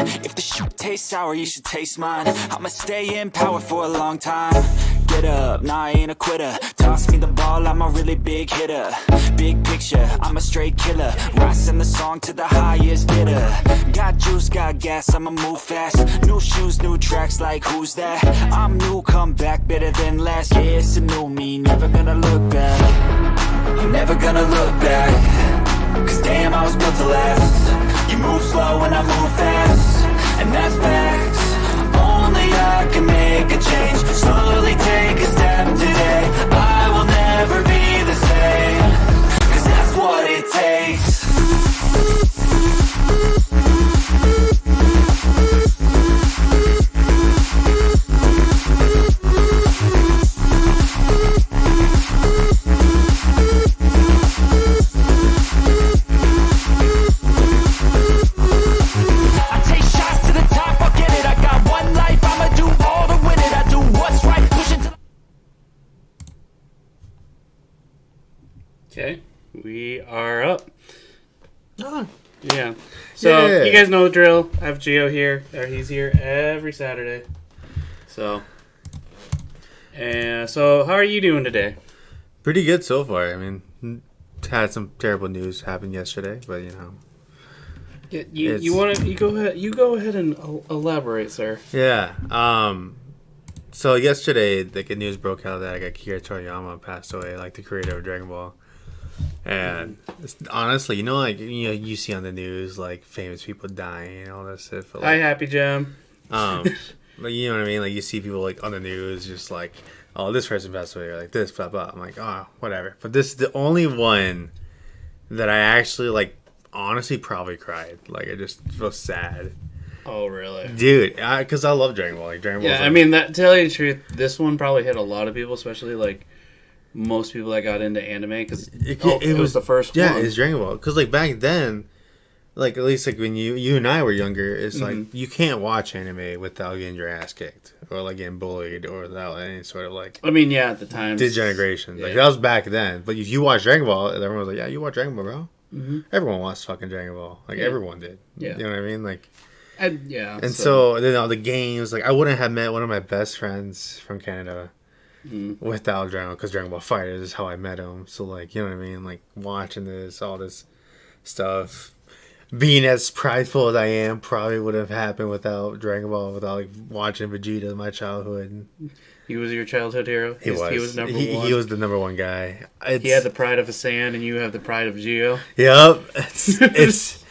If the shoot tastes sour, you should taste mine. I'ma stay in power for a long time. Get up, nah, I ain't a quitter. Toss me the ball, I'm a really big hitter. Big picture, I'm a straight killer. Rising the song to the highest bidder. Got juice, got gas, I'ma move fast. New shoes, new tracks, like who's that? I'm new, come back, better than last. Yeah, it's a new me, never gonna look back. I'm never gonna look back. Cause damn, I was built to last. You move slow and I move fast, and that's facts. Only I can make a change. Slowly take a step today. I will never be the same. Cause that's what it takes. Okay, we are up. Oh. Yeah. So, you guys know the drill. I have Gio here. He's here every Saturday. So, how are you doing today? Pretty good so far. I mean, had some terrible news happen yesterday, but you know. Yeah, you go ahead and elaborate, sir. Yeah. So yesterday, like, news broke out that Akira Toriyama passed away, like the creator of Dragon Ball. And honestly, you see on the news like famous people dying and all that stuff. Like, Hi, HappyGem. But you know what I mean? Like, you see people like on the news, just like, oh, this person passed away, or like this, blah blah. I'm like, oh, whatever. But this is the only one that I actually like. Honestly, probably cried. Like, I just feel sad. Oh, really? Dude, because I love Dragon Ball. Like, Dragon Ball. Yeah, I mean, to tell you the truth, this one probably hit a lot of people, especially like most people that got into anime, because it was the first one. Yeah, it's Dragon Ball. Because like back then, like at least like when you and I were younger, it's like you can't watch anime without getting your ass kicked or like getting bullied or without any sort of like. I mean, yeah, at the time, degeneration. Yeah. Like that was back then. But if you watch Dragon Ball, everyone was like, "Yeah, you watch Dragon Ball, bro." Mm-hmm. Everyone watched fucking Dragon Ball. Like everyone did. Yeah, you know what I mean? Like. And so then all the games, like I wouldn't have met one of my best friends from Canada without Dragon Ball, because Dragon Ball Fighters is how I met him. So like, you know what I mean? Like watching all this stuff, being as prideful as I am, probably would have happened without Dragon Ball, without like watching Vegeta in my childhood. He was your childhood hero. He was number one. He was the number one guy. He had the pride of a Saiyan, and you have the pride of Gio. Yep, it's.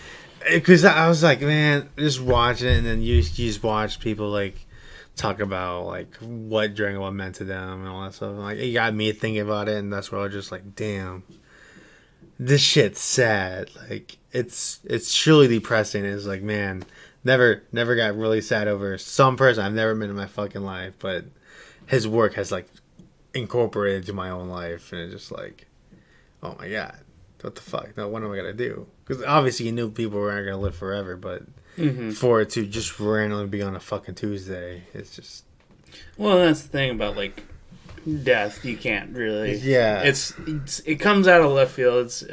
Because I was like, man, just watching it, and then you just watch people like talk about like what Dragon Ball meant to them and all that stuff. And, like, it got me thinking about it, and that's where I was just like, damn, this shit's sad. Like it's truly depressing. It's like, man, never got really sad over some person I've never met in my fucking life, but his work has like incorporated into my own life, and it's just like, oh my god. What the fuck? Now, what am I gonna do? Because obviously you knew people weren't gonna live forever, but for it to just randomly be on a fucking Tuesday, it's just. Well, that's the thing about like death. You can't really. Yeah. It comes out of left field. It's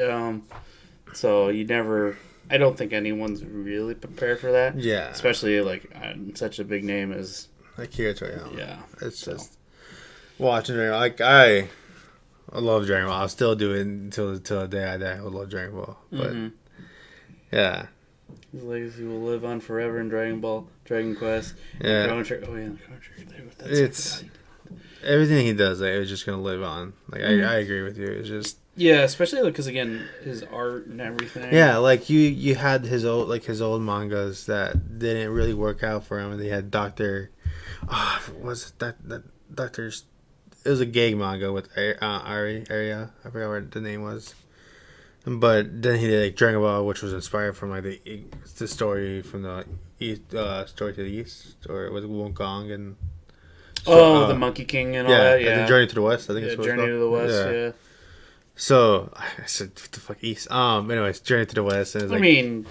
so you never. I don't think anyone's really prepared for that. Yeah. Especially like such a big name as. Akira Toriyama. Yeah. It's just watching it. Like I love Dragon Ball. I'll still do it until the day I die. I love Dragon Ball. But, yeah. His legacy will live on forever in Dragon Ball, Dragon Quest. Yeah. Chrono Trigger. Oh, yeah, the Chrono Trigger. It's... Everything he does, like, it's just going to live on. Like, I agree with you. It's just... Yeah, especially because, again, his art and everything. Yeah, like, you had his old mangas that didn't really work out for him. And they had Dr. Was it that Doctor's... It was a gag manga with Aria. I forgot what the name was. But then he did like Dragon Ball, which was inspired from like the story from the East, Story to the East, or was it Wukong and the Monkey King and all that. Yeah, the Journey to the West. I think it's Journey to the West. Yeah. So I said, what the fuck, East? Anyways, Journey to the West. And I mean,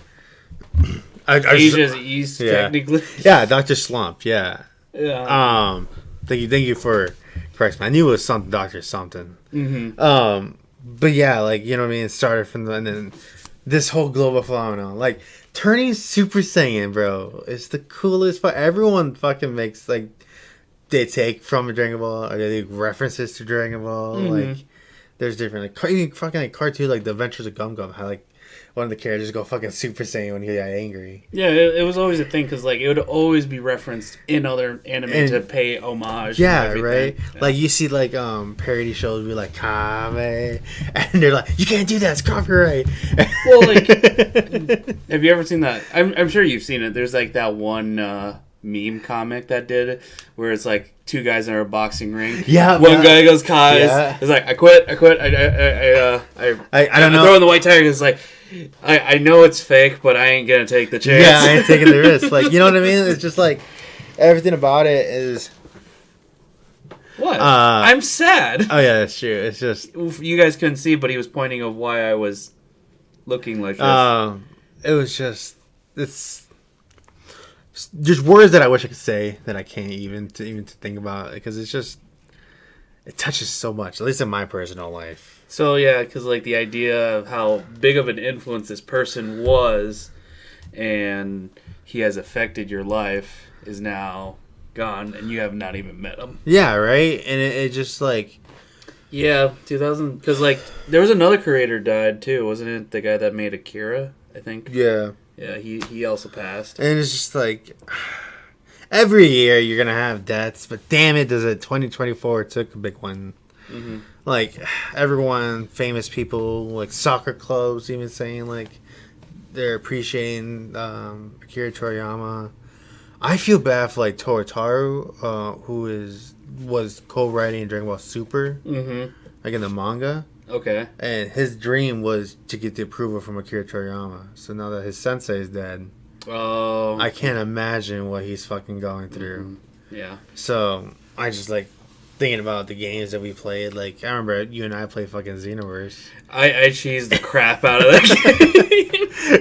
Asia's East technically. Yeah, Dr. Slump. Yeah. Yeah. Thank you for correcting me. I knew it was something Dr. Something. Mm-hmm. But yeah, like, you know what I mean? It started from and then this whole global phenomenon. Like, turning Super Saiyan, bro, is the coolest part. Everyone fucking makes like they take from Dragon Ball or they make references to Dragon Ball. Like there's different like fucking like cartoon like The Adventures of Gum Gum. How like one of the characters go fucking Super Saiyan when he got angry. Yeah, it was always a thing because like it would always be referenced in other anime to pay homage. Yeah, right. Yeah. Like you see like parody shows be like Kame, and they're like, you can't do that, it's copyright. Well, like, have you ever seen that? I'm sure you've seen it. There's like that one meme comic that did it, where it's like two guys in a boxing ring. Yeah, one guy goes, "Kai," yeah. it's like, I quit. I don't know. Throw in the white tiger. It's like, I know it's fake, but I ain't gonna take the chance. Yeah, I ain't taking the risk. Like, you know what I mean? It's just like everything about it is. What? I'm sad. Oh yeah, that's true. It's just you guys couldn't see, but he was pointing of why I was looking like this. It was just there's words that I wish I could say that I can't even to think about because it's just it touches so much, at least in my personal life. So yeah, because like the idea of how big of an influence this person was, and he has affected your life, is now gone, and you have not even met him. Yeah, right. And it just like 2000, because like there was another creator died too, wasn't it? The guy that made Akira, I think. Yeah. Yeah, he also passed. And it's just like every year you're gonna have deaths, but damn it, does it 2024 took a big one. Mm-hmm. Like everyone, famous people, like soccer clubs, even saying like they're appreciating Akira Toriyama. I feel bad for like Toru, who was co-writing Dragon Ball Super, like in the manga. Okay. And his dream was to get the approval from Akira Toriyama. So now that his sensei is dead, I can't imagine what he's fucking going through. Yeah. So I just like thinking about the games that we played. Like I remember you and I played fucking Xenoverse. I cheesed the crap out of that game.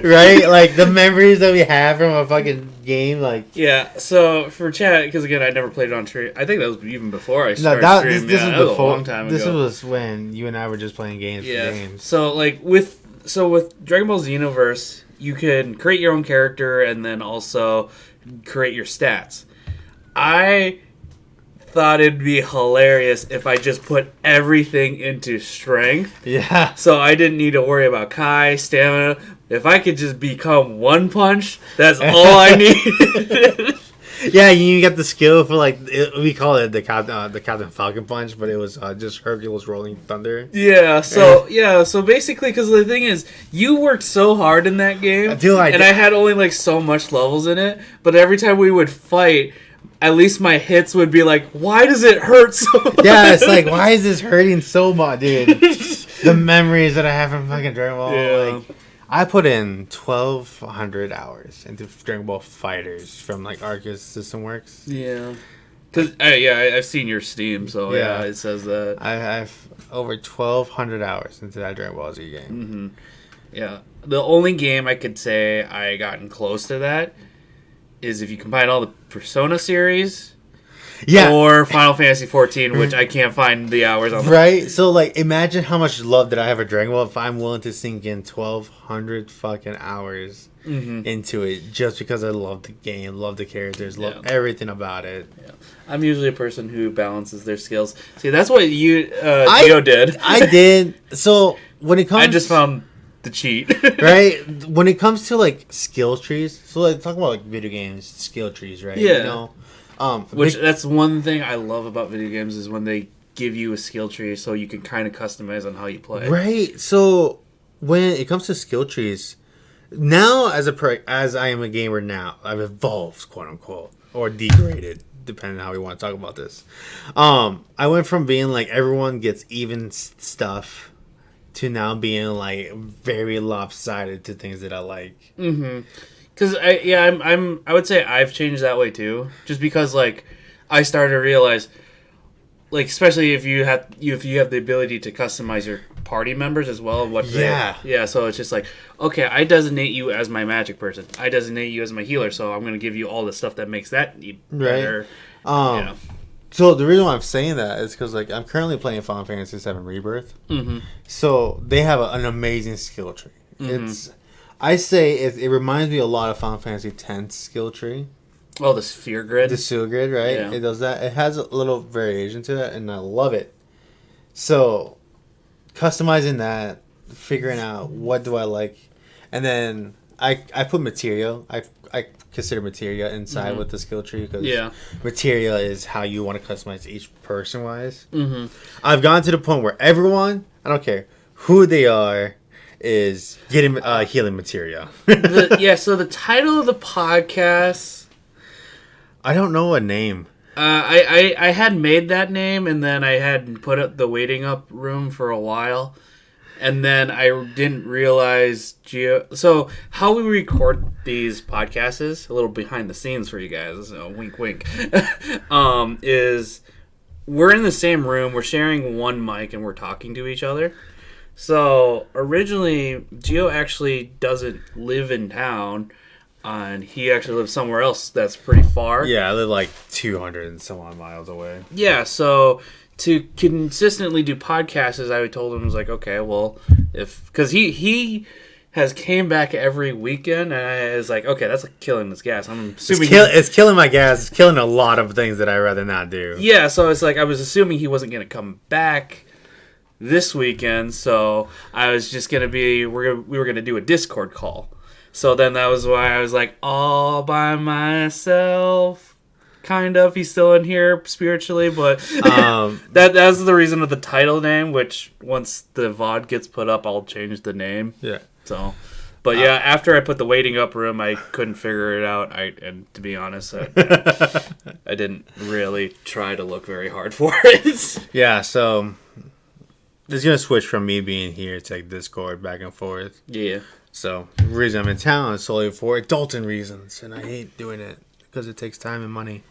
Right? Like the memories that we have from a fucking game. Like yeah. So for chat, because again I never played it on stream. I think that was even before I started streaming. This was before. A long time ago. This was when you and I were just playing games. Yeah. For games. So like with Dragon Ball Xenoverse, you can create your own character and then also create your stats. I thought it'd be hilarious if I just put everything into strength. Yeah. So I didn't need to worry about Kai, stamina. If I could just become One Punch, that's all I need. Yeah, you get the skill for like we call it the Captain Falcon Punch, but it was just Hercules rolling thunder. Yeah. So basically, because the thing is, you worked so hard in that game, and I had only like so much levels in it. But every time we would fight, at least my hits would be like, why does it hurt so much? Yeah, it's like, why is this hurting so much, dude? The memories that I have from fucking Dragon Ball. Yeah. Like, I put in 1,200 hours into Dragon Ball Fighters from like Arcus System Works. Yeah. Cause I've seen your Steam, so yeah, it says that. I've over 1,200 hours into that Dragon Ball Z game. Mm-hmm. Yeah. The only game I could say I gotten close to that is if you combine all the Persona series, or Final Fantasy 14, which I can't find the hours on. Right? So, like, imagine how much love that I have for Dragon Ball if I'm willing to sink in 1,200 fucking hours into it just because I love the game, love the characters, love everything about it. Yeah. I'm usually a person who balances their skills. See, that's what Gio did. I did. So, when it comes... I just found the cheat. Right? When it comes to, like, skill trees, so, like, talking about, like, video games, skill trees, right? Yeah. You know? That's one thing I love about video games is when they give you a skill tree so you can kind of customize on how you play. Right. So when it comes to skill trees, now as I am a gamer now, I've evolved, quote unquote, or degraded, depending on how we want to talk about this. I went from being like everyone gets even stuff to now being like very lopsided to things that I like. Mm-hmm. Because I would say I've changed that way too. Just because like I started to realize, like especially if you have the ability to customize your party members as well. So it's just like, okay, I designate you as my magic person. I designate you as my healer. So I'm gonna give you all the stuff that makes that better. Right. So the reason why I'm saying that is because like I'm currently playing Final Fantasy VII Rebirth. Mm-hmm. So they have an amazing skill tree. Mm-hmm. I say it reminds me a lot of Final Fantasy X skill tree. Oh, the sphere grid. The skill grid, right? Yeah. It does that. It has a little variation to it, and I love it. So, customizing that, figuring out what do I like, and then I put materia. I consider materia inside with the skill tree because materia is how you want to customize each person wise. Mm-hmm. I've gotten to the point where everyone, I don't care who they are, is getting healing materia. So the title of the podcast. I don't know a name. I had made that name, and then I had put up the waiting up room for a while, and then I didn't realize So how we record these podcasts is a little behind the scenes for you guys. So wink, wink. Is we're in the same room, we're sharing one mic, and we're talking to each other. So originally, Gio actually doesn't live in town. And he actually lives somewhere else that's pretty far. Yeah, I live like 200 and some odd miles away. Yeah, so to consistently do podcasts, I told him, I was like, okay, well, because he has came back every weekend, and I was like, okay, that's like killing this gas. I'm assuming it's killing my gas. It's killing a lot of things that I'd rather not do. Yeah, so it's like I was assuming he wasn't going to come back this weekend, so I was just going to we were going to do a Discord call. So then that was why I was like, all by myself, kind of. He's still in here spiritually, but that's the reason of the title name, which once the VOD gets put up, I'll change the name. Yeah. So, but yeah, after I put the waiting up room, I couldn't figure it out. And to be honest, I didn't really try to look very hard for it. Yeah, so it's going to switch from me being here to like Discord back and forth. Yeah. So the reason I'm in town is solely for adulting reasons, and I hate doing it because it takes time and money,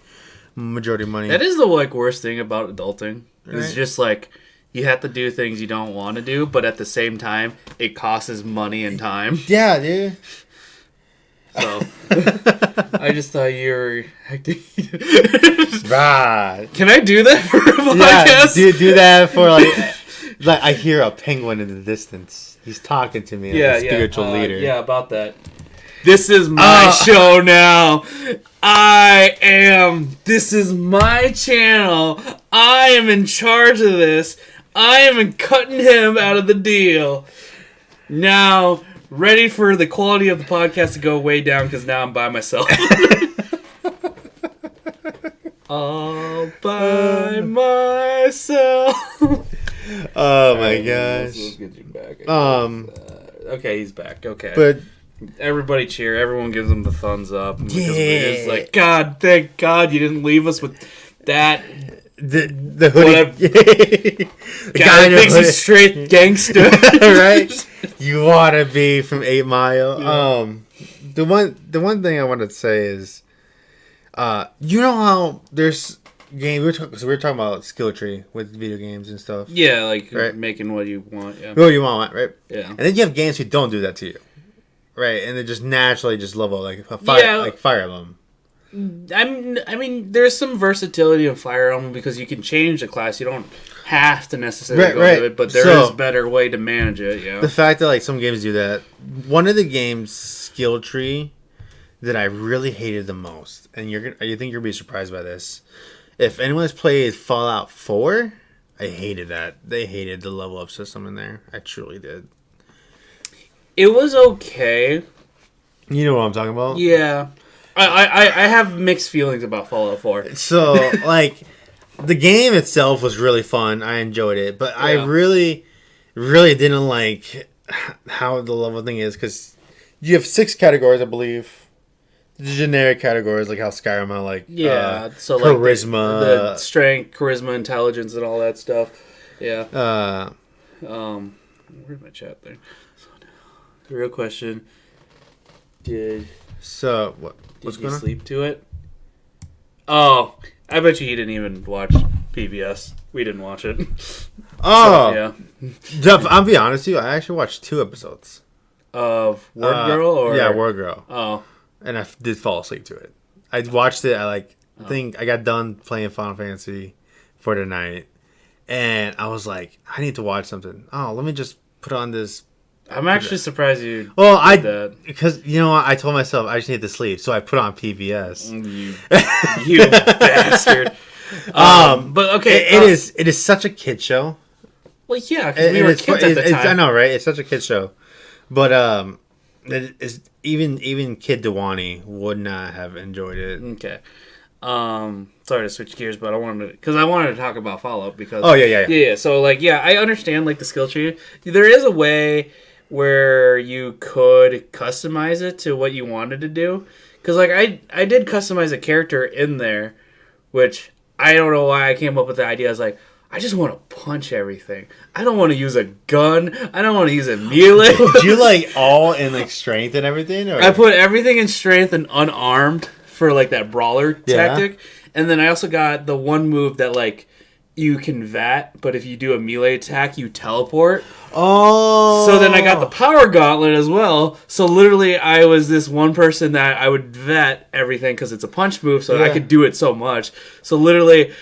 majority of money. That is the worst thing about adulting. Right? It's just like you have to do things you don't want to do, but at the same time, it costs money and time. Yeah, dude. So I just thought you were acting. Right. Can I do that for a podcast? Yeah, do that for like I hear a penguin in the distance. He's talking to me like a spiritual leader. Yeah, about that. This is my show now. This is my channel. I am in charge of this. I am cutting him out of the deal. Now, ready for the quality of the podcast to go way down because now I'm by myself. All by myself. Oh my gosh. Let's get you back. Okay, he's back. Okay. But everybody cheer. Everyone gives him the thumbs up. Yeah. It's like, God, thank God you didn't leave us with that. The hoodie. The guy that thinks he's straight gangster. Right? You want to be from 8 Mile. Yeah. The one thing I wanted to say is, you know how there's game. We were talking about skill tree with video games and stuff. Yeah, like making what you want. Yeah, what you want, right? Yeah. And then you have games who don't do that to you, right? And they just naturally just level like Fire Emblem. I mean, there's some versatility in Fire Emblem because you can change the class. You don't have to necessarily go do it, but there is a better way to manage it. Yeah. The fact that like some games do that. One of the games skill tree that I really hated the most, and I think you'll be surprised by this. If anyone's played Fallout 4, I hated that. They hated the level up system in there. I truly did. It was okay. You know what I'm talking about? Yeah. I have mixed feelings about Fallout 4. So, like, the game itself was really fun. I enjoyed it. But I really, really didn't like how the level thing is. Because you have 6 categories, I believe. The generic categories, like how Skyrim are, like, so charisma. Like the strength, charisma, intelligence, and all that stuff. Yeah. Where's my chat there? So, the real question, what's going on? Sleep to it? Oh, I bet you he didn't even watch PBS. We didn't watch it. Oh! So, yeah. I'll be honest with you, I actually watched 2 episodes. Of Word Girl? Or? Yeah, Word Girl. Oh. And I did fall asleep to it. I watched it. I think I got done playing Final Fantasy for the night, and I was like, I need to watch something. Oh, let me just put on this I'm actually surprised you Well, did that. because you know what? I told myself I just need to sleep, so I put on PBS. You bastard. But okay, It is such a kid show. Well, yeah, because we were kids at the time. I know, right? It's such a kid show, but it is even Kid Dewani would not have enjoyed it. Okay. Sorry to switch gears, but I wanted to talk about Fallout because. Oh yeah. Yeah. So like, yeah, I understand like the skill tree. There is a way where you could customize it to what you wanted to do. Because like I did customize a character in there, which I don't know why I came up with the idea. I was like, I just want to punch everything. I don't want to use a gun. I don't want to use a melee. Do you like all in like strength and everything? Or? I put everything in strength and unarmed for like that brawler tactic. And then I also got the one move that like you can vat, but if you do a melee attack, you teleport. Oh. So then I got the power gauntlet as well. So literally I was this one person that I would vet everything because it's a punch move, so I could do it so much. So literally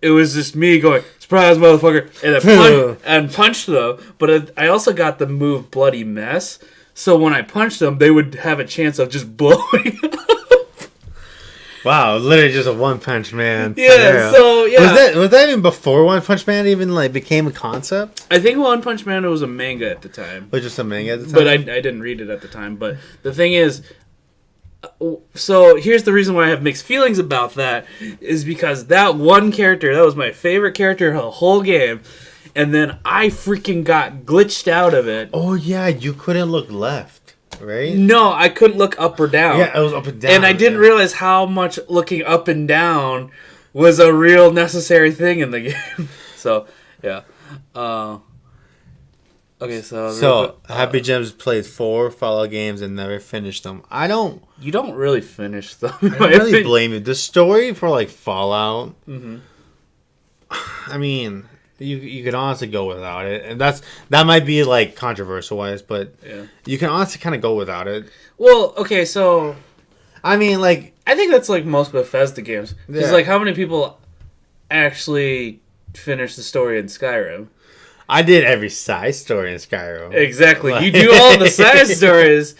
it was just me going, surprise motherfucker, and then punch though. But I also got the move Bloody Mess. So when I punched them, they would have a chance of just blowing up. Wow, literally just a One Punch Man. Yeah, so yeah. Was that even before One Punch Man even like became a concept? I think One Punch Man was a manga at the time. Was just a manga at the time? But I didn't read it at the time. But the thing is, so here's the reason why I have mixed feelings about that is because that one character, that was my favorite character of the whole game. And then I freaking got glitched out of it. Oh yeah, you couldn't look left. Right? No, I couldn't look up or down. Yeah, it was up and down. And I didn't realize how much looking up and down was a real necessary thing in the game. So, yeah. Okay, so HappyGem's played 4 Fallout games and never finished them. You don't really finish them. I don't really blame you. The story for like Fallout, I mean, you could honestly go without it, and that might be like controversial wise, but you can honestly kind of go without it. Well, okay, so I mean, like I think that's like most Bethesda games. Because like, how many people actually finish the story in Skyrim? I did every side story in Skyrim. Exactly, you do all the side stories,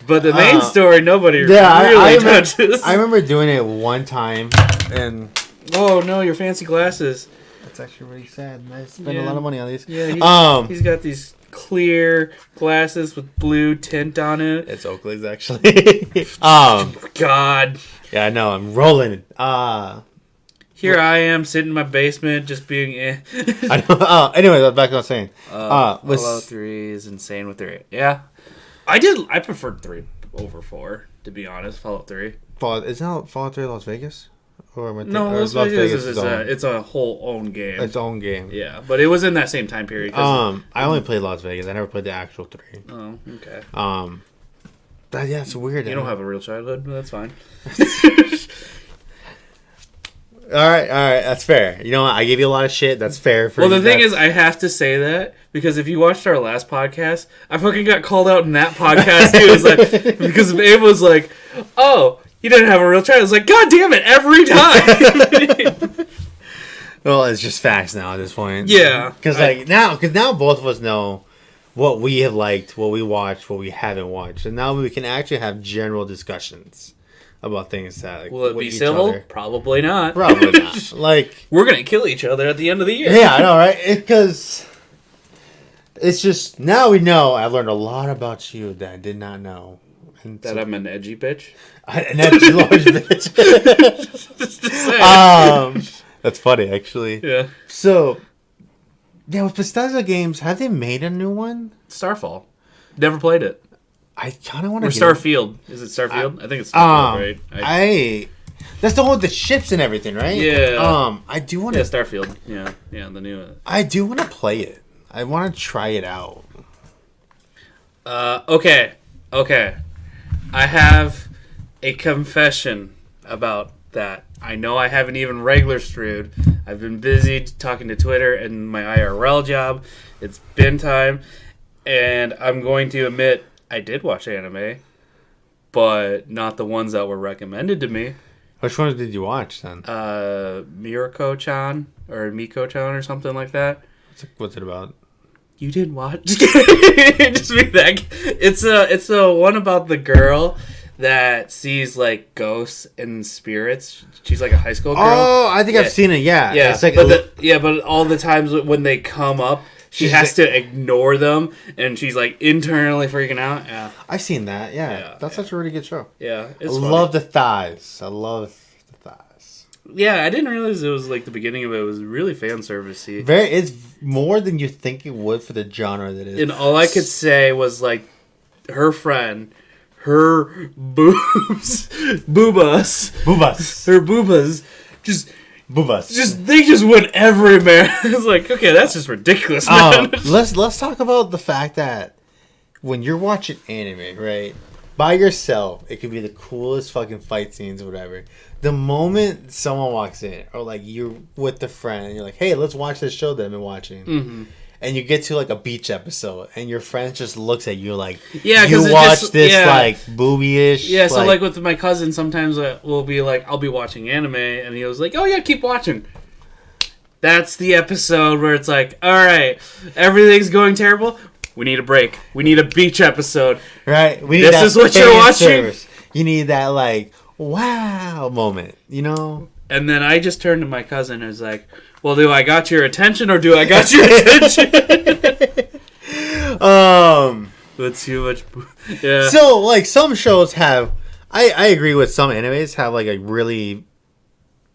but the main story nobody really touches. I remember doing it one time, and oh no, your fancy glasses. It's actually really sad. I spent a lot of money on these. Yeah, he's got these clear glasses with blue tint on it. It's Oakley's actually. God. Yeah, I know. I'm rolling. Here I am sitting in my basement, just being. I know. Anyway, back to what I was saying. Fallout 3 is insane with 3. Yeah, I preferred 3 over 4, to be honest. Fallout 3. Is that Fallout 3 Las Vegas? No, Las Vegas is it's a whole own game. Its own game. Yeah, but it was in that same time period. I only played Las Vegas. I never played the actual 3. Oh, okay. Yeah, it's weird. You don't have a real childhood, but that's fine. All right, that's fair. You know what? I gave you a lot of shit. That's fair. Well, the thing is, I have to say that because if you watched our last podcast, I fucking got called out in that podcast too. It's like because Abe was like, "Oh, you didn't have a real child." I was like, "God damn it, every time." Well, it's just facts now at this point. Yeah, because now both of us know what we have liked, what we watched, what we haven't watched, and now we can actually have general discussions about things that like, will it be civil? Other. Probably not. Probably not. Like we're gonna kill each other at the end of the year. Yeah, I know, right? Because it's just now we know. I learned a lot about you that I did not know. And that I'm an edgy bitch. An edgy large bitch. That's funny, actually. Yeah. So, yeah, with Bethesda games, have they made a new one? Starfall. Never played it. I kind of want to. Or Starfield. Is it Starfield? I think it's Starfield, right? That's the one with the ships and everything, right? Yeah. I do want to. Yeah, Starfield. Yeah, the new one. I do want to play it. I want to try it out. Okay. I have a confession about that. I know I haven't even regular strewed. I've been busy talking to Twitter and my IRL job. It's been time. And I'm going to admit, I did watch anime, but not the ones that were recommended to me. Which ones did you watch then? Mirko-chan or Miko-chan or something like that. What's it about? You didn't watch? Just be that. It's a one about the girl that sees like ghosts and spirits. She's like a high school girl. Oh, I think I've seen it. Yeah, Yeah, It's like but all the times when they come up, she has to ignore them, and she's like internally freaking out. Yeah, I've seen that. Yeah, that's such a really good show. Yeah, I love the thighs. I love the thighs. Yeah, I didn't realize it was like the beginning of it was really fan servicey. It's more than you think it would for the genre that it is. And all I could say was like her friend, her boobas, her boobas, they just went everywhere. It's like, okay, that's just ridiculous, man. Let's talk about the fact that when you're watching anime, right, by yourself, it could be the coolest fucking fight scenes or whatever. The moment someone walks in, or like you're with a friend, and you're like, hey, let's watch this show that I've been watching. And you get to like a beach episode, and your friend just looks at you like, yeah, you watch this like boobie-ish. Yeah, so like with my cousin, sometimes we'll be like, I'll be watching anime, and he was like, oh yeah, keep watching. That's the episode where it's like, all right, everything's going terrible. We need a break. We need a beach episode. Right. We need this is what you're watching. Service. You need that like wow moment, you know? And then I just turned to my cousin and was like, well, do I got your attention or do I got your attention? That's too much. Yeah. So, like, some shows have... I agree with some animes have, like, a really...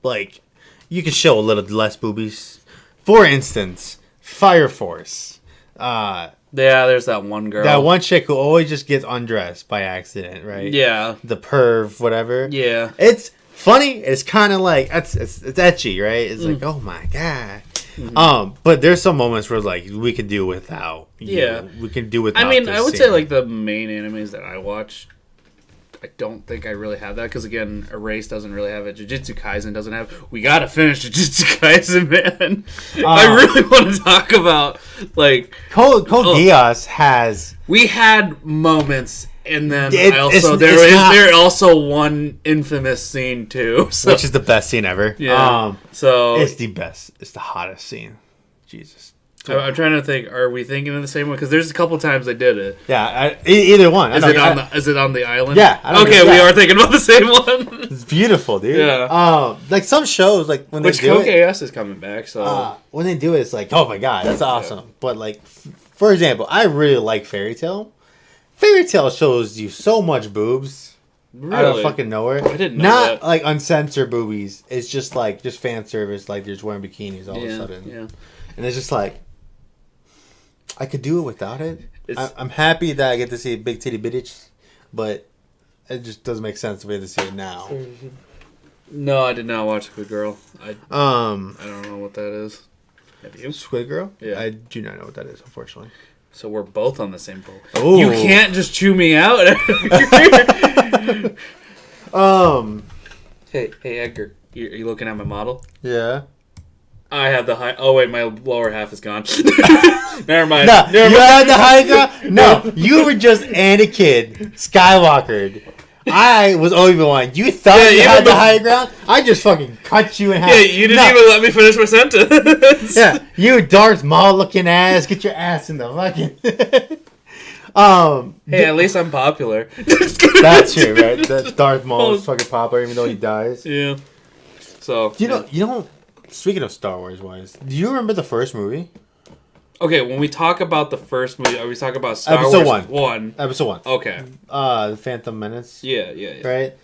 Like, you can show a little less boobies. For instance, Fire Force. Yeah, there's that one girl. That one chick who always just gets undressed by accident, right? Yeah. The perv, whatever. Yeah. It's funny. It's kind of like... It's etchy, right? It's like, oh my God. But there's some moments where like we can do without. Yeah, we can do without. I mean, I would say like the main animes that I watch, I don't think I really have that because again, Erase doesn't really have it. Jujutsu Kaisen doesn't have. We gotta finish Jujutsu Kaisen, man. I really want to talk about like Code Geass has. We had moments. And then there is also one infamous scene too, so. Which is the best scene ever. Yeah. So it's the best. It's the hottest scene. Jesus. I'm trying to think. Are we thinking of the same one? Because there's a couple times I did it. Yeah. Either one. Is it on the island? Yeah. Okay, we are thinking about the same one. It's beautiful, dude. Yeah. Like some shows, like when they do it. Which KS is coming back. So when they do it, it's like, oh my God, that's awesome. Yeah. But like, for example, I really like Fairy Tail. Fairy Tail shows you so much boobs out of fucking nowhere. I didn't know Not that. like uncensored boobies. It's just like fan service. Like they're just wearing bikinis all of a sudden. Yeah. And it's just like I could do it without it. I'm happy that I get to see big titty bitch, but it just doesn't make sense the way to see it now. No, I did not watch Good Girl. I don't know what that is. Have you? Squid Girl? Yeah. I do not know what that is, unfortunately. So we're both on the same boat. Ooh. You can't just chew me out. Hey, Edgar. Are you looking at my model? Yeah. I have the high... Oh, wait, my lower half is gone. Never mind. No, you had the high ground? No, you were just Anakin Skywalker. I was Obi-Wan. You thought you had the high ground? I just fucking cut you in half. Yeah, you didn't even let me finish my sentence. Yeah, you Darth Maul looking ass. Get your ass in the fucking... Hey, at least I'm popular. That's true, right? That Darth Maul is fucking popular even though he dies. Yeah. So... You know, speaking of Star Wars wise, do you remember the first movie? Okay, when we talk about the first movie, are we talking about Star Episode Wars 1? Episode 1. Okay. The Phantom Menace. Yeah. Right?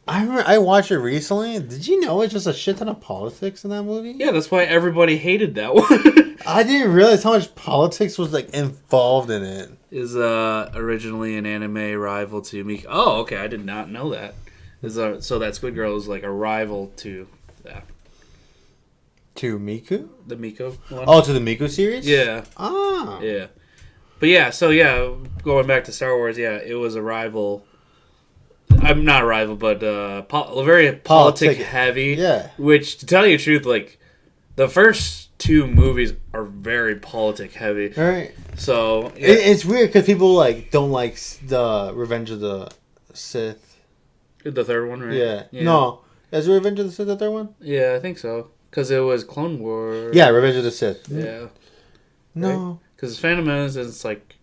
I remember I watched it recently. Did you know it's just a shit ton of politics in that movie? Yeah, that's why everybody hated that one. I didn't realize how much politics was like involved in it. Is originally an anime rival to Miko. Oh, okay, I did not know that. So that Squid Girl is like a rival to that. To Miku? The Miko one? Oh, to the Miku series? Yeah. Ah. Yeah. But yeah, so yeah, going back to Star Wars, yeah, it was a rival. I'm not a rival, but very politic heavy. Yeah. Which, to tell you the truth, like, the first two movies are very politic heavy. Right. So yeah. It's weird because people like don't like the Revenge of the Sith. The third one, right? Yeah. No. Is Revenge of the Sith the third one? Yeah, I think so. Because it was Clone Wars. Yeah, Revenge of the Sith. Yeah. No. Because Phantom Menace is like...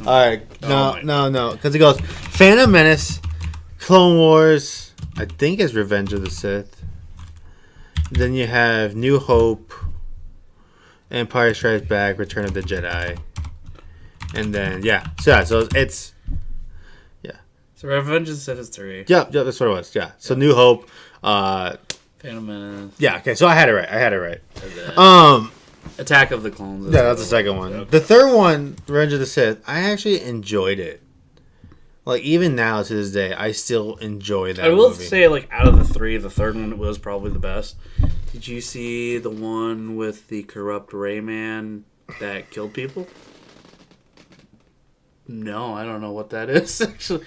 Alright, Oh no. Because it goes Phantom Menace, Clone Wars, I think it's Revenge of the Sith. Then you have New Hope, Empire Strikes Back, Return of the Jedi. And then, so it's... So Revenge of the Sith is 3. Yep, that's what it was, yeah. So New Hope, Phantom Menace. yeah, okay, so I had it right. And then Attack of the Clones. Yeah, that's the second one. Okay. The third one, Revenge of the Sith, I actually enjoyed it. Like, even now to this day, I still enjoy that I will movie. say, like, out of the 3, the third one was probably the best. Did you see the one with the corrupt Rayman that killed people? No, I don't know what that is, actually.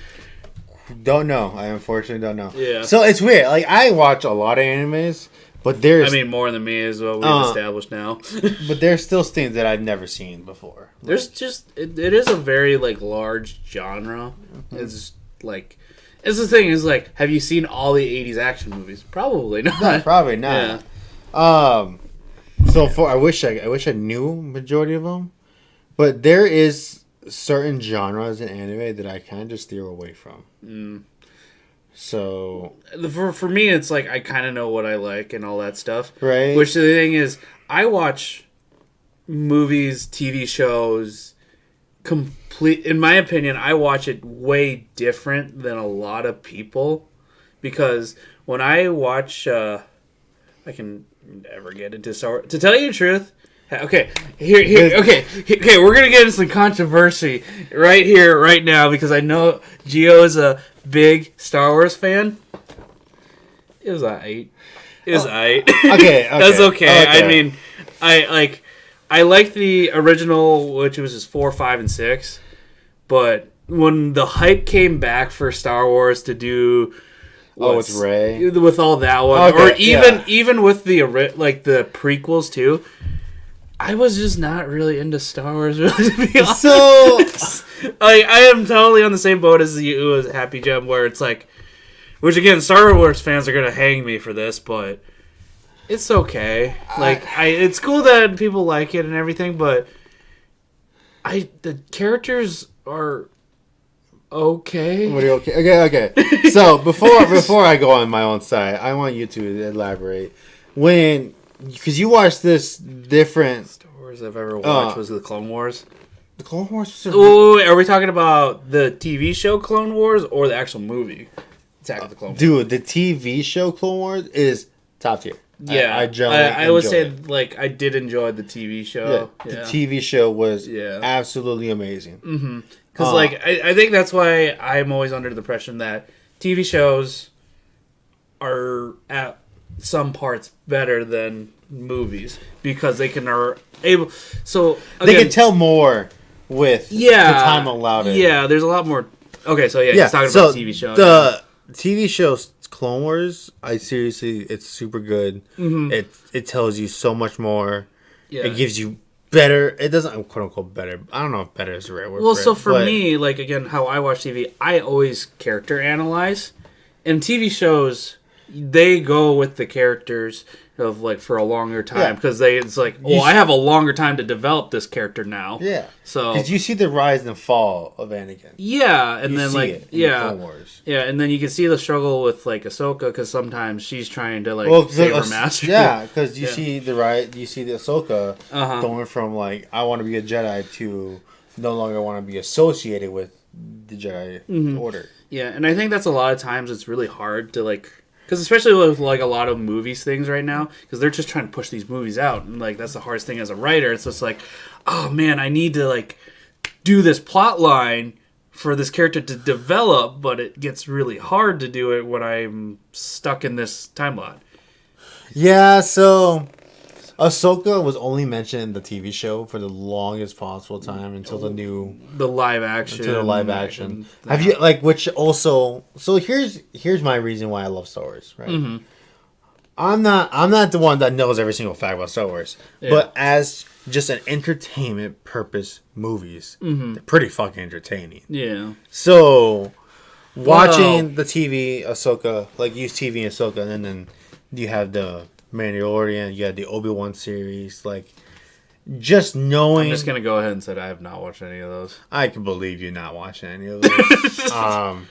Don't know. I unfortunately don't know. Yeah. So it's weird. Like, I watch a lot of animes, but there's I mean, more than me is what we've established now. but there's still things that I've never seen before. There's just... It is a very, like, large genre. Mm-hmm. It's, like... It's the thing, is, like, have you seen all the 80s action movies? Probably not. No, probably not. Yeah. So I wish I knew majority of them, but there is certain genres in anime that I kind of just steer away from. So For me, it's like I kind of know what I like and all that stuff. Right. Which the thing is, I watch movies, TV shows, in my opinion, I watch it way different than a lot of people. Because when I watch, I can never get into Star Wars. To tell you the truth, okay, we're gonna get into some controversy right here, right now, because I know Gio is a big Star Wars fan. It was aight. okay. That's okay. I mean, I like the original, which was just 4, 5, and 6. But when the hype came back for Star Wars to do, with Rey, with all that one, or even with the the prequels too, I was just not really into Star Wars. Really, to be honest. So I am totally on the same boat as you as HappyGem, where it's like, which again, Star Wars fans are gonna hang me for this, but it's okay. Like, it's cool that people like it and everything, but the characters are okay. What are you okay? So before I go on my own side, I want you to elaborate because you watched this different Star Wars I've ever watched was the Clone Wars. The Clone Wars. Oh, are we talking about the TV show Clone Wars or the actual movie Attack of the Clone Wars? Dude, the TV show Clone Wars is top tier. Yeah, I would say like I did enjoy the TV show. The TV show was absolutely amazing. Mm-hmm. Because I think that's why I'm always under the impression that TV shows are at some parts better than movies because they can they can tell more with the time allowed it. Yeah, there's a lot more. Okay, so he's talking about the TV show. The TV show Clone Wars, it's super good. Mm-hmm. It tells you so much more. Yeah. It gives you better. It doesn't quote unquote better. I don't know if better is the right word. Well, so for me, like again, how I watch TV, I always character analyze. And TV shows, they go with the characters of like for a longer time because it's like, I have a longer time to develop this character now. Yeah. So because you see the rise and fall of Anakin. Yeah, and you then see like it in Clone Wars. Yeah, and then you can see the struggle with like Ahsoka because sometimes she's trying to like save her master. Yeah, because you see the Ahsoka going from like I want to be a Jedi to no longer want to be associated with the Jedi Order. Yeah, and I think that's a lot of times it's really hard to like. Because especially with like a lot of movies things right now, because they're just trying to push these movies out, and like that's the hardest thing as a writer. It's just like, oh man, I need to like do this plot line for this character to develop, but it gets really hard to do it when I'm stuck in this timeline. Yeah, so Ahsoka was only mentioned in the TV show for the longest possible time until the live action. Have you which also? So here's my reason why I love Star Wars. Right, I'm not the one that knows every single fact about Star Wars, but as just an entertainment purpose movies, they're pretty fucking entertaining. Yeah. So watching the TV Ahsoka, like use TV Ahsoka, and then you have the Mandalorian, you had the Obi-Wan series, like just knowing. I'm just gonna go ahead and say I have not watched any of those. I can believe you not watching any of those.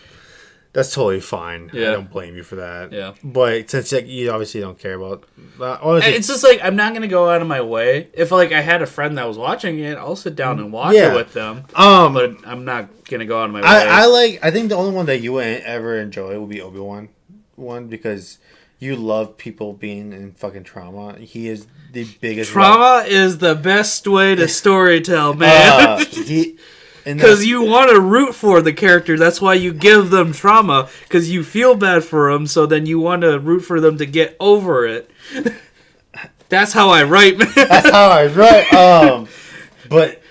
That's totally fine. Yeah. I don't blame you for that. Yeah. But since you obviously don't care about, honestly, It's just like I'm not gonna go out of my way. If like I had a friend that was watching it, I'll sit down and watch it with them. But I'm not gonna go out of my way. I think the only one that you would ever enjoy would be Obi-Wan one because you love people being in fucking trauma. He is the biggest trauma is the best way to storytell, man. Because you want to root for the character. That's why you give them trauma. Because you feel bad for them. So then you want to root for them to get over it. That's how I write, man. That's how I write. But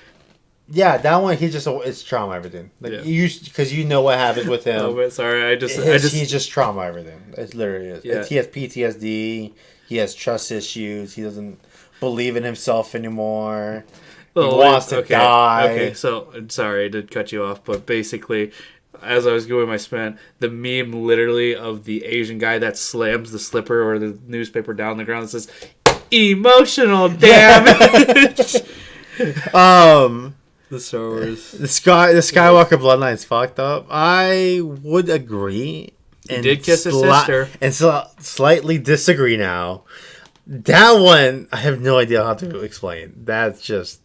yeah, that one it's trauma everything. Like because you know what happens with him. Oh, but sorry, he's just trauma everything. It literally is. Yeah. He has PTSD. He has trust issues. He doesn't believe in himself anymore. He wants to die. Okay, so sorry to cut you off, but basically, as I was doing my spin, the meme literally of the Asian guy that slams the slipper or the newspaper down the ground and says, "Emotional damage." The Star Wars, the Skywalker bloodline's fucked up. I would agree. He did kiss his sister, and slightly disagree now. That one, I have no idea how to explain. That's just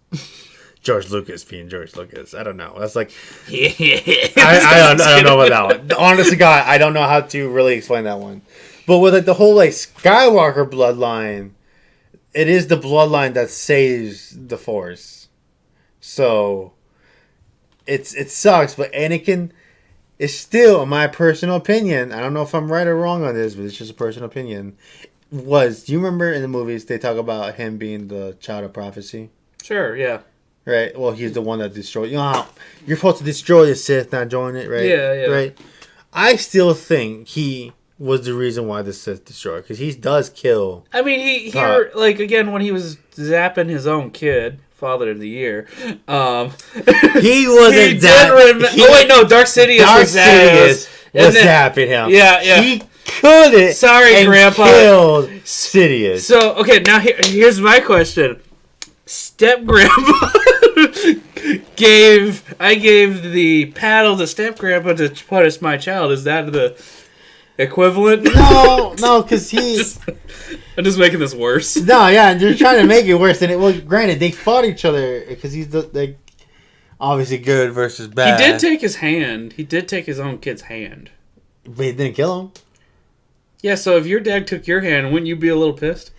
George Lucas being George Lucas. I don't know. That's like I don't know about that one. Honest to God, I don't know how to really explain that one. But with like the whole like Skywalker bloodline, it is the bloodline that saves the Force. So it sucks, but Anakin is still, in my personal opinion, I don't know if I'm right or wrong on this, but it's just a personal opinion. Do you remember in the movies they talk about him being the child of prophecy? Sure, yeah. Right? Well, he's the one that destroyed. You know how you're supposed to destroy the Sith, not join it, right? Yeah. Right? I still think he was the reason why the Sith destroyed, because he does kill. I mean, he like, again, when he was zapping his own kid, Father of the Year, he wasn't Dark Sidious was zapping him. Yeah. He couldn't. Sorry, Grandpa. Killed Sidious. So, okay, now here's my question. Step Grandpa I gave the paddle to Step Grandpa to punish my child. Is that the equivalent? No, because I'm just making this worse. No, yeah, you're trying to make it worse than it. Well, granted, they fought each other because he's obviously good versus bad. He did take his hand. He did take his own kid's hand. But he didn't kill him. Yeah, so if your dad took your hand, wouldn't you be a little pissed?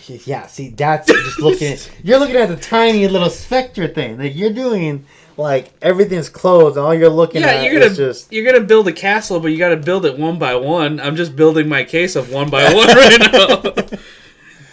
Yeah, see, that's just looking at... You're looking at the tiny little specter thing. Like, you're doing, like, everything's closed, and all you're looking at is just... You're going to build a castle, but you got to build it one by one. I'm just building my case of one by one right now.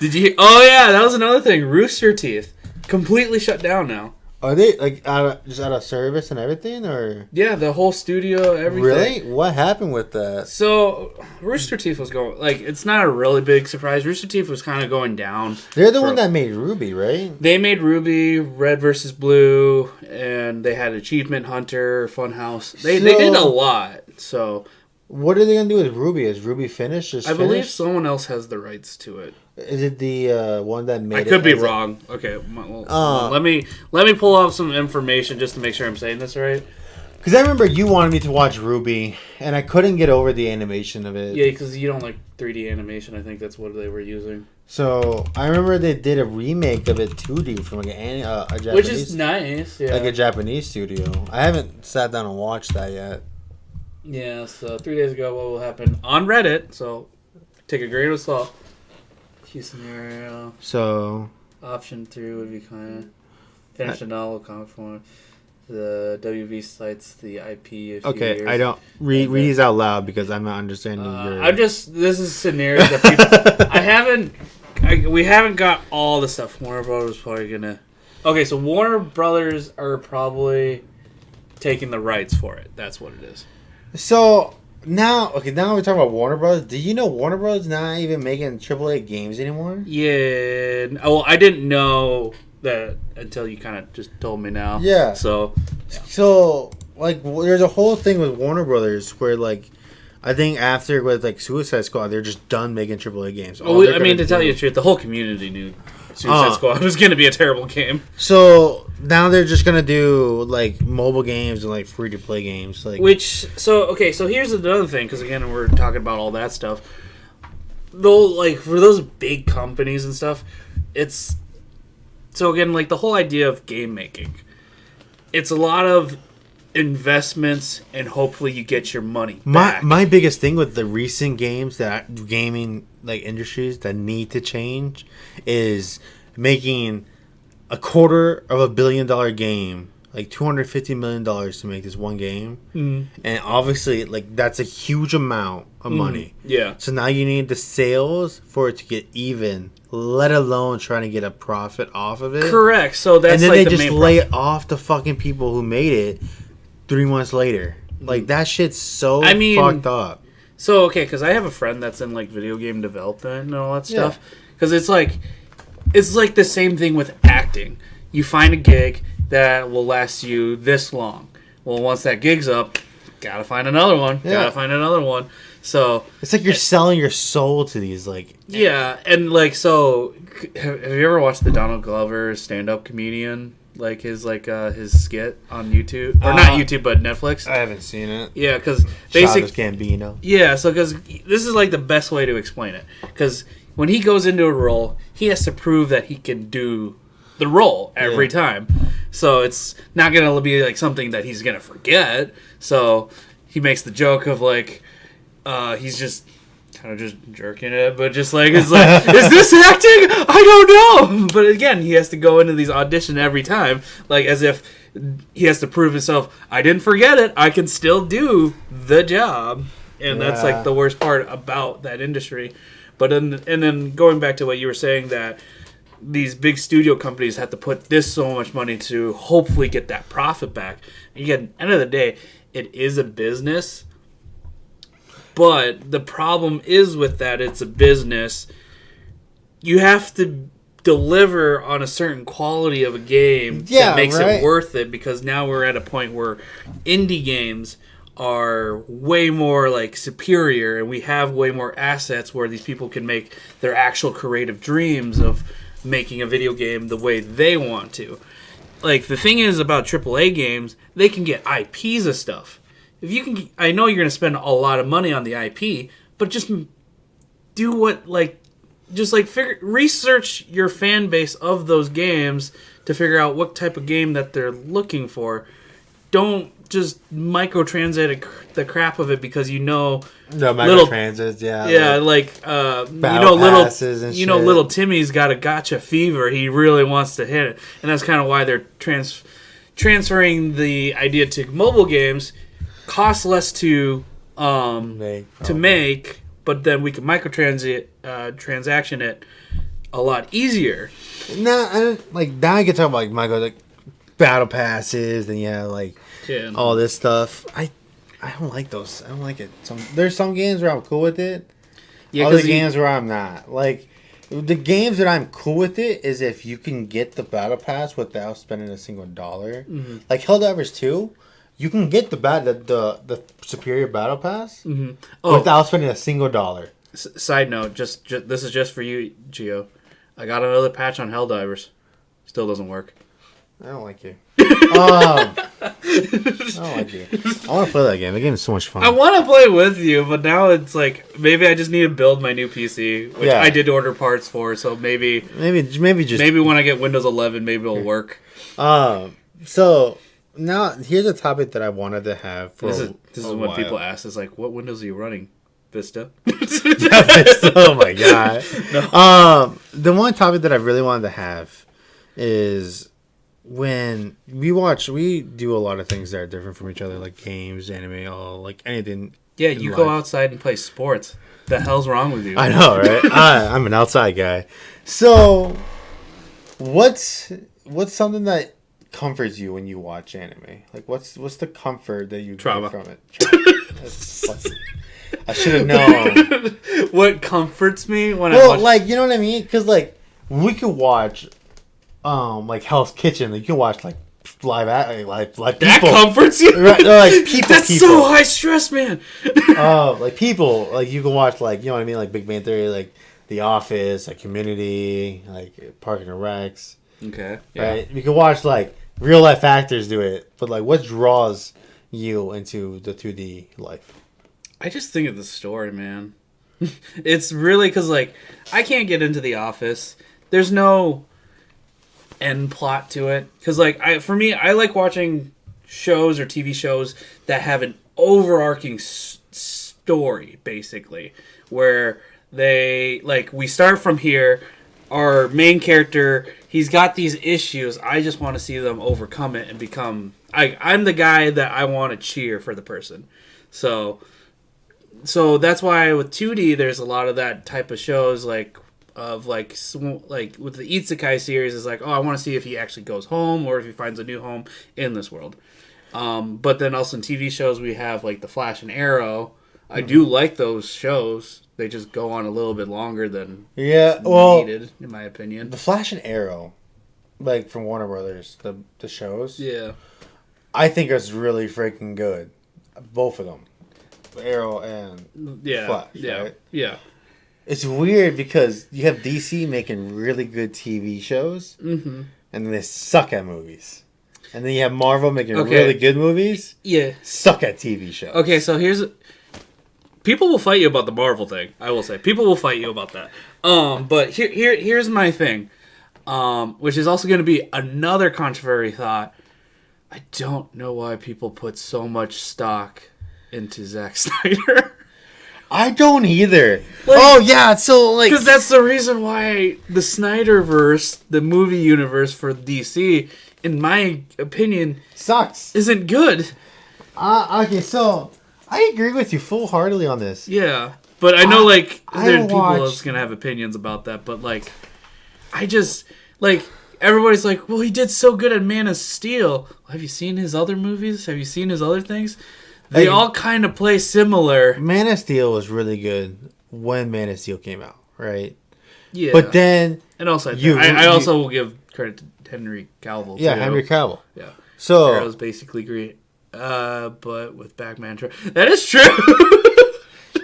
Did you... Oh, yeah, that was another thing. Rooster Teeth. Completely shut down now. Are they, like, out of service and everything, or...? Yeah, the whole studio, everything. Really? What happened with that? So, Rooster Teeth was going... Like, it's not a really big surprise. Rooster Teeth was kind of going down. They're the one that made Ruby, right? They made Ruby, Red versus Blue, and they had Achievement Hunter, Funhouse. They did a lot, so... What are they going to do with Ruby? Is Ruby finished? I believe someone else has the rights to it. Is it the one that made it? I could be wrong. Okay, well, let me pull up some information just to make sure I'm saying this right. Because I remember you wanted me to watch Ruby, and I couldn't get over the animation of it. Yeah, because you don't like 3D animation. I think that's what they were using. So I remember they did a remake of it 2D from like a Japanese, which is nice. Yeah, like a Japanese studio. I haven't sat down and watched that yet. Yeah, so 3 days ago, what will happen on Reddit? So take a grain of salt. Key scenario. So option 3 would be kind of finish the novel, comic form. The WB cites the IP. Okay, years. I don't read these out loud because I'm not understanding your. This is scenarios that people. We haven't got all the stuff. Warner Brothers probably gonna. Okay, so Warner Brothers are probably taking the rights for it. That's what it is. So now we're talking about Warner Brothers. Did you know Warner Brothers not even making AAA games anymore? Yeah. Well, I didn't know that until you kind of just told me now. Yeah. So like, there's a whole thing with Warner Brothers where, like, I think after with like Suicide Squad, they're just done making AAA games. To tell you the truth, the whole community knew. Suicide Squad was going to be a terrible game. So now they're just gonna do like mobile games and like free to play games, like So here's another thing, because again we're talking about all that stuff. Though, like for those big companies and stuff, it's so again like the whole idea of game making. It's a lot of investments, and hopefully you get your money back. My biggest thing with the recent games that gaming like industries that need to change is making $250 million game, like $250 million to make this one game, and obviously like that's a huge amount of money. Yeah. So now you need the sales for it to get even, let alone trying to get a profit off of it. Correct. So that's and then like they the just main lay it off the fucking people who made it 3 months later. Like that shit's so fucked up. So because I have a friend that's in like video game development and all that stuff. Because it's like the same thing with acting. You find a gig that will last you this long. Well, once that gig's up, gotta find another one. Yeah. Gotta find another one. So it's like you're selling your soul to these like. Yeah, and like so, have you ever watched the Donald Glover stand-up comedian? Like his skit on YouTube, or not YouTube, but Netflix. I haven't seen it. Yeah, because basically Gambino. Yeah, so because this is like the best way to explain it. Because when he goes into a role, he has to prove that he can do the role every time. So it's not gonna be like something that he's gonna forget. So he makes the joke of like he's just kind of just jerking it, but just like it's like, is this acting? I don't know. But again, he has to go into these auditions every time, like as if he has to prove himself. I didn't forget it. I can still do the job, and that's like the worst part about that industry. But then going back to what you were saying, that these big studio companies have to put this so much money to hopefully get that profit back. And again, end of the day, it is a business. But the problem is with that, it's a business. You have to deliver on a certain quality of a game that makes it worth it, because now we're at a point where indie games are way more like superior, and we have way more assets where these people can make their actual creative dreams of making a video game the way they want to. Like the thing is about AAA games, they can get IPs of stuff. If you can, I know you're going to spend a lot of money on the IP, but just do what research your fan base of those games to figure out what type of game that they're looking for. Don't just microtransit the crap of it because no microtransits, little Timmy's got a gotcha fever. He really wants to hit it, and that's kind of why they're transferring the idea to mobile games. Costs less to make, but then we can transaction it a lot easier. Now I can talk about like battle passes and all this stuff. I don't like those. I don't like it. There's some games where I'm cool with it. Yeah, other games where I'm not. Like the games that I'm cool with it is if you can get the battle pass without spending a single dollar. Mm-hmm. Like Helldivers 2. You can get the superior battle pass without spending a single dollar. Side note, just this is just for you, Gio. I got another patch on Helldivers. Still doesn't work. I don't like you. I don't like you. I want to play that game. The game is so much fun. I want to play with you, but now it's like maybe I just need to build my new PC, which I did order parts for. So maybe when I get Windows 11, maybe it'll work. So. Now, here's a topic that I wanted to have for This is what people ask. Is like, what Windows are you running? Vista? Vista. Oh, my God. No. The one topic that I really wanted to have is when we do a lot of things that are different from each other, like games, anime, like anything. Yeah, you go outside and play sports. The hell's wrong with you? I know, right? I'm an outside guy. So, what's something that comforts you when you watch anime? Like what's the comfort that you get from it? I should have known. What comforts me when I watch... you know what I mean? Because we could watch like Hell's Kitchen. Like, you can watch like live people. That comforts you? Right, like people. That's so high stress, man. Like people. Like you can watch you know what I mean? Like Big Bang Theory. Like The Office, like Community, like Parks and Recs. Okay. Yeah. Right? You can watch like real life actors do it, but like what draws you into the 2D life? I just think of the story, man. It's really because like I can't get into The Office. There's no end plot to it because like for me, I like watching shows or TV shows that have an overarching story, basically, where they like we start from here. Our main character, he's got these issues. I just want to see them overcome it and become. I'm the guy that I want to cheer for the person. So that's why with 2D, there's a lot of that type of shows, like with the Isekai series, is like, oh, I want to see if he actually goes home or if he finds a new home in this world. But then also in TV shows, we have like The Flash and Arrow. I do like those shows. They just go on a little bit longer than needed, in my opinion. The Flash and Arrow, like from Warner Brothers, the shows. Yeah. I think it's really freaking good. Both of them. Arrow and Flash. Yeah. Right? Yeah. It's weird because you have DC making really good TV shows, and then they suck at movies. And then you have Marvel making really good movies, suck at TV shows. Okay, so people will fight you about the Marvel thing. I will say people will fight you about that. But here's my thing, which is also going to be another contrary thought. I don't know why people put so much stock into Zack Snyder. I don't either. So because that's the reason why the Snyderverse, the movie universe for DC, in my opinion, sucks. Isn't good. Okay, so I agree with you full-heartedly on this. Yeah, but I know there are people that's gonna have opinions about that. But like, I just like everybody's like, well, he did so good at Man of Steel. Well, have you seen his other movies? Have you seen his other things? They all kind of play similar. Man of Steel was really good when Man of Steel came out, right? Yeah. But then... And also, I also will give credit to Henry Cavill, too. Henry Cavill. Yeah. So... Arrow's basically great. But with Batman... That is true!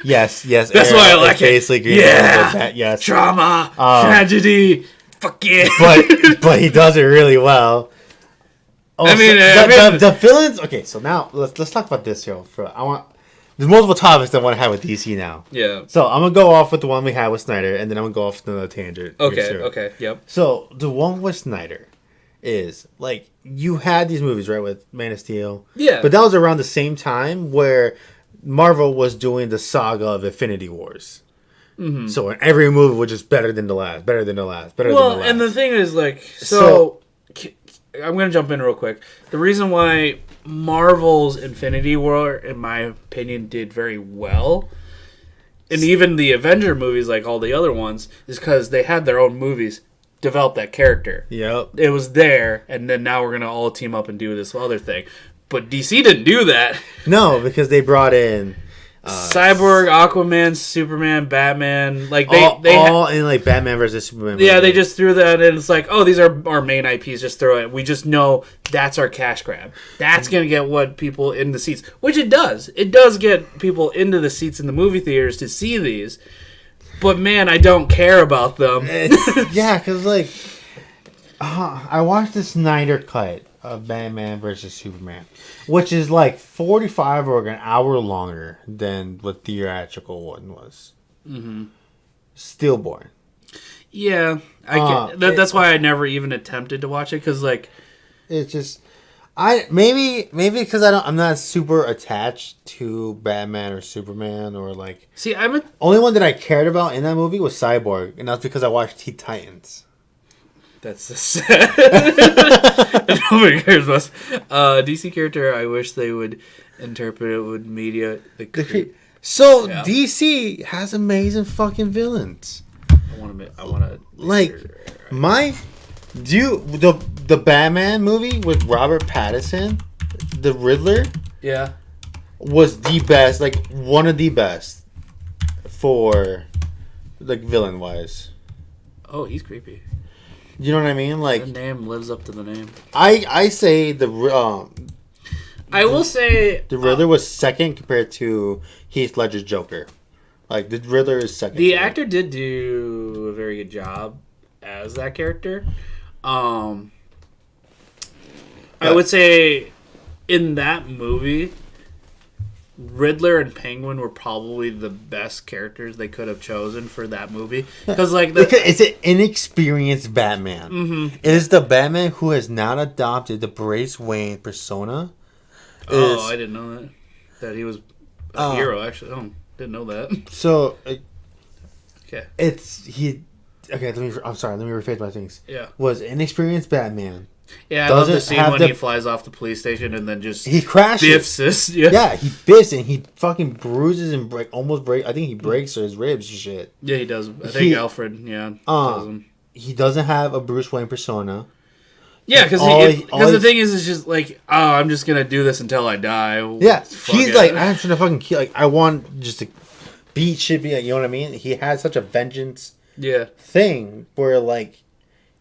yes. That's why I like it. Basically green. Yeah! Yes. Trauma! Tragedy! Fuck yeah! But he does it really well. Oh, the villains. Okay, so now let's talk about this show. There's multiple topics I want to have with DC now. Yeah. So I'm gonna go off with the one we had with Snyder, and then I'm gonna go off to another tangent. Okay. Yep. So the one with Snyder is like you had these movies right with Man of Steel. Yeah. But that was around the same time where Marvel was doing the saga of Infinity Wars. Mm-hmm. So every movie was just better than the last, better than the last. Well, and the thing is, like, so I'm going to jump in real quick. The reason why Marvel's Infinity War, in my opinion, did very well, and even the Avenger movies, like all the other ones, is because they had their own movies, develop that character. Yep. It was there, and then now we're going to all team up and do this other thing. But DC didn't do that. No, because they brought in... Cyborg, Aquaman, Superman, Batman, like they all in like Batman versus Superman. Yeah, movie. They just threw that in. It's like, oh, these are our main IPs. Just throw it. We just know that's our cash grab. That's gonna get what people in the seats, which it does. It does get people into the seats in the movie theaters to see these. But man, I don't care about them. Yeah, because like I watched the Snyder cut of Batman versus Superman, which is like 45 or an hour longer than what the theatrical one was. Mm-hmm. Still boring. Yeah, that's why I never even attempted to watch it, because like it's just maybe because I'm not super attached to Batman or Superman or like. See, only one that I cared about in that movie was Cyborg, and that's because I watched Teen Titans. That's the sad. Nobody cares about DC character. I wish they would interpret it with media. So yeah. DC has amazing fucking villains. I want to like the Batman movie with Robert Pattinson, the Riddler. Yeah, was the best. Like one of the best for like villain wise. Oh, he's creepy. You know what I mean? Like the name lives up to the name. I say I will say the Riddler was second compared to Heath Ledger's Joker. Like the Riddler is second. The actor did do a very good job as that character. I would say in that movie, Riddler and Penguin were probably the best characters they could have chosen for that movie. Because it's an inexperienced Batman. Mm-hmm. It is the Batman who has not adopted the Bruce Wayne persona. I didn't know that. That he was a hero, actually. Oh, didn't know that. So, okay. Okay, I'm sorry, let me rephrase my things. Yeah. Was inexperienced Batman. Yeah, I love the scene when he flies off the police station and then just he crashes. Biffs this. Yeah, he biffs and he fucking bruises and almost break. I think he breaks his ribs and shit. Yeah, he does. I think Alfred, tells him. He doesn't have a Bruce Wayne persona. Yeah, because the thing is, it's just like, oh, I'm just gonna do this until I die. Yeah, he's like, I'm trying to fucking kill. Like, I want just to beat shit. Be like, you know what I mean? He has such a vengeance. Thing where like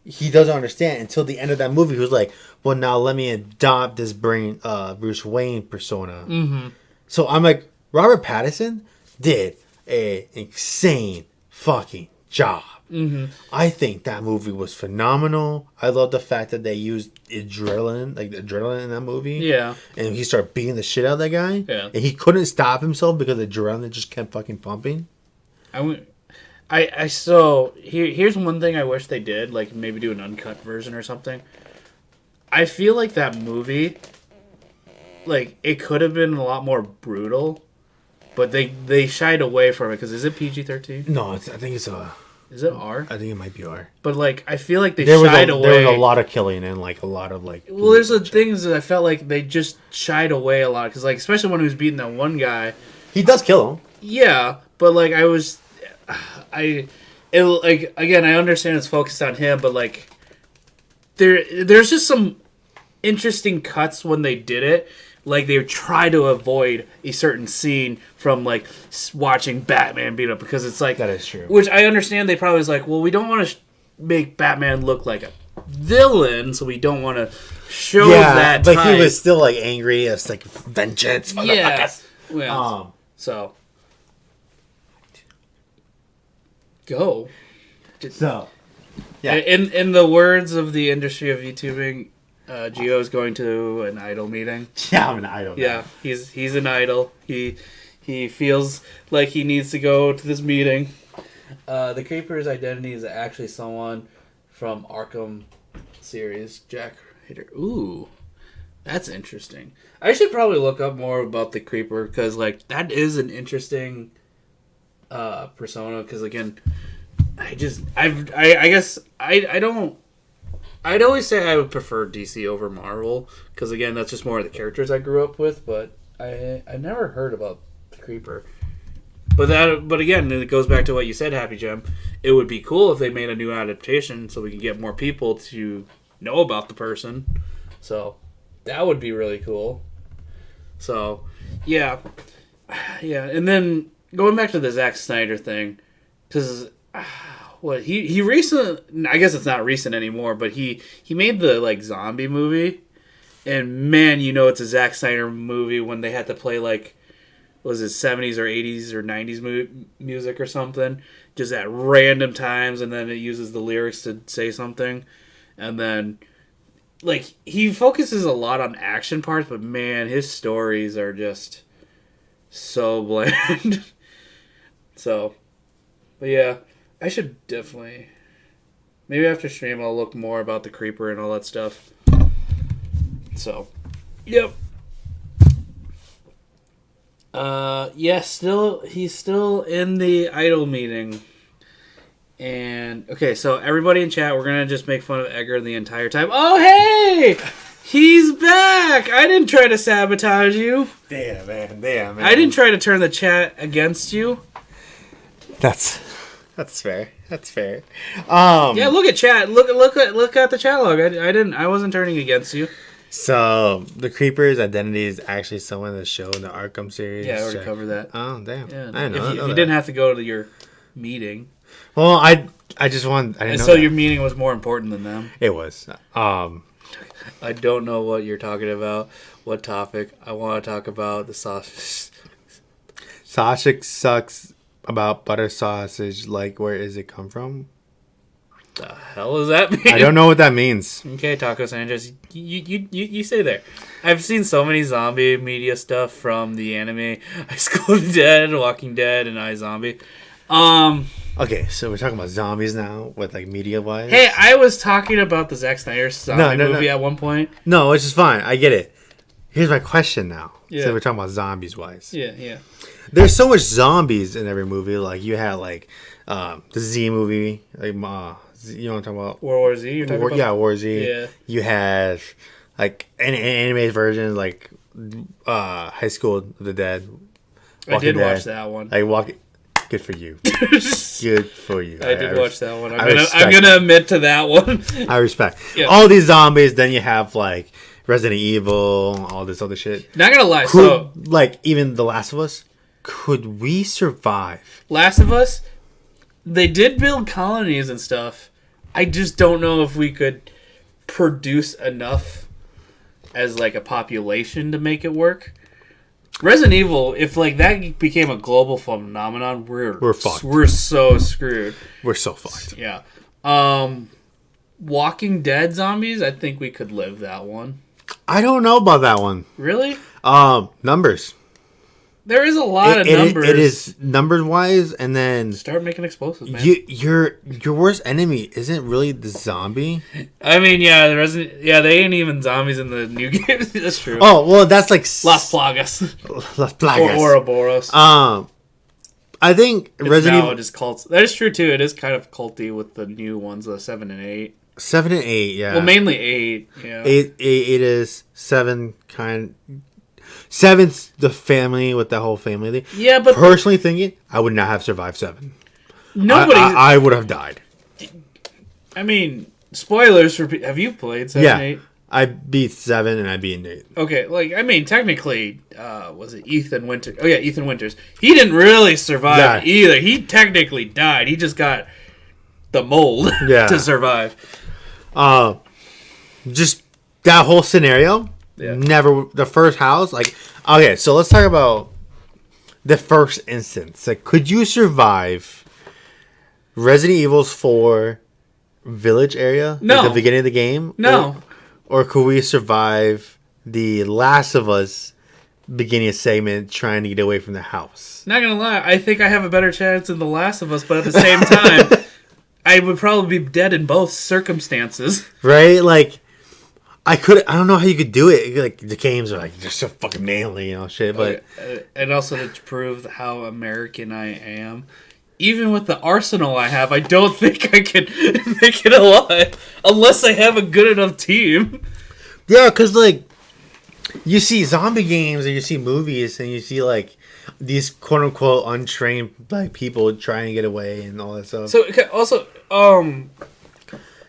he doesn't understand until the end of that movie. He was like, well, now let me adopt this Bruce Wayne persona. Mm-hmm. So I'm like, Robert Pattinson did an insane fucking job. Mm-hmm. I think that movie was phenomenal. I love the fact that they used adrenaline in that movie. Yeah. And he started beating the shit out of that guy. Yeah. And he couldn't stop himself because the adrenaline just kept fucking pumping. So here's one thing I wish they did, like maybe do an uncut version or something. I feel like that movie, like it could have been a lot more brutal, but they shied away from it because is it PG-13? No, I think it's Is it R? I think it might be R. But like I feel like shied away. There was a lot of killing and like a lot of like. Well, there's the things that I felt like they just shied away a lot because like especially when he was beating that one guy. He does kill him. Yeah, but like again, I understand it's focused on him, but like there's just some interesting cuts when they did it. Like they try to avoid a certain scene from like watching Batman beat up because it's like that is true. Which I understand they probably was like, well, we don't want to make Batman look like a villain, so we don't want to show that. But he was still like angry. It's like vengeance. Yeah. Well, so. Go. So, yeah. In the words of the industry of YouTubing, Gio is going to an idol meeting. Yeah, I'm an idol. Yeah, he's an idol. He feels like he needs to go to this meeting. The Creeper's identity is actually someone from Arkham series, Jack Hitter. Ooh, that's interesting. I should probably look up more about the Creeper because like that is an interesting persona because again I'd always say I would prefer DC over Marvel because again that's just more of the characters I grew up with, but I never heard about the Creeper. But again it goes back to what you said, HappyGem. It would be cool if they made a new adaptation so we could get more people to know about the person. So that would be really cool. So yeah, and then going back to the Zack Snyder thing, because he recently, I guess it's not recent anymore, but he made the like zombie movie, and man, it's a Zack Snyder movie when they had to play like, was it 70s or 80s or 90s music or something, just at random times, and then it uses the lyrics to say something, and then like he focuses a lot on action parts, but man, his stories are just so bland. So, but yeah, I should definitely, maybe after stream I'll look more about the Creeper and all that stuff. So, yep. He's still in the idol meeting. And, okay, so everybody in chat, we're going to just make fun of Edgar the entire time. Oh, hey! He's back! I didn't try to sabotage you. Damn, man. I didn't try to turn the chat against you. That's fair. Yeah, look at chat. Look at the chat log. I wasn't turning against you. So the Creeper's identity is actually someone that's shown in the Arkham series. Yeah, I already covered that. Oh damn! Yeah, I didn't know. If you didn't have to go to your meeting. Well, I just want. I didn't and know so that. Your meeting was more important than them. It was. I don't know what you're talking about. What topic? I want to talk about the sausage. Sausage sucks about butter sausage, like, where does it come from? The hell does that mean? I don't know what that means. Okay, Taco Sanchez, you stay there. I've seen so many zombie media stuff from the anime High School of the Dead, Walking Dead, and iZombie. Okay, so we're talking about zombies now, with like media wise. Hey, I was talking about the Zack Snyder zombie movie at one point. No, which is fine. I get it. Here's my question now. Yeah. So we're talking about zombies wise. Yeah. There's so much zombies in every movie. Like you had like the Z movie, like you know what I'm talking about? World War Z. You're talking about? Yeah, War Z. Yeah. You had like an anime version, like High School of the Dead. I did Dead. watch that one. Like Good for you. Good for you. I did watch that one. I'm I'm gonna admit to that one. I respect. Yeah. All these zombies. Then you have like Resident Evil, all this other shit. Not gonna lie. Like even The Last of Us. Could we survive? Last of Us, they did build colonies and stuff. I just don't know if we could produce enough as like a population to make it work. Resident Evil, if like that became a global phenomenon, we're fucked. We're so screwed. We're so fucked. Yeah. Walking Dead zombies, I think we could live that one. I don't know about that one. Really? Numbers. There is a lot of numbers. It is numbers wise, and then start making explosives, man. Your worst enemy isn't really the zombie. I mean, yeah, they ain't even zombies in the new games. That's true. Oh well, that's like Las Plagas. Las Plagas. Or Ouroboros. I think Resident Evil. It is cult. That is true too. It is kind of culty with the new ones, the 7 and 8. 7 and 8, yeah. Well, mainly 8. Yeah. 8 is 7 kind. 7's the family with the whole family thing. Yeah, but personally thinking, I would not have survived 7. Nobody. I would have died. I mean, spoilers for. Have you played 7 and 8? I beat 7 and I beat 8. Okay, like I mean, technically, was it Ethan Winters? Oh yeah, Ethan Winters. He didn't really survive either. He technically died. He just got the mold to survive. Just that whole scenario. Yeah. Never the first house. Like, okay, so let's talk about the first instance. Like, could you survive Resident Evil's 4 village area? No. At the beginning of the game? No. Or could we survive the Last of Us beginning segment trying to get away from the house? Not gonna lie, I think I have a better chance than The Last of Us, but at the same time, I would probably be dead in both circumstances. Right? Like, I don't know how you could do it. Like, the games are like, they're so fucking manly, shit. But and also to prove how American I am, even with the arsenal I have, I don't think I can make it alive unless I have a good enough team. Yeah, because, like, you see zombie games and you see movies and you see, like, these quote-unquote untrained, like, people trying to get away and all that stuff. So, also,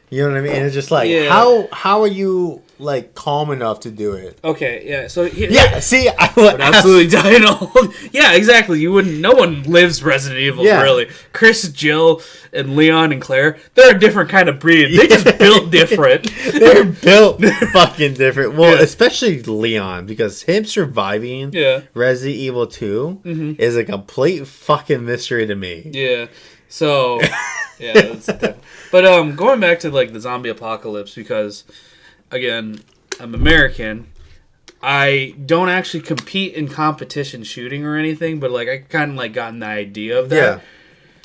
you know what I mean? And it's just like, how are you, like, calm enough to do it? Okay, yeah. So see, I would absolutely die in all. Yeah, exactly. You wouldn't. No one lives Resident Evil really. Chris, Jill, and Leon and Claire, they're a different kind of breed. They just built different. They're built fucking different. Well, especially Leon, because him surviving Resident Evil 2 is a complete fucking mystery to me. Yeah. So, yeah, that's different. But going back to like the zombie apocalypse, because again, I'm American. I don't actually compete in competition shooting or anything, but like I kind of like gotten the idea of that.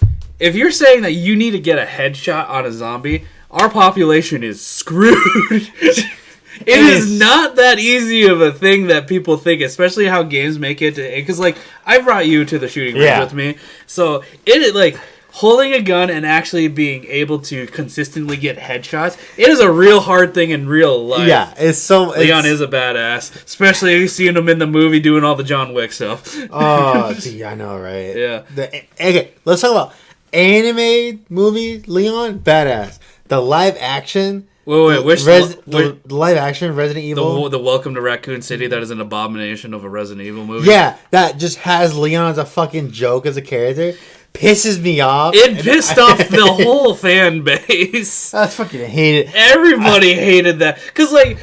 Yeah. If you're saying that you need to get a headshot on a zombie, our population is screwed. It is not that easy of a thing that people think, especially how games make it. Because like I brought you to the shooting range with me, so it is like. Holding a gun and actually being able to consistently get headshots, it is a real hard thing in real life. Yeah, Leon is a badass, especially if you seen him in the movie doing all the John Wick stuff. Oh, gee, I know, right? Yeah. Okay, let's talk about anime movie. Leon, badass. The live action. Wait, the live action Resident Evil. The Welcome to Raccoon City that is an abomination of a Resident Evil movie. Yeah, that just has Leon as a fucking joke as a character. Pisses me off. It pissed off the whole fan base. I fucking hate it. Everybody hated that. Because, like,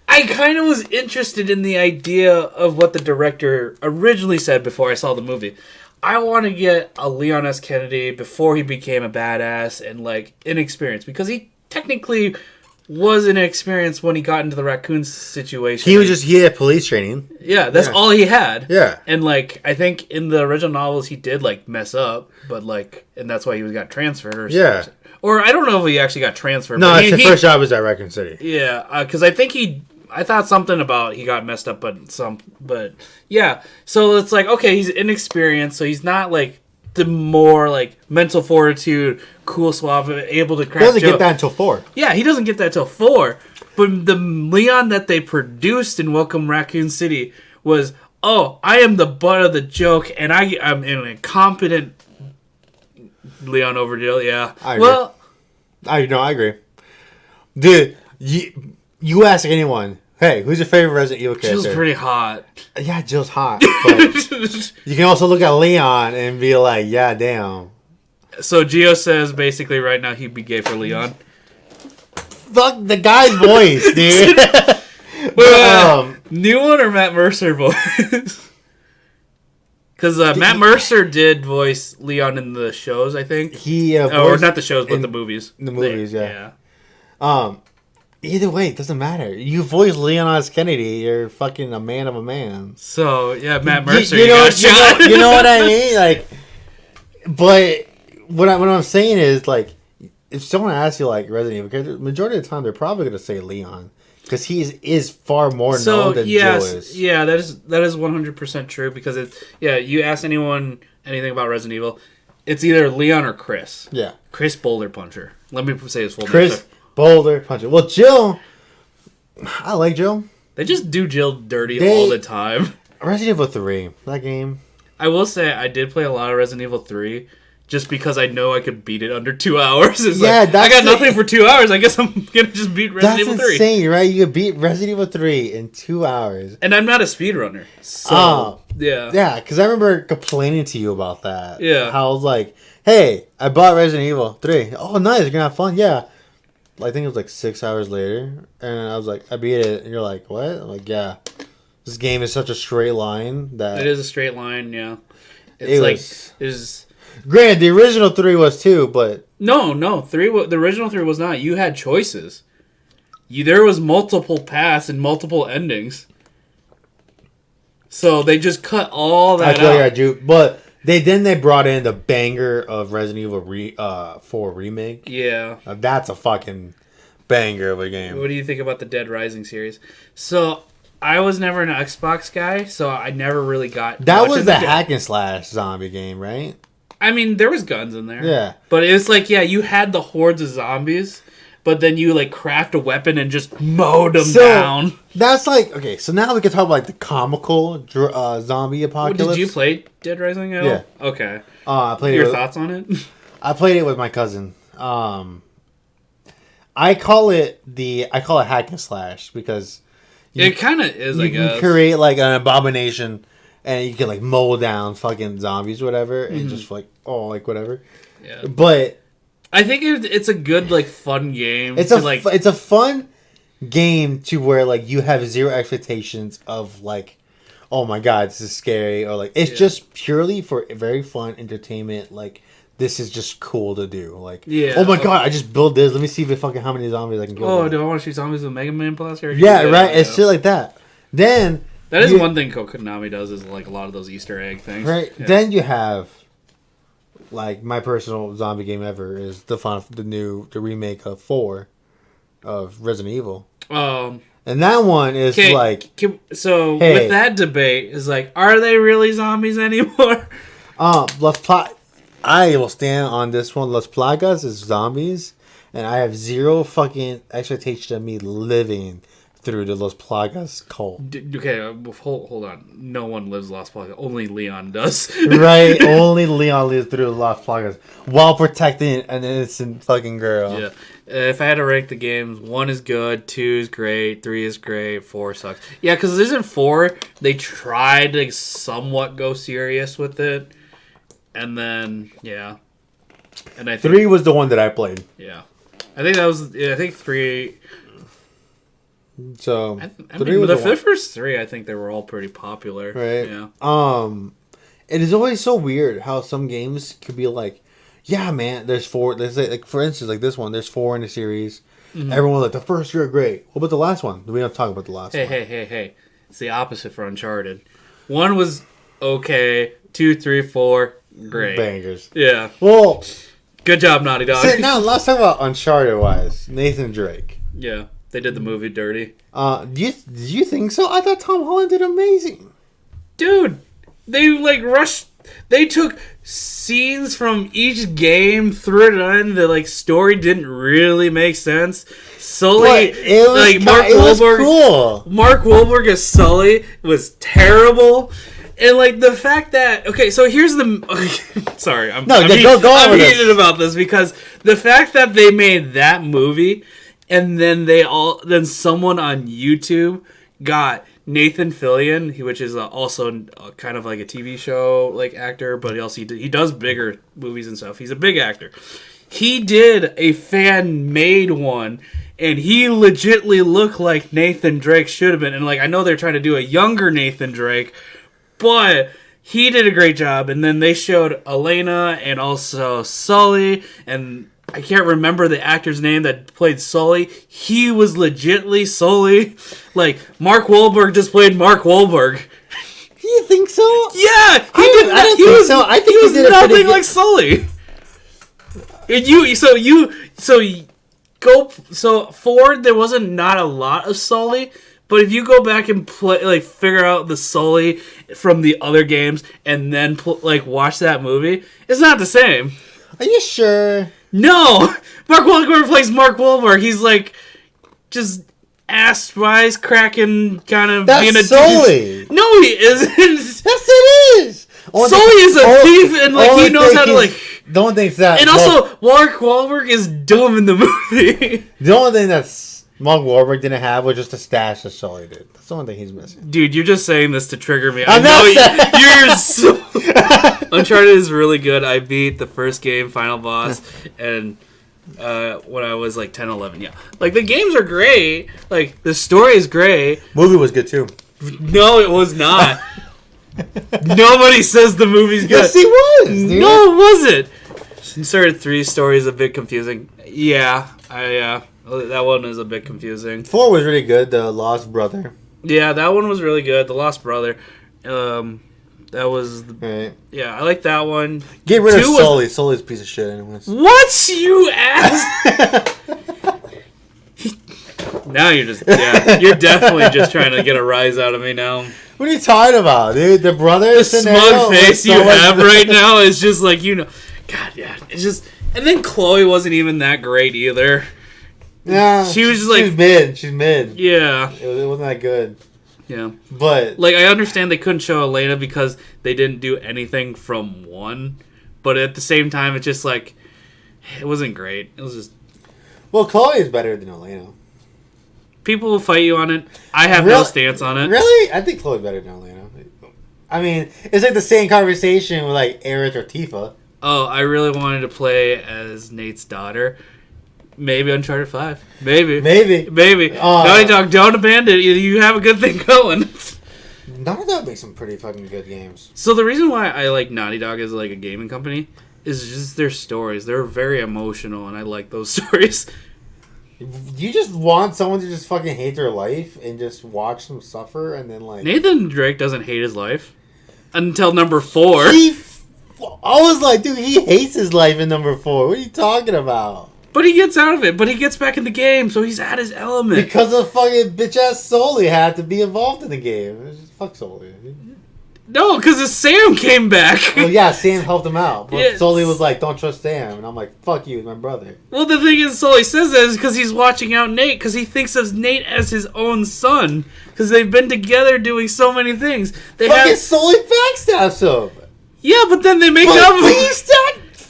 I kind of was interested in the idea of what the director originally said before I saw the movie. I want to get a Leon S. Kennedy before he became a badass and like inexperienced, because he technically was inexperienced when he got into the raccoon situation. He had police training. Yeah, that's all he had. Yeah. And like I think in the original novels he did like mess up, but like, and that's why he got transferred or something. Or I don't know if he actually got transferred. No, his first job was at Raccoon City. Yeah, because I think I thought something about he got messed up, but yeah. So it's like, okay, he's inexperienced, so he's not like the more like mental fortitude, cool, suave, able to crack jokes. He doesn't get that until 4. Yeah, he doesn't get that till 4. But the Leon that they produced in Welcome Raccoon City was, oh, I am the butt of the joke, and I'm an incompetent Leon Overdale. Yeah, I agree. I agree. Dude, you ask anyone, hey, who's your favorite Resident Evil character? Jill's pretty hot. Yeah, Jill's hot. But you can also look at Leon and be like, yeah, damn. So Gio says basically right now he'd be gay for Leon. Fuck the guy's voice, dude. New one or Matt Mercer voice? Because Matt Mercer did voice Leon in the shows, I think. Or not the shows, but the movies. The movies, yeah. Either way, it doesn't matter. You voice Leon S. Kennedy, you're fucking a man of a man. So, yeah, Matt Mercer, you know what I mean? Like, but what I'm saying is, like, if someone asks you, like, Resident Evil character, majority of the time, they're probably going to say Leon. Because he is far more known than Jill is. Yeah, that is 100% true. Because, you ask anyone anything about Resident Evil, it's either Leon or Chris. Yeah. Chris Boulder Puncher. Let me say his full name. Chris Boulder Puncher. Well, Jill, I like Jill. They just do Jill dirty all the time. Resident Evil 3, that game. I will say I did play a lot of Resident Evil 3 just because I know I could beat it under 2 hours. It's I got nothing for 2 hours. I guess I'm going to just beat Resident Evil 3. That's insane, right? You could beat Resident Evil 3 in 2 hours. And I'm not a speedrunner. So, yeah. Yeah, because I remember complaining to you about that. Yeah. How I was like, hey, I bought Resident Evil 3. Oh, nice. You're going to have fun. Yeah. I think it was like 6 hours later, and I was like, I beat it, and you're like, what? I'm like, yeah. This game is such a straight line that... It is a straight line, yeah. It's Granted, the original 3 was too, but... No, the original 3 was not. You had choices. There was multiple paths and multiple endings. So they just cut all that out. But they brought in the banger of Resident Evil 4 Remake. Yeah. That's a fucking banger of a game. What do you think about the Dead Rising series? So, I was never an Xbox guy, so I never really got... That was the hack and slash zombie game, right? I mean, there was guns in there. Yeah. But it was like, you had the hordes of zombies, but then you, like, craft a weapon and just mowed them down. That's like... Okay, so now we can talk about, like, the comical zombie apocalypse. Did you play Dead Rising at all? Yeah. Okay. I played Your thoughts on it? I played it with my cousin. I call it hack and slash because... It kind of is, I guess. You can create, like, an abomination... And you can, like, mow down fucking zombies or whatever. And just, like, whatever. Yeah. But... I think it's a good, like, fun game. It's a fun game to where, like, you have zero expectations of, like... Oh, my God, this is scary. Or, like... It's just purely for very fun entertainment. Like, this is just cool to do. Like... Yeah. Oh, my God, I just built this. Let me see how many zombies I can kill. Oh, do I want to shoot zombies with Mega Man Blaster? Yeah, right? It's shit like that. Then... That is one thing Konami does, is like a lot of those Easter egg things. Right. Yeah. Then you have, like, my personal zombie game ever is the remake of 4 of Resident Evil. And that one is with that debate is like, are they really zombies anymore? I will stand on this one. Las Plagas is zombies, and I have zero fucking expectation of me living through the Las Plagas cult. Okay, hold on. No one lives Las Plagas. Only Leon does. Right? Only Leon lives through Las Plagas while protecting an innocent fucking girl. Yeah. If I had to rank the games, 1 is good, 2 is great, 3 is great, 4 sucks. Yeah, because isn't 4, they tried to somewhat go serious with it. And then, yeah. And I think 3 was the one that I played. Yeah. I think that was... I think 3... So the first 3, I think they were all pretty popular. Right. Yeah. It is always so weird how some games could be like, yeah, man, there's 4. There's like for instance, like this one, there's 4 in the series. Mm-hmm. Everyone was like, the first 3 are great. What about the last one? We don't talk about the last one. Hey. It's the opposite for Uncharted. 1 was okay. 2, 3, 4, great. Bangers. Yeah. Well, good job, Naughty Dog. So now let's talk about Uncharted wise. Nathan Drake. Yeah, they did the movie dirty. Did you think so? I thought Tom Holland did amazing. Dude, they like rushed. They took scenes from each game, threw it in. The like story didn't really make sense. Sully, it was like Mark Wahlberg. Cool. Mark Wahlberg as Sully was terrible. And like the fact that so here's the sorry I'm heated about this because the fact that they made that movie and then someone on YouTube got Nathan Fillion, which is also kind of like a TV show like actor, but he does bigger movies and stuff. He's a big actor. He did a fan made one. And he legitimately looked like Nathan Drake should have been. And like I know they're trying to do a younger Nathan Drake, but he did a great job. And then they showed Elena and also Sully. And I can't remember the actor's name that played Sully. He was legitimately Sully. Like, Mark Wahlberg just played Mark Wahlberg. You think so? Yeah! I don't think so. I think he was nothing like Sully. So Ford, there wasn't not a lot of Sully, but if you go back and figure out the Sully from the other games and then watch that movie, it's not the same. Are you sure? No, Mark Wahlberg plays Mark Wahlberg. He's like just ass-wise cracking kind of That's being a Sully. Douche. No, he isn't. Yes, it is. Sully is a thief and he knows how to Don't think that. And also, Mark Wahlberg is dumb in the movie. The only thing that Mark Wahlberg didn't have was just a stash that Sully did. That's the only thing he's missing. Dude, you're just saying this to trigger me. I'm not you're so... Uncharted is really good. I beat the first game, final boss, and when I was 10, 11. Yeah. The games are great. The story is great. Movie was good too. No, it was not. Nobody says the movie's good. Yes, he was. Dude. No, it wasn't. Uncharted 3 story is a bit confusing. Yeah, that one is a bit confusing. 4 was really good. The Lost Brother. Yeah, that one was really good. The Lost Brother. That was... Right. Yeah, I like that one. Get rid of Sully. Sully's a piece of shit anyways. What? You ass? Now you're just... Yeah, you're definitely just trying to get a rise out of me now. What are you talking about, dude? The brother... The smug face you have right now is just God, yeah. It's just... And then Chloe wasn't even that great either. Yeah. She was just She's mid. Yeah. It wasn't that good. Yeah. But... I understand they couldn't show Elena because they didn't do anything from 1. But at the same time, it's just it wasn't great. It was just... Well, Chloe is better than Elena. People will fight you on it. I have no stance on it. Really? I think Chloe's better than Elena. I mean, it's the same conversation with Aerith or Tifa. Oh, I really wanted to play as Nate's daughter. Maybe Uncharted 5. Maybe. Naughty Dog, don't abandon it. You have a good thing going. Naughty Dog makes some pretty fucking good games. So the reason why I like Naughty Dog as a gaming company is just their stories. They're very emotional, and I like those stories. You just want someone to just fucking hate their life and just watch them suffer and then Nathan Drake doesn't hate his life until number 4. I was like, dude, he hates his life in number 4. What are you talking about? But he gets out of it. But he gets back in the game, so he's at his element. Because of fucking bitch ass Sully had to be involved in the game. Fuck Sully. No, because Sam came back. Well, yeah, Sam helped him out. But Yes. Sully was like, don't trust Sam. And I'm like, fuck you, my brother. Well, the thing is, Sully says that is because he's watching out Nate, because he thinks of Nate as his own son. Because they've been together doing so many things. Fucking Sully backstabs him. Yeah, but then they make up.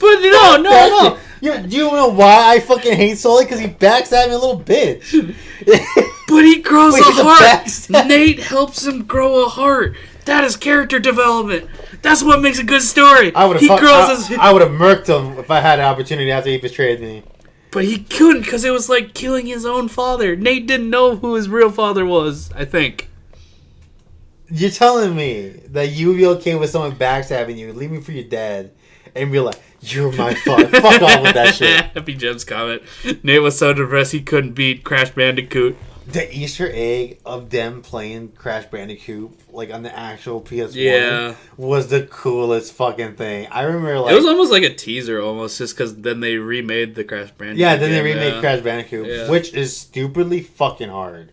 But no. Do you know why I fucking hate Sully? Because he backstabbed me a little bitch. But he grows a heart. Nate helps him grow a heart. That is character development. That's what makes a good story. I would have murked him if I had an opportunity after he betrayed me. But he couldn't because it was like killing his own father. Nate didn't know who his real father was, I think. You're telling me that you would be okay with someone backstabbing you, leaving for your dad, and be like, "You're my fuck, fuck off with that shit." HappyGem's comment. Nate was so depressed he couldn't beat Crash Bandicoot. The Easter egg of them playing Crash Bandicoot, like on the actual PS1, was the coolest fucking thing. I remember, like, it was almost like a teaser, almost, just because then they remade the Crash Bandicoot. Yeah, then they remade Crash Bandicoot, which is stupidly fucking hard.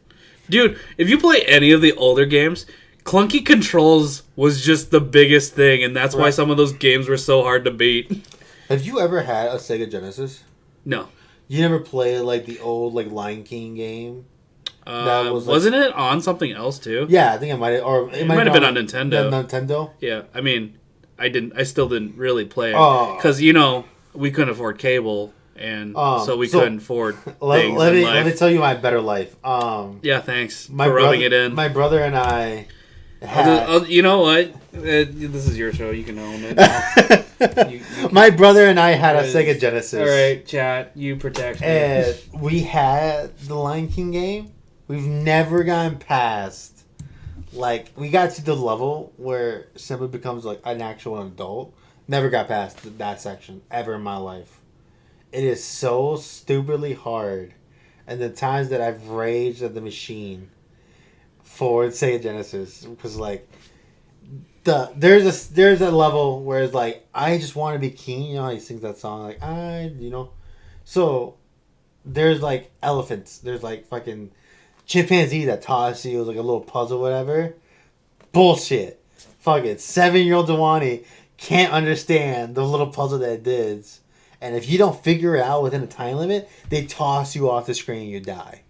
Dude, if you play any of the older games, clunky controls was just the biggest thing, and that's why some of those games were so hard to beat. Have you ever had a Sega Genesis? No. You never played like the old like Lion King game? That was wasn't it on something else too? Yeah, I think it might have, or it might have been on Nintendo. Nintendo. Yeah, I mean, I still didn't really play it because we couldn't afford cable, and so we couldn't afford things let me tell you my better life. Yeah, thanks for rubbing it in. My brother and I. You know what? This is your show. You can own it. My brother and I had a Sega Genesis. All right, chat. You protect me. And we had the Lion King game. We've never gotten past. Like, we got to the level where Simba becomes like an actual adult. Never got past that section ever in my life. It is so stupidly hard. And the times that I've raged at the machine for Sega Genesis, because like there's a level where it's like, I just want to be king. You know how he sings that song, like so there's like elephants, there's like fucking chimpanzee that toss you like a little puzzle, whatever. Bullshit. Fucking 7-year-old Dewani can't understand the little puzzle that it did, and if you don't figure it out within a time limit, they toss you off the screen and you die.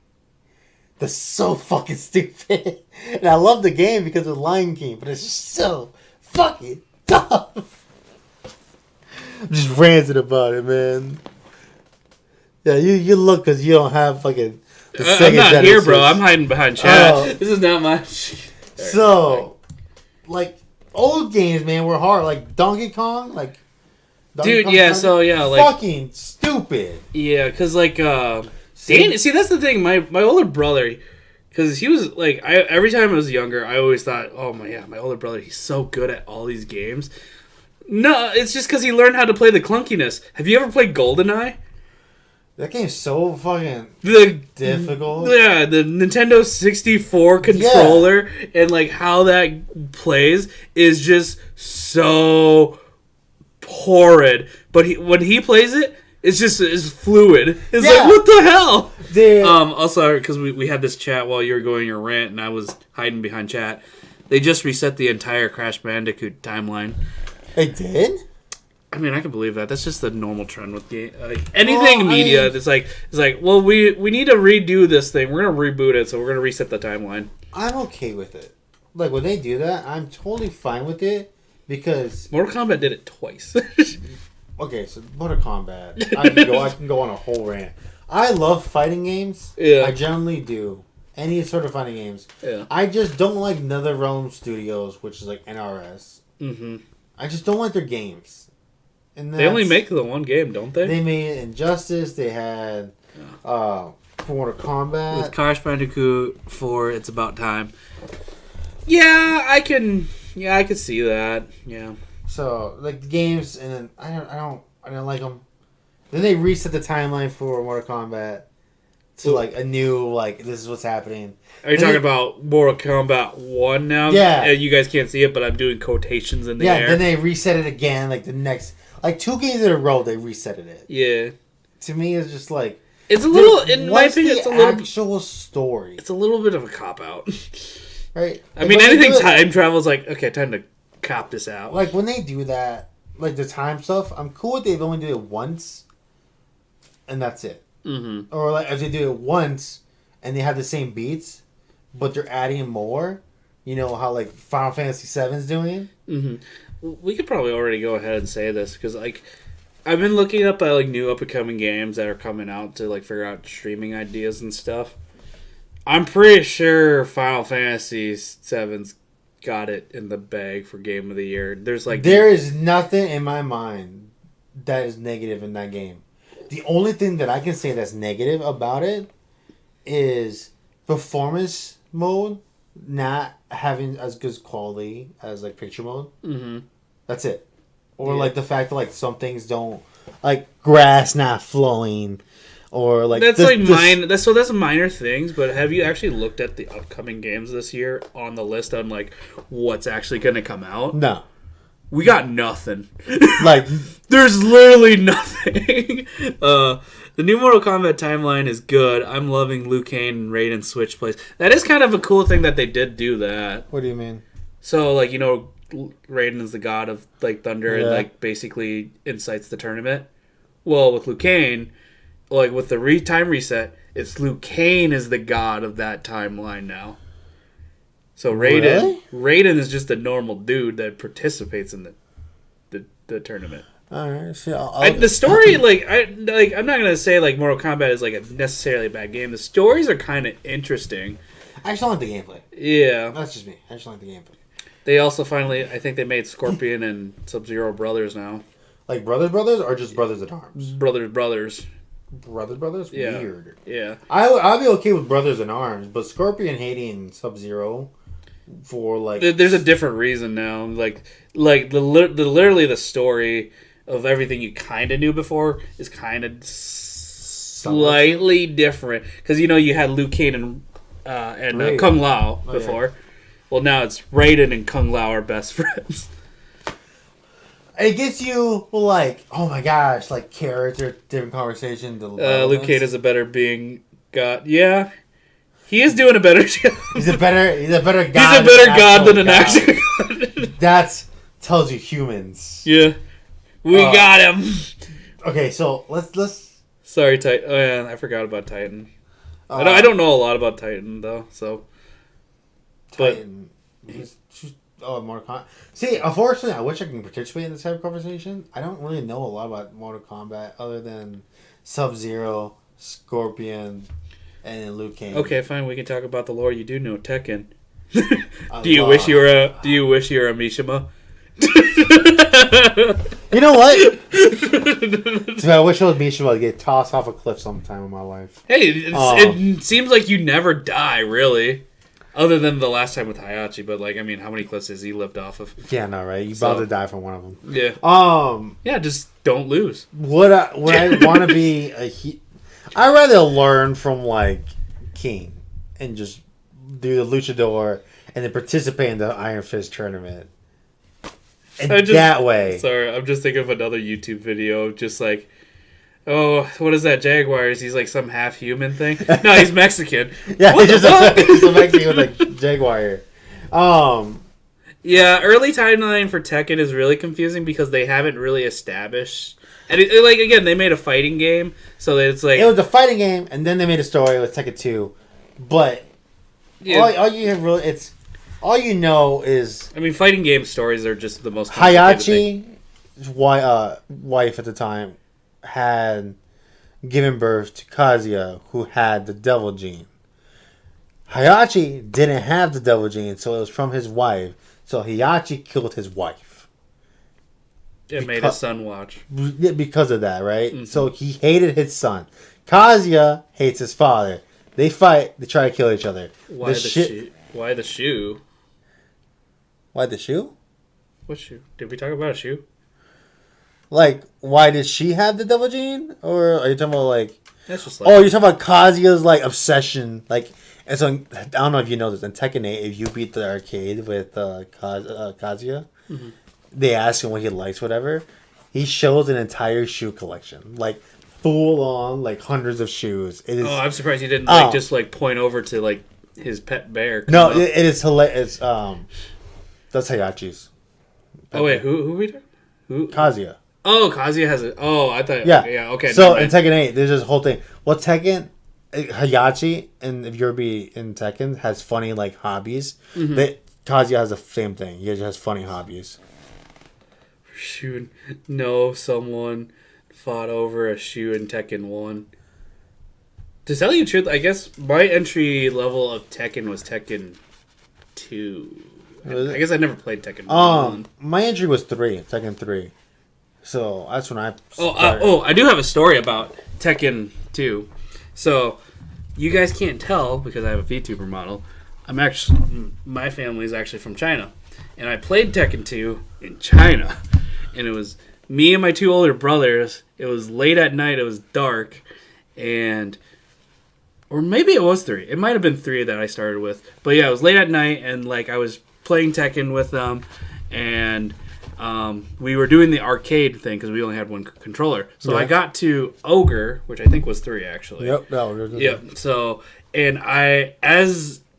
That's so fucking stupid. And I love the game because of Lion King, but it's just so fucking dumb. I'm just ranting about it, man. Yeah, you look because you don't have fucking the Sega I'm not Genesis. Here, bro. I'm hiding behind chat. This is not much. So, like, old games, man, were hard. Like Donkey Kong, like... Dude, yeah, so, yeah, like... Fucking stupid. Yeah, because, like, see, that's the thing. My older brother, because he was like, every time I was younger, I always thought, oh my older brother, he's so good at all these games. No, it's just because he learned how to play the clunkiness. Have you ever played GoldenEye? That game's so fucking difficult. Yeah, the Nintendo 64 controller and like how that plays is just so horrid. But when he plays it, it's fluid. It's like, what the hell? Dude. Also, because we had this chat while you were going your rant, and I was hiding behind chat. They just reset the entire Crash Bandicoot timeline. They did? I mean, I can believe that. That's just the normal trend with anything media. It's like, well, we need to redo this thing. We're gonna reboot it, so we're gonna reset the timeline. I'm okay with it. Like, when they do that, I'm totally fine with it because Mortal Kombat did it twice. Okay, so Mortal Kombat. I can go on a whole rant. I love fighting games. Yeah. I generally do. Any sort of fighting games. Yeah. I just don't like NetherRealm Studios, which is like NRS. Mm-hmm. I just don't like their games. And they only make the one game, don't they? They made Injustice. They had Mortal Kombat. With Crash Bandicoot 4, It's About Time. Yeah, I can see that. Yeah. So, like, the games, and then I don't like them. Then they reset the timeline for Mortal Kombat to, like, a new, like, this is what's happening. Are you talking about Mortal Kombat 1 now? Yeah. You guys can't see it, but I'm doing quotations in the air. Yeah, then they reset it again, like, the next... Like, 2 games in a row, they resetted it. Yeah. To me, it's just, like... It's a little... In my opinion, it's a little... actual story? It's a little bit of a cop-out. Right? I mean, anything time travel is like, okay, time to cop this out. Like, when they do that, like, the time stuff, I'm cool with they've only did it once, and that's it. Mm-hmm. Or, like, if they do it once, and they have the same beats, but they're adding more, you know, how, like, Final Fantasy VII's doing? Mm-hmm. We could probably already go ahead and say this, because, like, I've been looking up at, like, new up-and-coming games that are coming out to, like, figure out streaming ideas and stuff. I'm pretty sure Final Fantasy VII's got it in the bag for Game of the Year. There is nothing in my mind that is negative in that game. The only thing that I can say that's negative about it is performance mode not having as good quality as like picture mode. Mm-hmm. That's it. Or like the fact that like some things don't, like grass not flowing, or like that's that's minor things. But have you actually looked at the upcoming games this year on the list on like what's actually going to come out? No, we got nothing. Like there's literally nothing. The new Mortal Kombat timeline is good. I'm loving Liu Kang and Raiden switch plays. That is kind of a cool thing that they did do that. What do you mean? So like Raiden is the god of like thunder and like basically incites the tournament. Well, with Liu Kang, like with the time reset, it's Liu Kang is the god of that timeline now. So Raiden is just a normal dude that participates in the tournament. All right, so the story, I'm not gonna say like Mortal Kombat is like a necessarily bad game. The stories are kind of interesting. I just don't like the gameplay. Yeah, that's just me. I just don't like the gameplay. They also finally, I think they made Scorpion and Sub-Zero brothers now. Like brothers, or just brothers at arms? Brothers. Brothers. Yeah. Weird. Yeah. I'll be okay with brothers in arms, but Scorpion hating Sub-Zero for like there's a different reason now. Like literally the story of everything you kind of knew before is kind of slightly different because you had Liu Kang and Kung Lao before. Yeah. Well, now it's Raiden and Kung Lao are best friends. It gets you like, oh my gosh, like character different conversation. Liu Kang is a better being god. Yeah, he is doing a better job. He's a better god. He's a better god than an actual god. That tells you humans. Yeah. We got him. Okay, so let's. Sorry, Titan. Oh yeah, I forgot about Titan. I don't know a lot about Titan though, so. Titan. Mortal Kombat. See, unfortunately, I wish I could participate in this type of conversation. I don't really know a lot about Mortal Kombat other than Sub-Zero, Scorpion, and Liu Kang. Okay, fine. We can talk about the lore. You do know Tekken. Do you wish you were a Mishima? You know what? So I wish I was Mishima to get tossed off a cliff sometime in my life. Hey, it seems like you never die, really. Other than the last time with Hayachi, but like, I mean, how many cliffs has he lived off of? Yeah, no, right? You're about to die from one of them. Yeah. Yeah, just don't lose. Would I want to be I'd rather learn from like King and just do the luchador and then participate in the Iron Fist tournament. And that way. Sorry, I'm just thinking of another YouTube video of just like, oh, what is that Jaguar? Is he's like some half human thing? No, he's Mexican. Yeah, he's just a Mexican with a Jaguar. Yeah, early timeline for Tekken is really confusing because they haven't really established. And like again, they made a fighting game, so that it's like it was a fighting game, and then they made a story with Tekken 2. But all you have really all you know is, I mean, fighting game stories are just the most Hayachi's wife at the time had given birth to Kazuya, who had the devil gene. Hayachi didn't have the devil gene, so it was from his wife. So Hayachi killed his wife. It made his son watch. Because of that, right? Mm-hmm. So he hated his son. Kazuya hates his father. They fight. They try to kill each other. Why the shoe? Why the shoe? Why the shoe? What shoe? Did we talk about a shoe? Like, why did she have the devil gene? Or are you talking about like... That's just like... Oh, you're talking about Kazuya's like obsession. Like, and so, I don't know if you know this. In Tekken 8, if you beat the arcade with Kazuya, mm-hmm. they ask him what he likes, whatever. He shows an entire shoe collection. Like, full on, like, hundreds of shoes. It is, I'm surprised he didn't like just like point over to like his pet bear. No, it is hilarious. That's Hayachi's. Oh wait, who we talking? Who? Kazuya. Oh, Kazuya has it. Oh, I thought. Yeah. Yeah. Okay. So in Tekken 8, there's this whole thing. Well, Tekken, Hayachi, and if you're in Tekken, has funny like hobbies. Mm-hmm. Kazuya has the same thing. He just has funny hobbies. Shoot, no, someone fought over a shoe in Tekken 1. To tell you the truth, I guess my entry level of Tekken was Tekken 2. I guess I never played Tekken 1. My entry was Tekken 3. So that's when I started. I do have a story about Tekken 2. So you guys can't tell because I have a VTuber model, My family is actually from China, and I played Tekken 2 in China, and it was me and my 2 older brothers. It was late at night. It was dark, or maybe it was 3. It might have been 3 that I started with, but yeah, it was late at night, and like I was playing Tekken with them, and we were doing the arcade thing because we only had one controller. So I got to Ogre, which I think was 3 actually. Yep. No, Yep. So, and I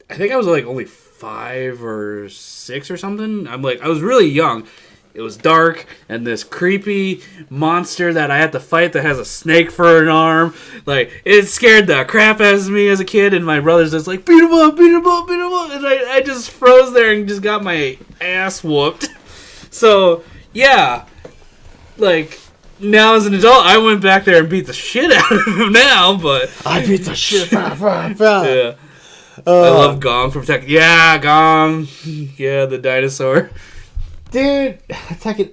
think I was like only 5 or 6 or something. I was really young. It was dark, and this creepy monster that I had to fight that has a snake for an arm. Like, it scared the crap out of me as a kid, and my brother's just like, beat him up, beat him up, beat him up. And I just froze there and just got my ass whooped. So, yeah. Like, now as an adult, I went back there and beat the shit out of him now, but... I beat the shit out of him. Yeah. I love Gong from Tekken. Yeah, Gong. Yeah, the dinosaur. Dude, Tekken,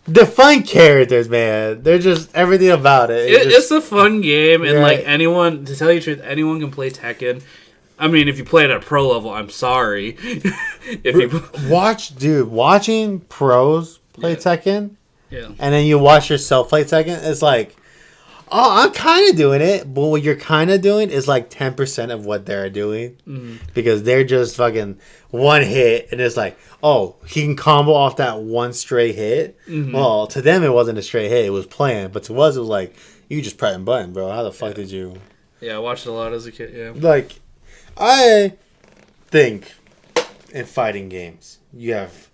the fun characters, man. They're just everything about it. It's a fun game, and like anyone, to tell you the truth, anyone can play Tekken. I mean, if you play it at a pro level, I'm sorry. Watching pros play Tekken, and then you watch yourself play Tekken, it's like, oh, I'm kind of doing it, but what you're kind of doing is like 10% of what they're doing, because they're just fucking one hit, and it's like, oh, he can combo off that one straight hit. Well, to them it wasn't a straight hit; it was planned. But to us, it was like, you just pressing button, bro. How the fuck did you? Yeah, I watched it a lot as a kid. Yeah, like, I think in fighting games you have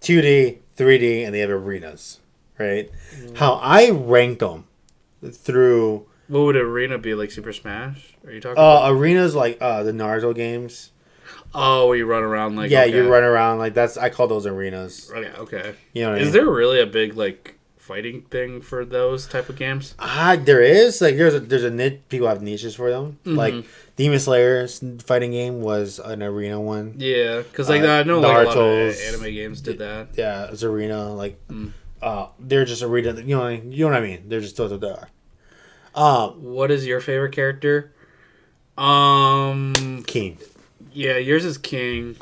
2D, 3D, and they have arenas, right? How I ranked them through. What would arena be, like Super Smash? Are you talking about? Arenas like the Naruto games. Oh, where you run around like... Yeah, okay. you run around like that's... I call those arenas. Okay. You know what I mean? Is there really a big like fighting thing for those type of games? There is. Like there's a niche. People have niches for them. Like Demon Slayer's fighting game was an arena one. Yeah, because like I know like a lot of anime games did that. Yeah, it's arena. Like they're just arena. You know what I mean? They're just those that are. What is your favorite character? King. Yeah, yours is King.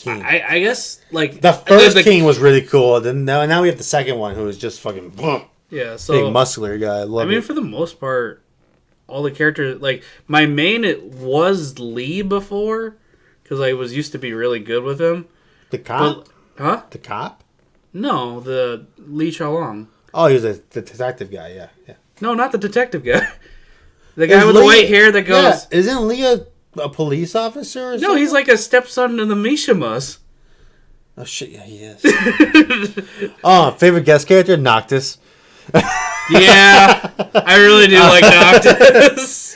I guess like the first King was really cool. Then now we have the second one who is just fucking yeah, so big muscular guy. I mean, for the most part, all the characters like my main it was Lee before because I was used to be really good with him. The cop? Huh? The cop? No, the Lee Chalong. Oh, he was the detective guy. Yeah. No, not the detective guy. The guy with the white hair that goes... Yeah. Isn't Lee a police officer or something? No, he's like a stepson to the Mishimas. Oh, shit, yeah, he is. Favorite guest character? Noctis. Yeah, I really do like Noctis.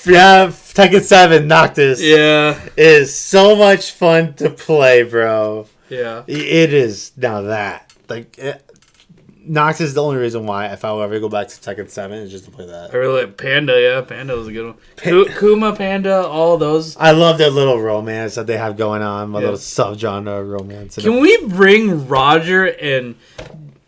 Yeah, Tekken 7, Noctis. Yeah. Is so much fun to play, bro. Yeah. It is. Now that. Like... Noctis is the only reason why if I will ever go back to Tekken 7 is just to play that. I really like Panda, yeah. Panda was a good one. Kuma, Panda, all those. I love their little romance that they have going on. My little sub-genre romance. Can we bring Roger and...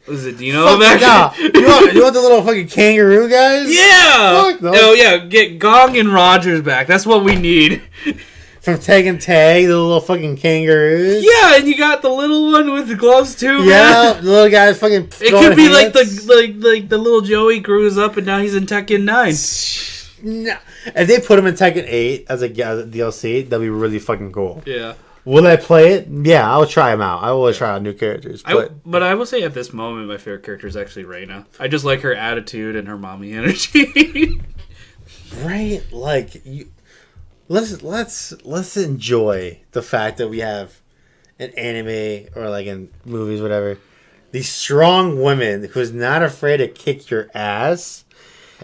Was it Dino back? Yeah. You want the little fucking kangaroo guys? Yeah! Oh, yeah. Get Gong and Rogers back. That's what we need. From Tekken Tag, the little fucking kangaroos. Yeah, and you got the little one with the gloves too. Yeah, man. The little guy's fucking. It could be like the little Joey grows up and now he's in Tekken 9. No. If they put him in Tekken 8 as a DLC, that'd be really fucking cool. Yeah. Will I play it? Yeah, I'll try them out. I will try out new characters. But I will say at this moment, my favorite character is actually Reina. I just like her attitude and her mommy energy. Right, like you. Let's enjoy the fact that we have an anime or like in movies, whatever. These strong women who's not afraid to kick your ass,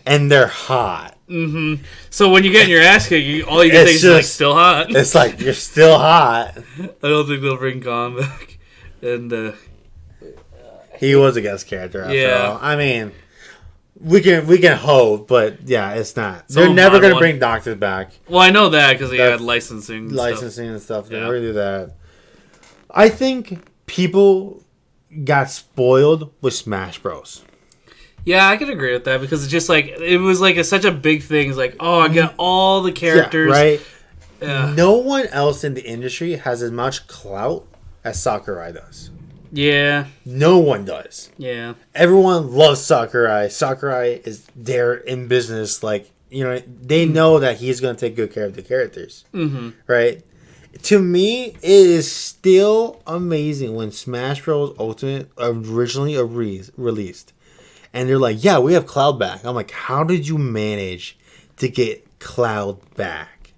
and they're hot. Mm-hmm. So when you get in your ass kicked, all you can think is like still hot. It's like you're still hot. I don't think they'll bring Gon back. And he was a guest character. After all. I mean. We can hope, but yeah, it's not. They're never going to bring doctors back. Well, I know that because he had licensing and stuff. They're never going to do that. I think people got spoiled with Smash Bros. Yeah, I could agree with that because it's just like it was like such a big thing. It's like, oh, I get all the characters. Yeah, right? Yeah. No one else in the industry has as much clout as Sakurai does. Yeah. No one does. Yeah. Everyone loves Sakurai. Sakurai is there in business. Like, they know that he's going to take good care of the characters. Mm-hmm. Right? To me, it is still amazing when Smash Bros. Ultimate originally released. And they're like, yeah, we have Cloud back. I'm like, how did you manage to get Cloud back?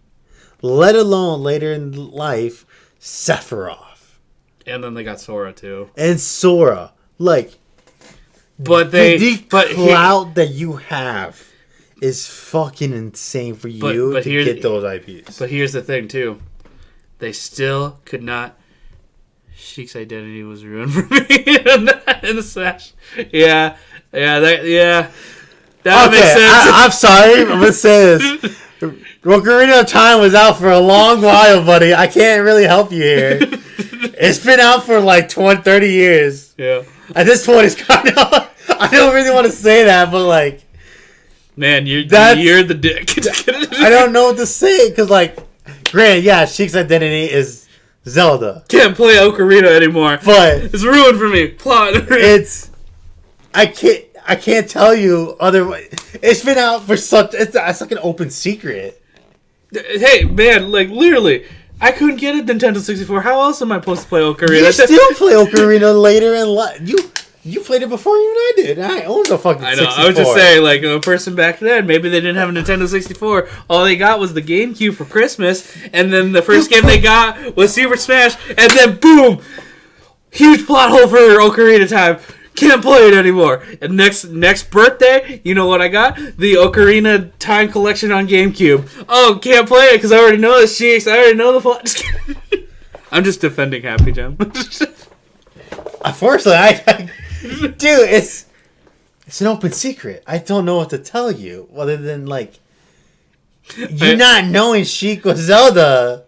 Let alone later in life, Sephiroth. And then they got Sora too. And Sora. Like, but the clout that you have is fucking insane for you to get those IPs. But here's the thing too. They still could not. Sheik's identity was ruined for me in the Smash. Yeah. That makes sense. I'm sorry. I'm gonna say this. Ocarina of Time was out for a long while, buddy. I can't really help you here. It's been out for like 20, 30 years. Yeah. At this point, it's kind of... I don't really want to say that, but like... Man, you're the dick. I don't know what to say, because like... Granted, yeah, Sheik's identity is Zelda. Can't play Ocarina anymore. But... It's ruined for me. Plot. It's... I can't tell you otherwise. It's been out for such... It's like an open secret. Hey, man, like, literally... I couldn't get a Nintendo 64. How else am I supposed to play Ocarina? You still play Ocarina later in life. You played it before even I did. I owned a fucking 64. I know. I was just saying, like, a person back then, maybe they didn't have a Nintendo 64. All they got was the GameCube for Christmas, and then the first game they got was Super Smash, and then boom! Huge plot hole for Ocarina Time. Can't play it anymore. And next birthday, you know what I got? The Ocarina Time Collection on GameCube. Oh, can't play it because I already know the Sheiks. I already know the plot. I'm just defending HappyGem. Unfortunately, dude, it's an open secret. I don't know what to tell you other than like you not knowing Sheik was Zelda.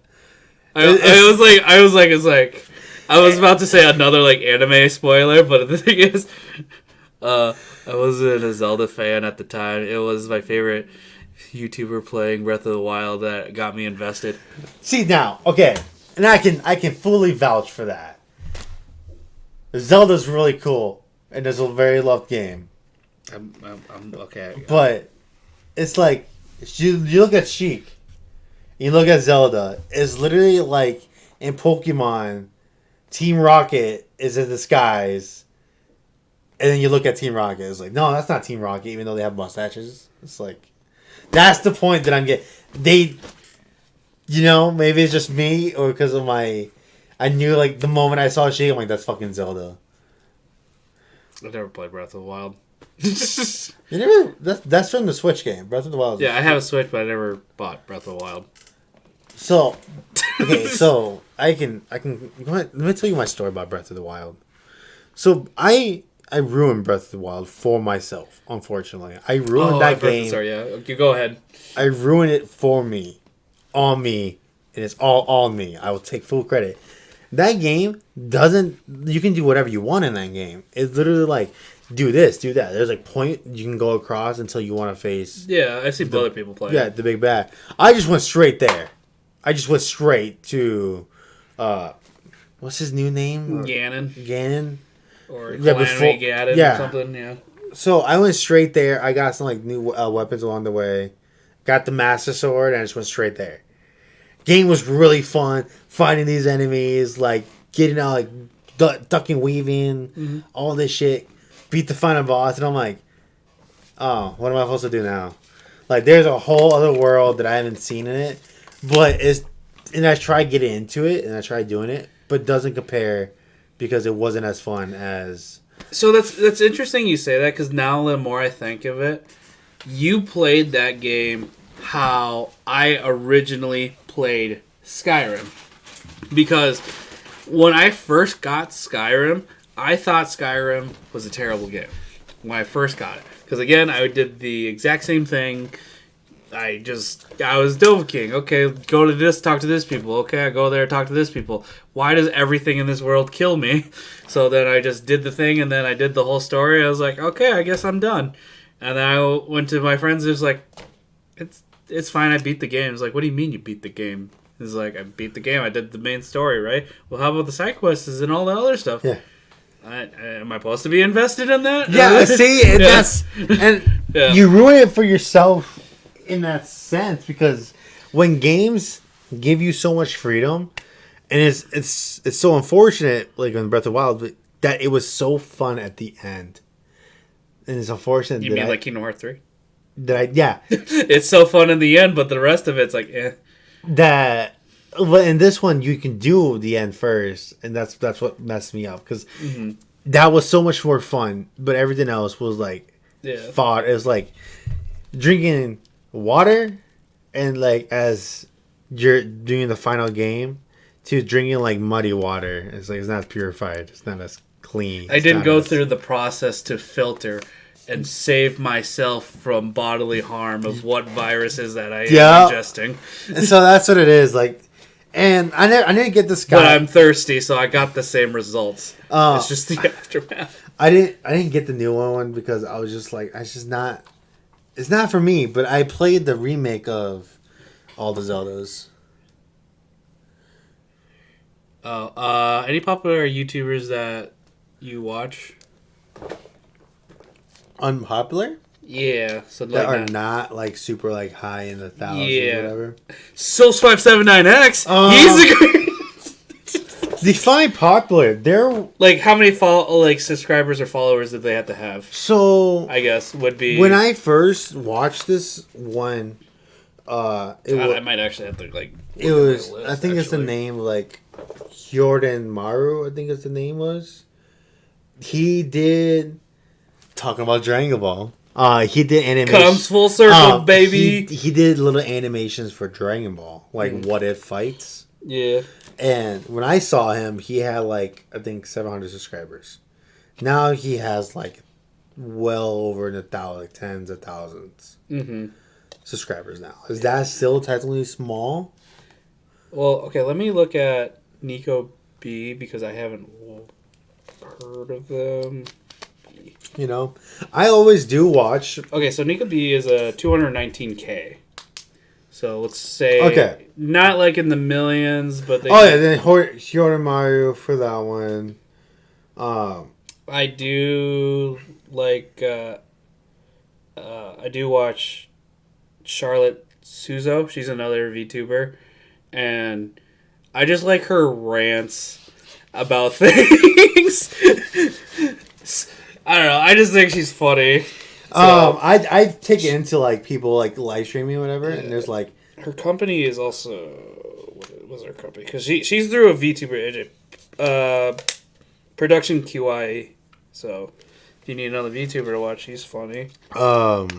I was about to say another like anime spoiler, but the thing is, I wasn't a Zelda fan at the time. It was my favorite YouTuber playing Breath of the Wild that got me invested. See now, okay, and I can fully vouch for that. Zelda's really cool, and it's a very loved game. I'm okay, but it's like you look at Sheik, you look at Zelda. It's literally like in Pokemon. Team Rocket is in disguise, and then you look at Team Rocket. It's like, no, that's not Team Rocket, even though they have mustaches. It's like, that's the point that I'm getting. Maybe it's just me, or because of I knew, like, the moment I saw Sheik, I'm like, that's fucking Zelda. I never played Breath of the Wild. You never? That's from the Switch game, Breath of the Wild. Yeah, I have a Switch, but I never bought Breath of the Wild. So, okay, so I can. Let me tell you my story about Breath of the Wild. So I ruined Breath of the Wild for myself. Unfortunately, I ruined that game. Sorry, yeah. Okay, go ahead. I ruined it for me, on me, and it's all on me. I will take full credit. That game doesn't. You can do whatever you want in that game. It's literally like do this, do that. There's like point you can go across until you want to face. Yeah, I've seen other people play. Yeah, the big bad. I just went straight there. I just went straight to, what's his new name? Ganon. Or Calamity Ganon or something, yeah. So I went straight there. I got some like new weapons along the way. Got the Master Sword and I just went straight there. Game was really fun. Fighting these enemies, like getting out, like ducking, weaving, all this shit. Beat the final boss and I'm like, oh, what am I supposed to do now? Like there's a whole other world that I haven't seen in it. But I tried getting into it, and I tried doing it, but it doesn't compare because it wasn't as fun as... So that's interesting you say that, because now the more I think of it, you played that game how I originally played Skyrim. Because when I first got Skyrim, I thought Skyrim was a terrible game when I first got it. Because again, I did the exact same thing. I was Dovahking. Okay, go to this, talk to this people. Okay, I go there, talk to this people. Why does everything in this world kill me? So then I just did the thing, and then I did the whole story. I was like, okay, I guess I'm done. And then I went to my friends. It was like, it's fine. I beat the game. It's like, what do you mean you beat the game? It's like, I beat the game. I did the main story, right? Well, how about the side quests and all the other stuff? Yeah. Am I supposed to be invested in that? Yeah, see, and Yeah. you ruin it for yourself in that sense, because when games give you so much freedom, and it's so unfortunate, like in Breath of the Wild, that it was so fun at the end, and it's unfortunate. You mean like Kingdom Hearts 3? Yeah, It's so fun in the end, but the rest of it's like, eh. that. But in this one, you can do the end first, and that's what messed me up, because that was so much more fun. But everything else was like thought. It was like drinking water, and like as you're doing the final game, to drinking like muddy water. It's like it's not purified. It's not as clean. I didn't go through the process to filter and save myself from bodily harm of what viruses that I am ingesting. And so that's what it is. Like. And I didn't get this guy. But I'm thirsty, so I got the same results. It's just the aftermath. I didn't get the new one because I was just like, it's not for me. But I played the remake of all the Zeldas. Any popular YouTubers that you watch? Unpopular? Yeah, so That are not like super like high in the thousands or whatever. Souls579X. He's a great. Define popular. They're like how many subscribers or followers did they have to have? So I guess would be when I first watched this one. I might actually have to like. It was. I think it's the name like Jordan Maru. I think it's the name was. He did talking about Dragon Ball. He did animation. Comes full circle, baby. He did little animations for Dragon Ball, like what it fights. Yeah. And when I saw him, he had like I think 700 subscribers. Now he has like well over in the thousand, like tens of thousands subscribers now. Is that still technically small? Well, okay. Let me look at Nico B because I haven't heard of them. You know, I always do watch. Okay, so Nico B is a 219K. So let's say not like in the millions, but they then Jordan Mario for that one. I do like I do watch Charlotte Suzo. She's another VTuber, and I just like her rants about things. I don't know. I just think she's funny. So, I take it into like people like live streaming or whatever, and there's like her company is also what was her company? Because she's through a VTuber production QI. So if you need another VTuber to watch, she's funny.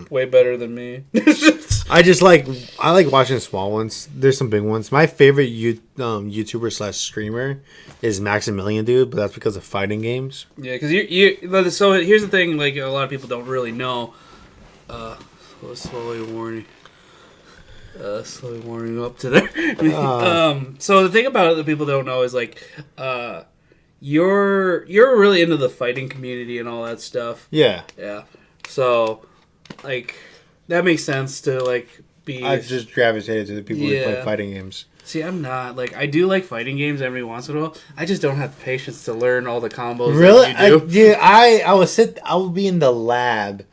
Way better than me. I like watching small ones. There's some big ones. My favorite YouTuber / streamer is Maximilian Dude, but that's because of fighting games. Yeah, because you. So here's the thing: like a lot of people don't really know. Slowly warning up to there. So the thing about it that people don't know is like, you're really into the fighting community and all that stuff. Yeah. Yeah. So, like, that makes sense to like be. I just gravitated to the people who play fighting games. See, I'm not like I do like fighting games every once in a while. I just don't have the patience to learn all the combos. Really, that you do. I will be in the lab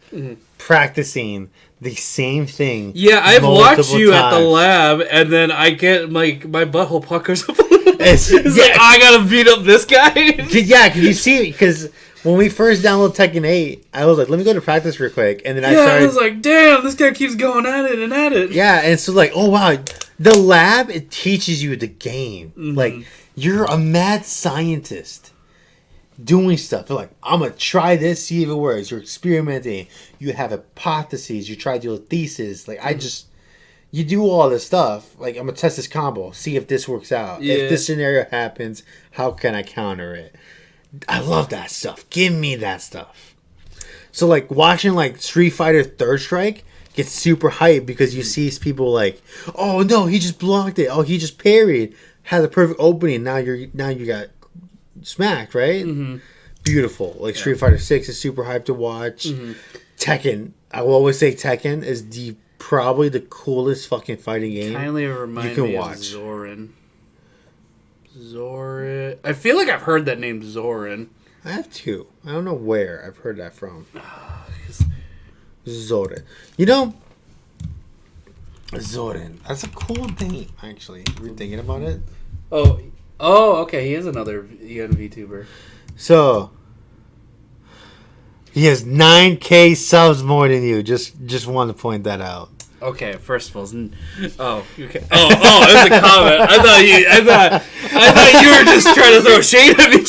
practicing the same thing. Yeah, I've watched you at the lab, and then I get my butthole puckers up a little bit. It's like I gotta beat up this guy. Yeah, because you see, because when we first downloaded Tekken 8, I was like, let me go to practice real quick, and then I was like, damn, this guy keeps going at it and at it. Yeah, and so like, oh wow, the lab, it teaches you the game. Like, you're a mad scientist doing stuff. You're like, I'm gonna try this, see if it works. You're experimenting. You have hypotheses. You try to do a thesis. Like, you do all this stuff. Like, I'm gonna test this combo, see if this works out. Yeah. If this scenario happens, how can I counter it? I love that stuff. Give me that stuff. So, like, watching, like, Street Fighter Third Strike gets super hyped because you see people like, oh no, he just blocked it. Oh, he just parried. Has a perfect opening. Now you got smacked, right? Mm-hmm. Beautiful. Like Street Fighter 6 is super hyped to watch. Mm-hmm. Tekken. I will always say Tekken is probably the coolest fucking fighting game kindly remind me of Zorin. Zorin. I feel like I've heard that name, Zorin. I have two. I don't know where I've heard that from. Zorin. You know, Zorin. That's a cool name, actually. We're thinking about it. Oh, okay. He is another VTuber. So, he has 9K subs more than you. Just wanted to point that out. Okay, first of all, okay. It was a comment. I thought you were just trying to throw shade at me.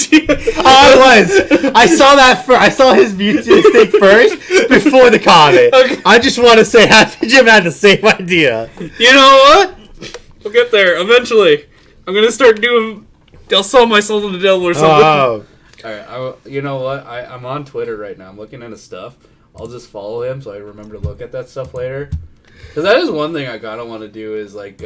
I was. I saw that first. I saw his thing first before the comment. Okay. I just want to say HappyGem had the same idea. You know what? We'll get there eventually. I'm gonna start doing. I'll sell my soul to the devil or something. Oh. All right. You know what? I'm on Twitter right now. I'm looking at his stuff. I'll just follow him so I remember to look at that stuff later. Because that is one thing I kind of want to do is like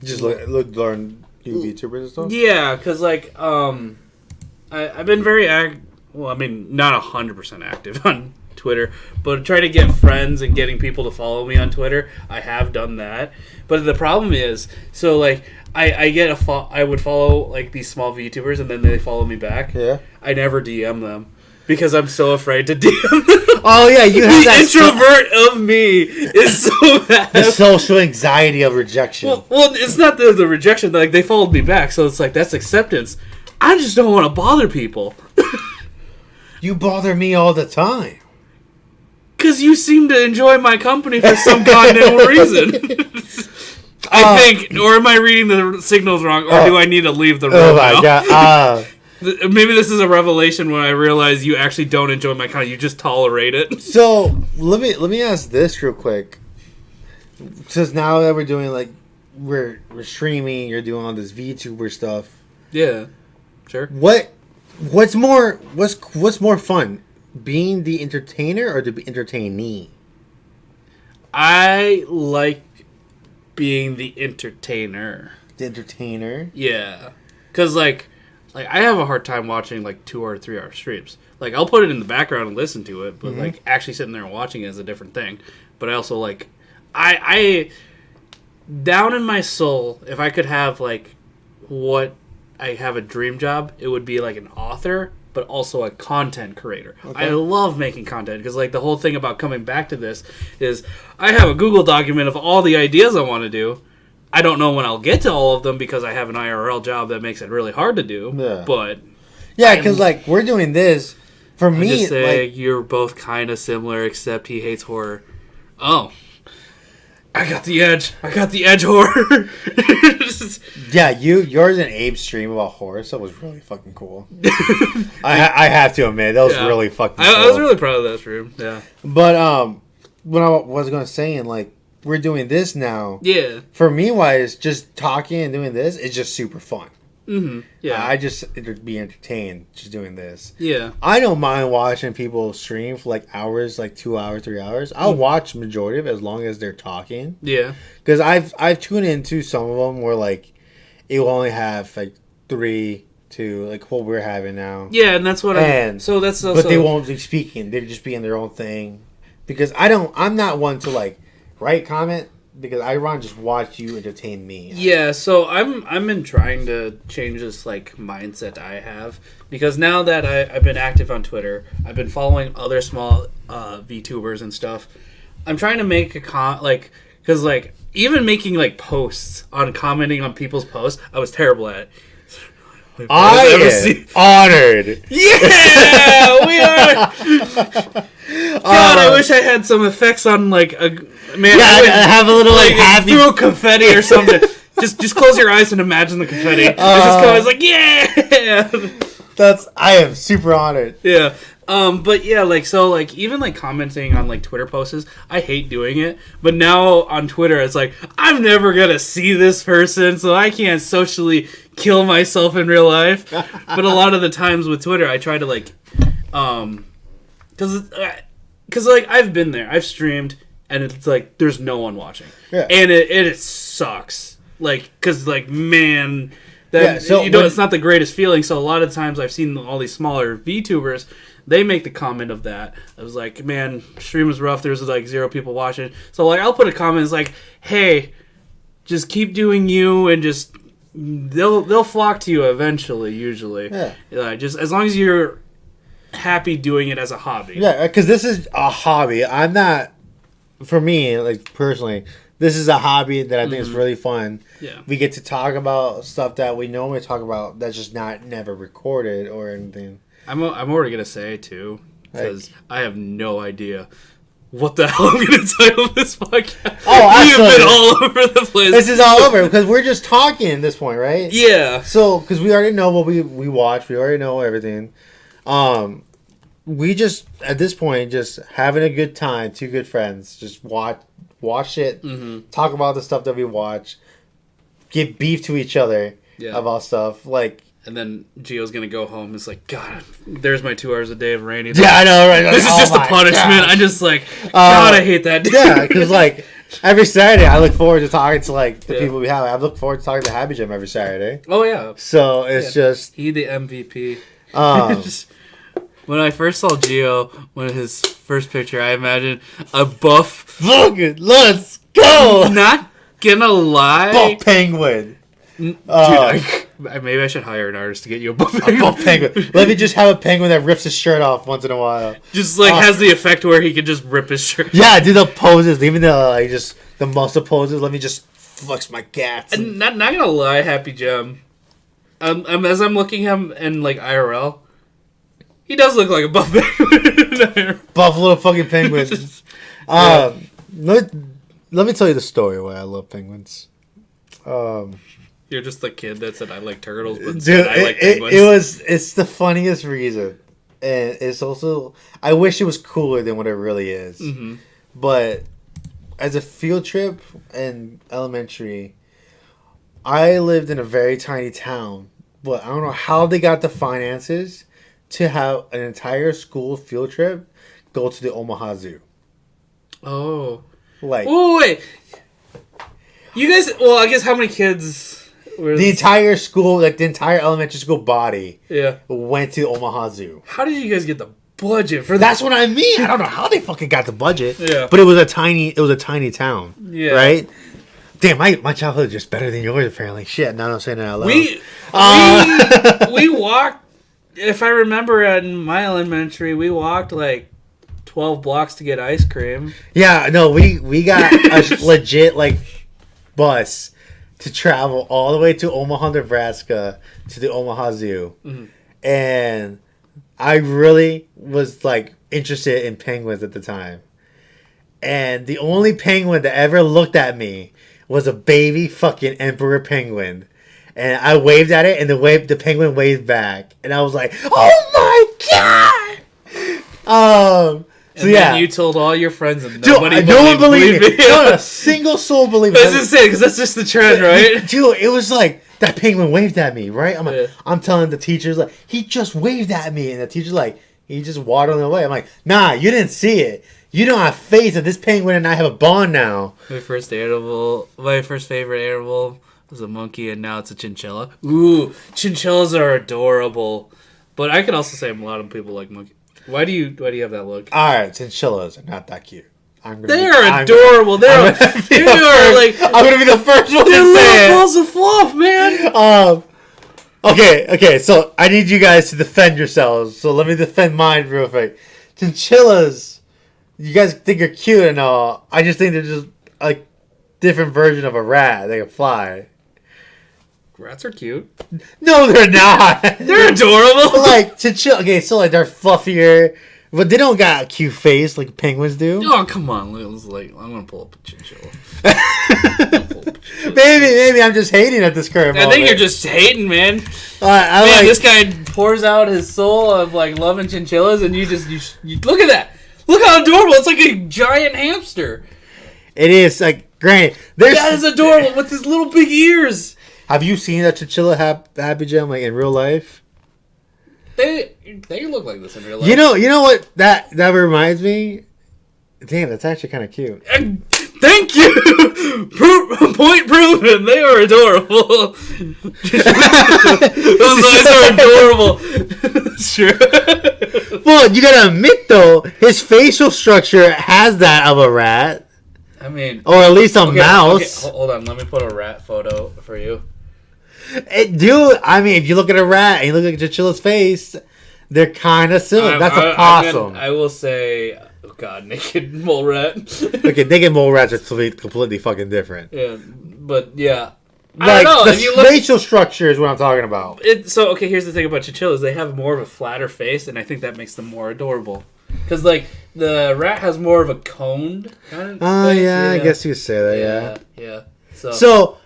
just learn new VTubers and stuff. Yeah, because like I've been very well, I mean not 100% active on Twitter, but try to get friends and getting people to follow me on Twitter. I have done that, but the problem is, so like I would follow like these small VTubers and then they follow me back. Yeah, I never DM them. Because I'm so afraid to DM them. Oh yeah, you have the introvert of me is so bad. The social anxiety of rejection. Well, it's not the rejection. Like they followed me back, so it's like that's acceptance. I just don't want to bother people. You bother me all the time. Because you seem to enjoy my company for some goddamn reason. I think, or am I reading the signals wrong, or do I need to leave the room? Oh my god. Maybe this is a revelation when I realize you actually don't enjoy my content. You just tolerate it. So let me ask this real quick. Since now that we're doing like we're streaming, you're doing all this VTuber stuff. Yeah, sure. What's more fun, being the entertainer or the entertainee? I like being the entertainer. The entertainer. Yeah, because like I have a hard time watching like 2 or 3 hour streams. Like I'll put it in the background and listen to it, but like actually sitting there and watching it is a different thing. But I also like I down in my soul, if I could have like what I have a dream job, it would be like an author, but also a content creator. Okay. I love making content because like the whole thing about coming back to this is I have a Google document of all the ideas I want to do. I don't know when I'll get to all of them because I have an IRL job that makes it really hard to do. Yeah. But yeah, because like we're doing this for me. Just say like, you're both kind of similar, except he hates horror. Oh, I got the edge. I got the edge horror. Yeah, yours and Abe's stream about horror, so it was really fucking cool. I have to admit that was really fucking cool. I was really proud of that stream. Yeah. But what I was gonna say, and like. We're doing this now. Yeah. For me, wise, just talking and doing this is just super fun. Mm-hmm. Yeah. I just be entertained just doing this. Yeah. I don't mind watching people stream for like hours, like 2 hours, 3 hours. I'll watch majority of it as long as they're talking. Yeah. Because I've tuned into some of them where like it will only have like 3 to like what we're having now. Yeah, and that's what but they won't be speaking. They're just being their own thing. Because I'm not one to like write comment because I want to just watch you entertain me. Yeah, so I'm been trying to change this like mindset I have because now that I've been active on Twitter, I've been following other small VTubers and stuff. I'm trying to make because like even making like posts on commenting on people's posts, I was terrible at it. I am honored. Yeah, we are. God, I wish I had some effects on like a man. Yeah, I have a little like happy throw confetti or something. just close your eyes and imagine the confetti. It's like yeah. I am super honored. Yeah. But yeah, like so, like even like commenting on like Twitter posts, I hate doing it. But now on Twitter, it's like I'm never gonna see this person, so I can't socially kill myself in real life. But a lot of the times with Twitter, I try to like, because like I've been there, I've streamed, and it's like there's no one watching, Yeah. and it sucks. Like, cause like man, that Yeah, so it's not the greatest feeling. So a lot of times I've seen all these smaller VTubers, they make the comment of that. I was like, man, stream was rough. There's like 0 people watching. So like I'll put a comment. It's like, hey, just keep doing you, and just they'll flock to you eventually. Usually, just as long as you're happy doing it as a hobby. Yeah, because this is a hobby. I'm not, for me, like personally, this is a hobby that I think is really fun. Yeah, we get to talk about stuff that we normally talk about that's just never recorded or anything. I'm already gonna say too, because I have no idea what the hell I'm gonna title this podcast. Oh, we have been all over the place. This is all over because we're just talking at this point, right? Yeah. So, because we already know what we watch, we already know everything. We just at this point just having a good time, 2 good friends, just watch it, talk about the stuff that we watch, give beef to each other about stuff like. And then Gio's gonna go home. It's like, God, there's my 2 hours a day of raining. Yeah, I know, right? This is just a punishment. Gosh. I just like, God, I hate that. Yeah, because like every Saturday, I look forward to talking to like the people we have. I look forward to talking to HappyGem every Saturday. Oh yeah. So it's just he the MVP. When I first saw Gio, his first picture, I imagined a buff. Look it, let's go. Not gonna lie, buff penguin. Dude, maybe I should hire an artist to get you a buff A penguin. buff penguin. Let me just have a penguin that rips his shirt off once in a while. Just like has the effect where he can just rip his shirt. Yeah, do the poses, even the like just the muscle poses. Let me just flex my gats. And not gonna lie, HappyGem. As I'm looking at him in like IRL, he does look like a buff penguin. Buff little fucking penguins. Let me tell you the story why I love penguins. You're just the kid that said I like turtles, but Dude, I like penguins. It's the funniest reason, and it's also I wish it was cooler than what it really is. Mm-hmm. But as a field trip in elementary, I lived in a very tiny town, but I don't know how they got the finances to have an entire school field trip go to the Omaha Zoo. Oh, like wait. You guys, well, I guess how many kids? The entire school, like the entire elementary school body, went to Omaha Zoo. How did you guys get the budget for that? That's what I mean. I don't know how they fucking got the budget. Yeah, but it was a tiny town. Yeah, right. Damn, my childhood is just better than yours apparently. Shit, now I'm saying that out We loud. we walked. If I remember, in my elementary, we walked like 12 blocks to get ice cream. Yeah, no, we got a legit like bus to travel all the way to Omaha, Nebraska to the Omaha Zoo. Mm-hmm. And I really was like interested in penguins at the time. And the only penguin that ever looked at me was a baby fucking emperor penguin. And I waved at it and the penguin waved back. And I was like, "Oh my god!" So then you told all your friends and nobody no one believed me. Not a single soul believed me. That's insane because that's just the trend, right? Dude, it was like that penguin waved at me, right? I'm telling the teachers like he just waved at me, and the teacher's like he just waddled away. I'm like, nah, you didn't see it. You don't have faith that this penguin and I have a bond now. My first favorite animal was a monkey, and now it's a chinchilla. Ooh, chinchillas are adorable, but I can also say a lot of people like monkeys. Why do you have that look? All right, chinchillas are not that cute. They're adorable. They are like I'm gonna be the first one to say they're little it. balls of fluff, man. Okay. So I need you guys to defend yourselves. So let me defend mine real quick. Chinchillas, you guys think are cute and all. I just think they're just a different version of a rat. They can fly. Rats are cute. No, they're not. They're adorable. Like chinchilla. Okay, so like they're fluffier, but they don't got a cute face like penguins do. Oh, come on. I'm gonna pull up a chinchilla. Maybe I'm just hating at this current moment. I think you're just hating, man. This guy pours out his soul of like loving chinchillas, and you look at that. Look how adorable! It's like a giant hamster. It is like granted. That is adorable with his little big ears. Have you seen a chinchilla HappyGem like in real life? They look like this in real life. You know what that reminds me? Damn, that's actually kind of cute. Thank you! Point proven. They are adorable. Those eyes are adorable. Sure. Well, you gotta admit, though, his facial structure has that of a rat. I mean... Or at least a mouse. Okay, hold on. Let me put a rat photo for you. Dude, I mean, if you look at a rat and you look at Chinchilla's face, they're kind of similar. That's a possum. I will say... Oh, God, naked mole rat. Okay, naked mole rats are completely fucking different. Yeah, but yeah. Like, I don't know. the facial structure is what I'm talking about. So, okay, here's the thing about chinchillas. They have more of a flatter face, and I think that makes them more adorable. Because, like, the rat has more of a coned kind of Oh, face. yeah, I guess you could say that, yeah. Yeah. So,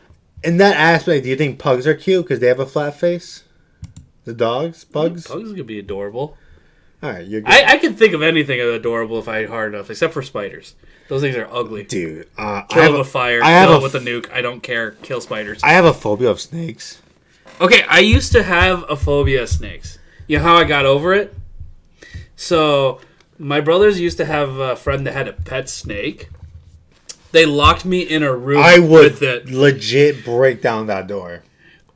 in that aspect, do you think pugs are cute because they have a flat face? The dogs? Pugs? Pugs could be adorable. Alright, you're good. I can think of anything adorable if I had hard enough, except for spiders. Those things are ugly. Dude, Kill them with fire, kill them with a nuke. I don't care. Kill spiders. I have a phobia of snakes. Okay, I used to have a phobia of snakes. You know how I got over it? So, my brothers used to have a friend that had a pet snake. They locked me in a room with it. Legit break down that door.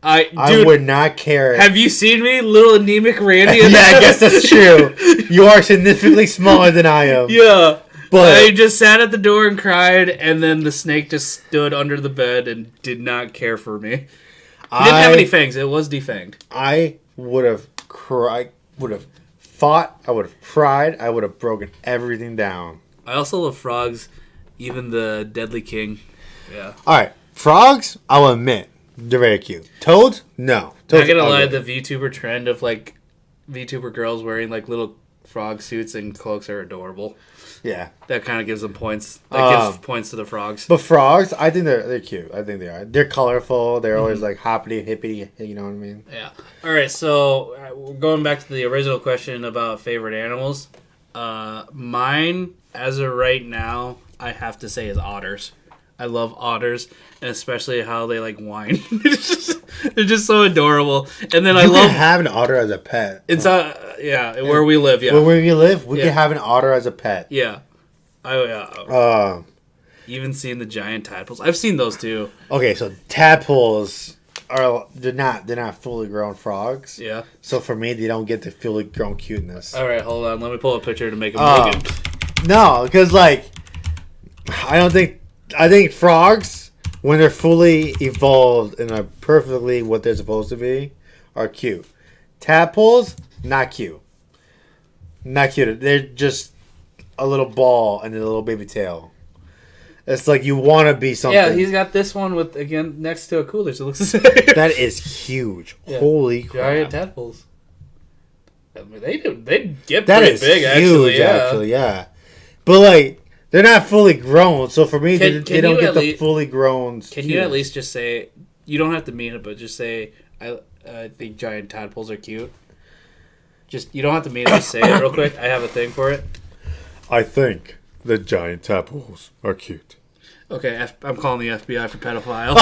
I would not care. Have you seen me, little anemic Randy? Yeah, I guess that's true. You are significantly smaller than I am. Yeah. But I just sat at the door and cried, and then the snake just stood under the bed and did not care for me. It didn't have any fangs. It was defanged. I would have cried, would have fought, I would have cried, I would have broken everything down. I also love frogs, even the Deadly King. Yeah. Alright, frogs, I'll admit, they're very cute. Toads? No. Not gonna lie, the VTuber trend of like VTuber girls wearing like little frog suits and cloaks are adorable. Yeah. That kind of gives them points. That gives points to the frogs. But frogs, I think they're cute. I think they are. They're colorful. They're always like hoppity, hippity. You know what I mean? Yeah. All right. So we're going back to the original question about favorite animals. Mine, as of right now, I have to say is otters. I love otters, and especially how they like whine. They're just so adorable. And then I love have an otter as a pet. It's where we live. Yeah, where we live, we can have an otter as a pet. Yeah, even seeing the giant tadpoles, I've seen those too. Okay, so tadpoles they're not fully grown frogs. Yeah. So for me, they don't get the fully grown cuteness. All right, hold on. Let me pull a picture to make them look good. No, because like I think frogs, when they're fully evolved and are perfectly what they're supposed to be, are cute. Tadpoles, not cute. Not cute. They're just a little ball and a little baby tail. It's like you want to be something. Yeah, he's got this one with, again, next to a cooler, so it looks the same. That is huge. Yeah. Holy crap. Giant tadpoles. I mean, they get that pretty is big, huge, actually, yeah. But, like, they're not fully grown, so for me, they don't get the fully grown. Can you at least just say, you don't have to mean it, but just say, I think giant tadpoles are cute. Just, you don't have to mean it, just say it real quick. I have a thing for it. I think the giant tadpoles are cute. Okay, I'm calling the FBI for pedophile.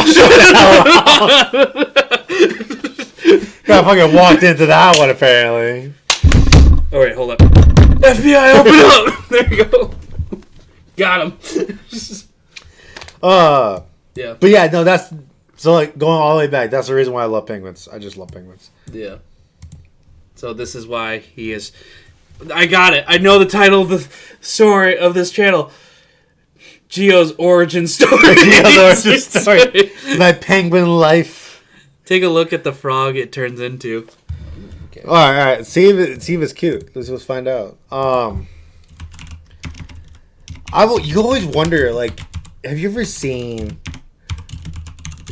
I fucking walked into that one, apparently. Oh, wait, hold up. FBI, open up! There you go. Got him. Yeah. But yeah, no, that's... So, like, going all the way back, that's the reason why I love penguins. I just love penguins. Yeah. So this is why he is... I got it. I know the title of the story of this channel. Geo's origin story. Geo's origin story. My penguin life. Take a look at the frog it turns into. Okay. All right. See if it's cute. Let's find out. You always wonder, like, have you ever seen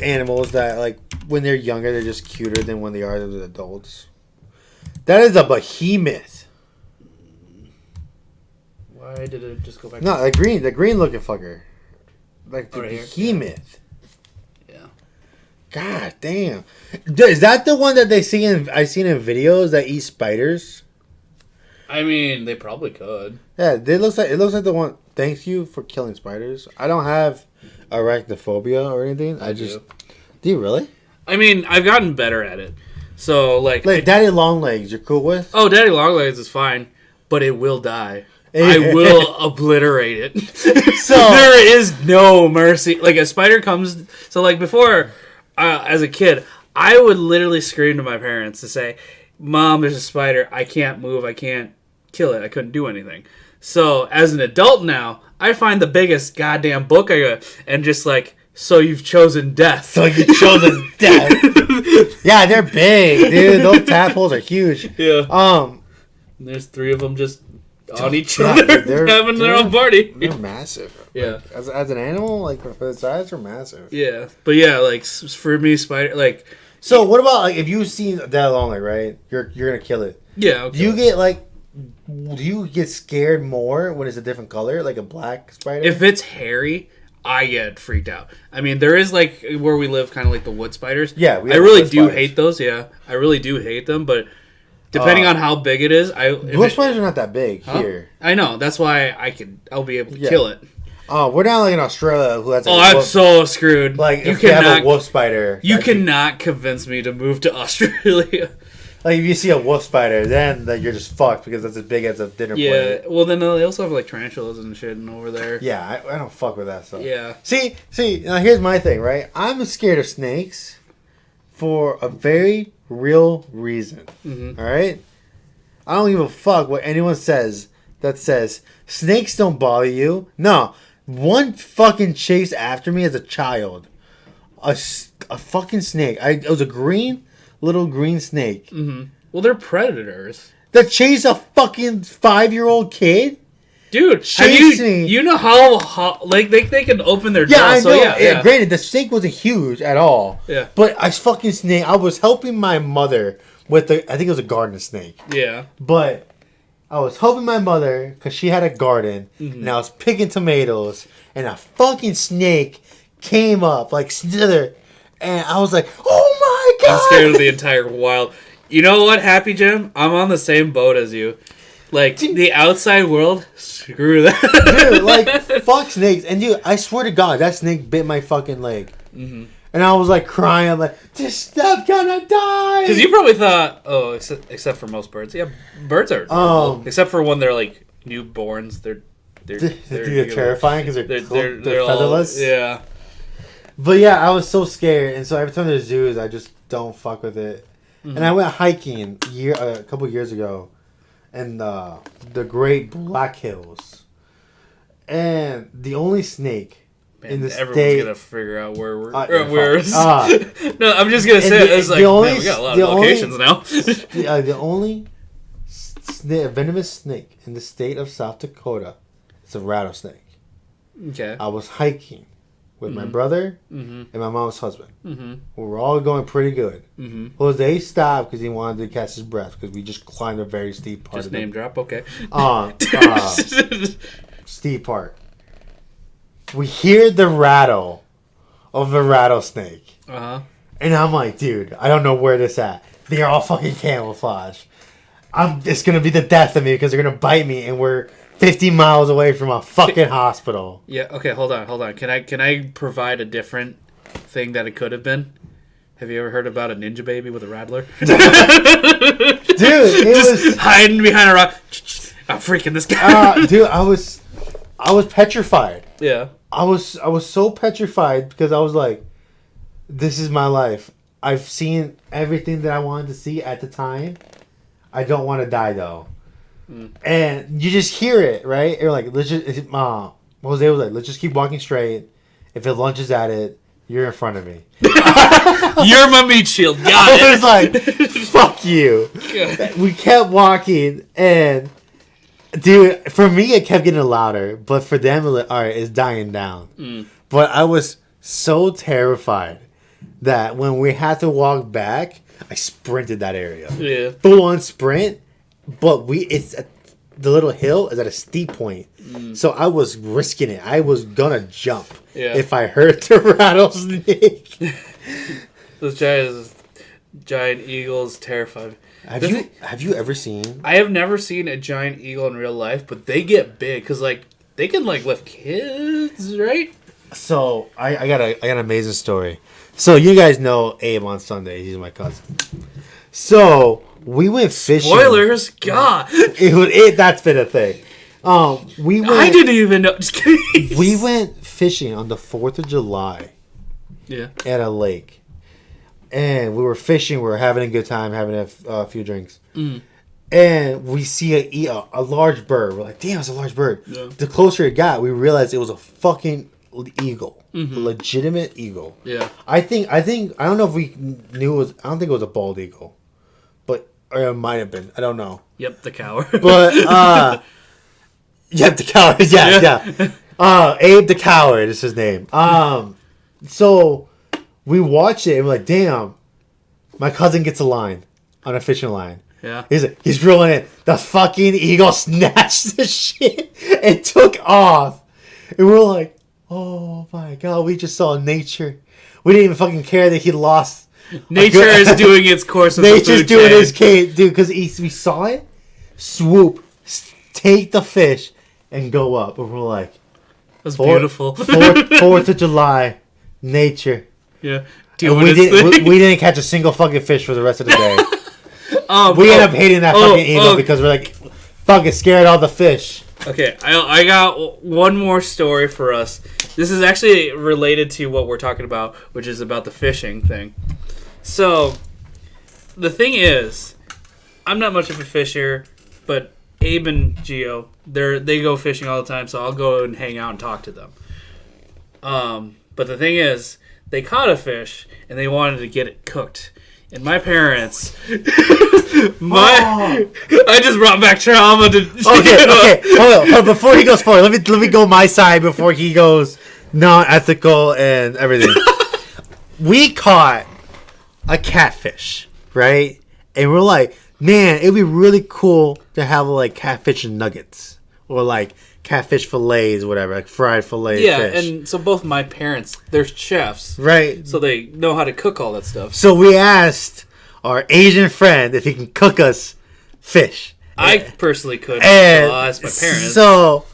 animals that, like, when they're younger, they're just cuter than when they are as adults? That is a behemoth. Why did it just go back? No, the green looking fucker, like the right behemoth. Yeah. God damn, is that the one that I've seen in videos that eat spiders? I mean, they probably could. Yeah, it looks like the one. Thank you for killing spiders. I don't have arachnophobia or anything. I just do you really? I mean, I've gotten better at it. So like Daddy Longlegs, you're cool with? Oh, Daddy Longlegs is fine, but it will die. I will obliterate it. So There is no mercy. Like a spider comes. So like before, as a kid, I would literally scream to my parents to say, "Mom, there's a spider. I can't move. I can't kill it. I couldn't do anything." So as an adult now, I find the biggest goddamn book I got and just like, so you've chosen death. So you chosen death. Yeah, they're big, dude. Those tadpoles are huge. Yeah. There's 3 of them just on each yeah, other they're- having their own party. They're massive. Yeah. As an animal, like for the size, they're massive. Yeah. But yeah, like for me, spider, like, So what about like if you've seen that long, like right, you're gonna kill it. yeah. Okay. Do you get scared more when it's a different color, like a black spider? If it's hairy, I get freaked out. I mean, there is like where we live, kind of like the wood spiders. Yeah, we I have really wood do spiders. hate those. Yeah, I really do hate them. But depending on how big it is, wood spiders are not that big Huh? here. I know that's why I'll be able to kill it. We're down like in Australia, who has Oh, like, I'm so screwed. like you if you have a cannot, wolf spider. you like, cannot convince me to move to Australia. like if you see a wolf spider, then like, you're just fucked because that's as big as a dinner Yeah. plate. Well, then they also have like tarantulas and shit over there. Yeah, I don't fuck with that stuff. Yeah. See, now here's my thing, right? I'm scared of snakes for a very real reason. Mhm. All right? I don't give a fuck what anyone says that says snakes don't bother you. No. One fucking chased after me as a child. A fucking snake. It was a little green snake. Mm-hmm. Well, they're predators. That chased a fucking 5-year-old kid? Dude, Chasing. you know how like they can open their Yeah, jaws. I know. So yeah. Granted, the snake wasn't huge at all. Yeah. But I fucking snake. I was helping my mother with I think it was a garden snake. Yeah. But I was helping my mother because she had a garden, Mm-hmm. and I was picking tomatoes, and a fucking snake came up like slither, and I was like, "Oh my god!" I'm scared of the entire wild. You know what, HappyGem? I'm on the same boat as you. Like the outside world, screw that. Dude, like fuck snakes, and dude, I swear to God, that snake bit my fucking leg, and I was like crying. I'm like, "This stuff gonna die!" Because you probably thought, oh, except for most birds. Yeah, birds are adorable. Except for when they're like newborns, they're terrifying because they're featherless. Yeah. But yeah, I was so scared, and so every time there's zoos, I just don't fuck with it. And I went hiking a couple years ago, in the Great Black Hills, and the only snake in the Everyone's state. gonna figure out where we're. Yeah, where fuck. no, I'm just gonna say it's like man, we got a lot of locations now. The only venomous snake in the state of South Dakota is a rattlesnake. Okay. I was hiking with my brother and my mom's husband. We were all going pretty good. Jose stopped because he wanted to catch his breath because we just climbed a very steep part. Just name drop, okay. Steep part. We hear the rattle of the rattlesnake. Uh-huh. And I'm like, dude, I don't know where this at. They're all fucking camouflage. It's gonna be the death of me because they're gonna bite me, and we're 50 miles away from a fucking hospital. Yeah. Okay. Hold on. Can I provide a different thing that it could have been? Have you ever heard about a ninja baby with a rattler? Dude, it was hiding behind a rock. I'm freaking this guy. dude, I was petrified. Yeah. I was so petrified because I was like, this is my life. I've seen everything that I wanted to see at the time. I don't want to die though. And you just hear it, right? You're like, let's just Jose was like, let's just keep walking straight. If it lunges at it, you're in front of me. You're my meat shield. Got I it. was like, fuck you. We kept walking, and dude, for me, it kept getting louder. But for them, it was like, all right, it's dying down. But I was so terrified that when we had to walk back, I sprinted that area. Yeah. Full on sprint. But the little hill is at a steep point. So I was risking it. I was gonna jump if I heard the rattlesnake. Those giant eagles terrified. Have you ever seen? I have never seen a giant eagle in real life, but they get big because like they can like lift kids, right? So I got an amazing story. So you guys know Abe on Sunday. He's my cousin. So we went fishing. Spoilers, God. That's been a thing. We went. I didn't even know. Just kidding. We went fishing on the 4th of July. Yeah. At a lake, and we were fishing. We were having a good time, having a few drinks, and we see a large bird. We're like, "Damn, it's a large bird." Yeah. The closer it got, we realized it was a fucking eagle, a legitimate eagle. Yeah. I don't know if we knew it was. I don't think it was a bald eagle, or it might have been. I don't know. Yep, the coward. But yep, the coward. Yeah. Abe the coward is his name. So we watch it and we're like, damn, my cousin gets a line on a fishing line. Yeah. He's reeling it. The fucking eagle snatched the shit and took off. And we're like, oh my God, we just saw nature. We didn't even fucking care that he lost. Nature is doing its course. Nature's doing his case, dude, because we saw it swoop, take the fish, and go up. And we're like, that's beautiful. 4th of July. Nature. Yeah. We didn't catch a single fucking fish for the rest of the day. We ended up hating that fucking eagle because we're like, fucking scared all the fish. Okay, I got one more story for us. This is actually related to what we're talking about, which is about the fishing thing. So, the thing is, I'm not much of a fisher, but Abe and Gio, they go fishing all the time, so I'll go and hang out and talk to them. But the thing is, they caught a fish and they wanted to get it cooked. And my parents, I just brought back trauma to. Okay. Hold on. Before he goes forward, let me go my side before he goes non-ethical and everything. We caught a catfish, right? And we're like, man, it'd be really cool to have like catfish and nuggets or like catfish fillets, whatever, like fried fillet fish. And so both my parents, they're chefs. Right. So they know how to cook all that stuff. So we asked our Asian friend if he can cook us fish. I personally couldn't. And so I asked my parents. So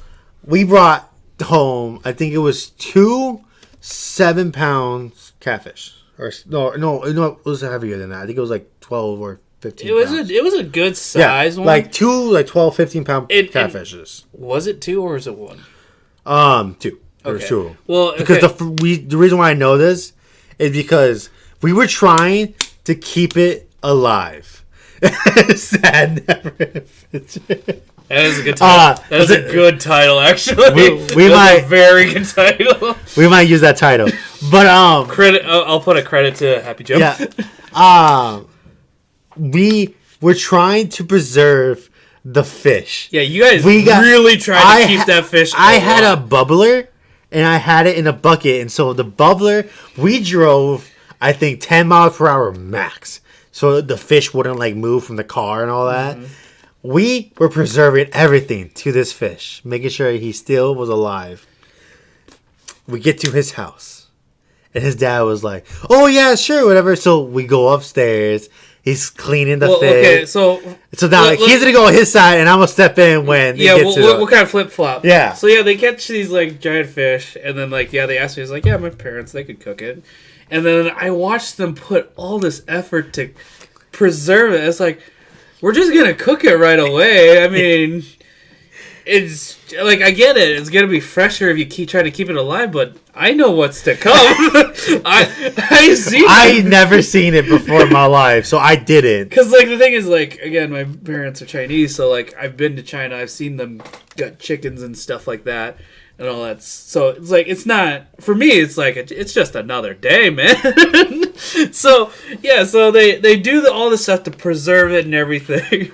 we brought home, I think it was 2 7-pound catfish. Or no, it was heavier than that. I think it was like 12 or 15 pounds. It was a good size one. Like 12, 15 pound catfishes. Was it 2 or is it 1? 2. There was 2 of them. Well, okay. Because the reason why I know this is because we were trying to keep it alive. Sad never. That is a good title. That is a good title, actually. We might a very good title. We might use that title, but credit. I'll put a credit to HappyGem. Yeah. We were trying to preserve the fish. Yeah, you guys really tried to keep that fish alive. I had a bubbler, and I had it in a bucket, and so the bubbler, we drove, I think, 10 miles per hour max, so the fish wouldn't like move from the car and all that. Mm-hmm. We were preserving everything to this fish, making sure he still was alive. We get to his house, and his dad was like, "Oh yeah, sure, whatever." So we go upstairs. He's cleaning the fish. Okay, so now he's gonna go on his side, and I'm gonna step in when. We'll kind of flip flop. Yeah. So yeah, they catch these like giant fish, and then like they asked me, he's like, "Yeah, my parents, they could cook it," and then I watched them put all this effort to preserve it. It's like, we're just gonna cook it right away. I mean, it's like, I get it. It's gonna be fresher if you try to keep it alive, but I know what's to come. I never seen it before in my life, so I didn't. Because like the thing is, like, again, my parents are Chinese, so like I've been to China. I've seen them got chickens and stuff like that. And all that. So it's like, it's not, for me, it's like, it's just another day, man. So yeah, so they do all this stuff to preserve it and everything.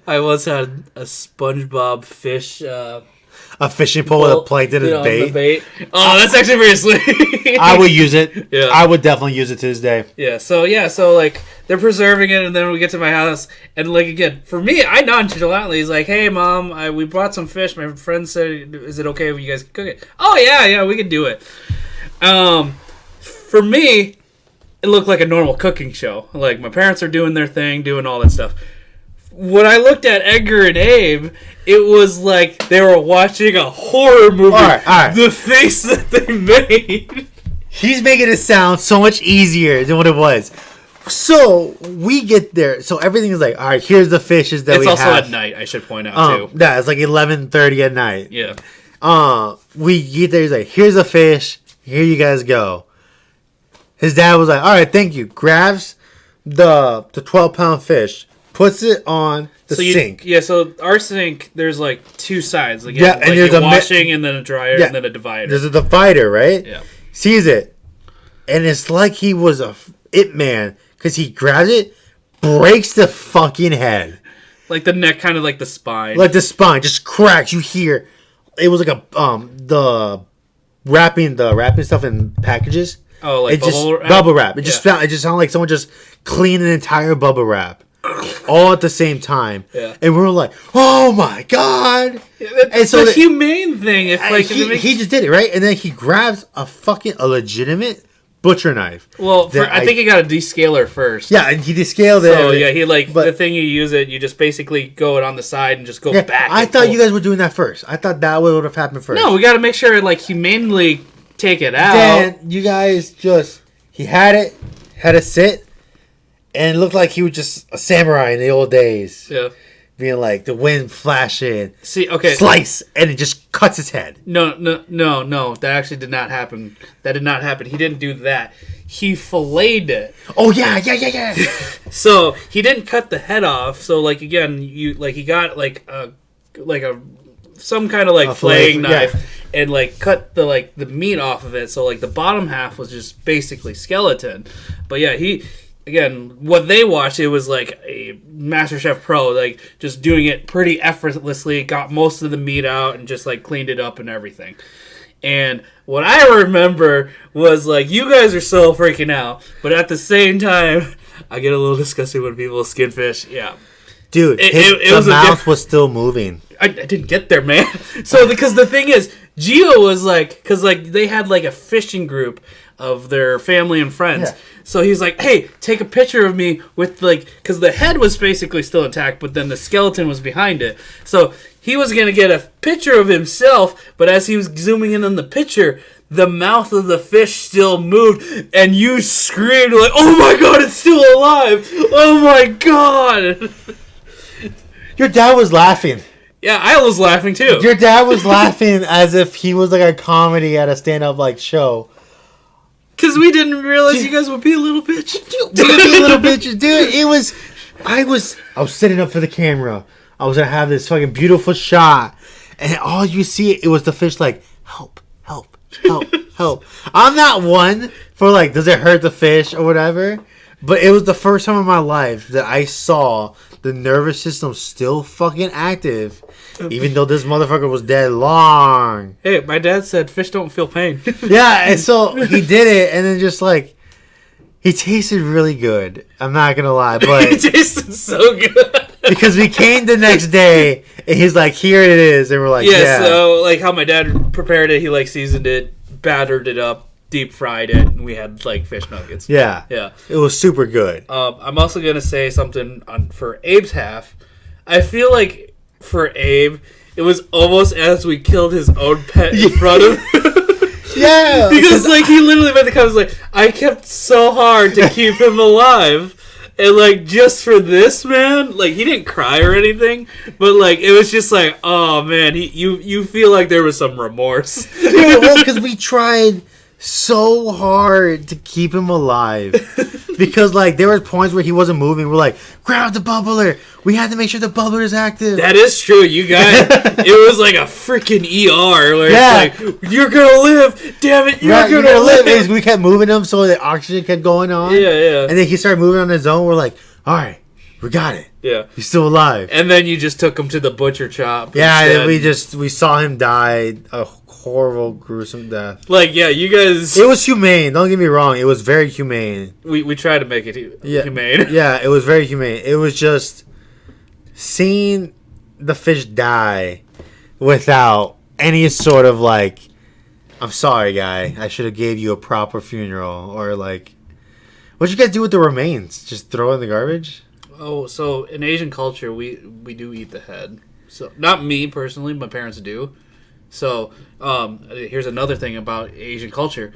I once had a SpongeBob fish, a fishing pole with a plankton as bait. Oh, that's actually very sweet. I would use it. Yeah, I would definitely use it to this day. Yeah. So like they're preserving it, and then we get to my house, and like again, for me, I nonchalantly is like, "Hey, Mom, we brought some fish. My friend said, is it okay if you guys cook it?" Oh yeah, we can do it. For me, it looked like a normal cooking show. Like my parents are doing their thing, doing all that stuff. When I looked at Edgar and Abe, it was like they were watching a horror movie. All right. The face that they made. He's making it sound so much easier than what it was. So we get there. So everything is like, all right, here's the fishes that It's we also have. at night, I should point out, too. Yeah, it's like 11:30 at night. Yeah. We get there. He's like, here's a fish. Here you guys go. His dad was like, all right, thank you. Grabs the 12-pound fish, puts it on the sink. Yeah, so our sink, there's like two sides. Like, Yeah, and like there's a a washing and then a dryer and then a divider. There's a divider, right? Yeah. Sees it. And it's like he was a it man because he grabs it, breaks the fucking head. Like the neck, kind of like the spine. Like the spine just cracks. You hear it was like a the wrapping stuff in packages. Oh, like bubble wrap. It just sounded like someone just cleaned an entire bubble wrap, all at the same time. Yeah. And we were like, "Oh my god!" And so the humane thing. If like he just did it right, and then he grabs a legitimate butcher knife. Well, I think he got a descaler first. Yeah, and he descaled it. So yeah, he the thing you use it, you just basically go it on the side and just go back. I thought you guys were doing that first. I thought that would have happened first. No, we got to make sure like humanely take it out. Then you guys he had it sit, and it looked like he was just a samurai in the old days. Yeah. Being like the wind flashing. See, okay. Slice, and it just cuts his head. No. That actually did not happen. That did not happen. He didn't do that. He filleted it. Oh yeah. So he didn't cut the head off. So like again, he got like a some kind of like flaying knife and like cut the meat off of it. So like the bottom half was just basically skeleton. But yeah, again, what they watched, it was like a MasterChef Pro, like just doing it pretty effortlessly, got most of the meat out and just like cleaned it up and everything. And what I remember was like, you guys are so freaking out, but at the same time, I get a little disgusted when people skin fish. Yeah. Dude, the mouth was still moving. I didn't get there, man. So, because the thing is, Gio was like, because like they had like a fishing group of their family and friends. Yeah. So he's like, hey, take a picture of me with like, because the head was basically still intact, but then the skeleton was behind it. So he was going to get a picture of himself, but as he was zooming in on the picture, the mouth of the fish still moved, and you screamed like, oh my god, it's still alive! Oh my god! Your dad was laughing. Yeah, I was laughing too. Your dad was laughing as if he was like a comedy at a stand-up like show. Because we didn't realize you guys would be a little bitch. Dude, I was setting up for the camera. I was going to have this fucking beautiful shot. And all you see, it was the fish like, help. I'm not one for like, does it hurt the fish or whatever? But it was the first time in my life that I saw the nervous system still fucking active, even though this motherfucker was dead long. Hey, my dad said fish don't feel pain. Yeah, and so he did it, and then just like, he tasted really good. I'm not gonna lie, but it tasted so good. Because we came the next day, and he's like, here it is, and we're like, yeah. So like how my dad prepared it, he like seasoned it, battered it up, deep fried it, and we had like fish nuggets. Yeah. It was super good. I'm also gonna say something for Abe's half. I feel like for Abe, it was almost as we killed his own pet in front of him. Yeah. Because like he literally made the comments like, I kept so hard to keep him alive. And like just for this, man, like he didn't cry or anything, but like it was just like, oh man, you feel like there was some remorse. Yeah, well, because we tried so hard to keep him alive, because like there were points where he wasn't moving. We're like, grab the bubbler. We had to make sure the bubbler is active. That is true. You guys, it was like a freaking ER where it's like, you're gonna live. Damn it, you're gonna live. We kept moving him so the oxygen kept going on. Yeah. And then he started moving on his own. We're like, all right, we got it. Yeah, he's still alive. And then you just took him to the butcher shop. Yeah, we saw him die a horrible, gruesome death. Like, yeah, you guys. It was humane. Don't get me wrong. It was very humane. We tried to make it humane. Yeah, it was very humane. It was just seeing the fish die without any sort of like, I'm sorry, guy. I should have gave you a proper funeral, or like, what'd you guys do with the remains? Just throw it in the garbage? Oh, so in Asian culture, we do eat the head. So not me personally, my parents do. So here's another thing about Asian culture: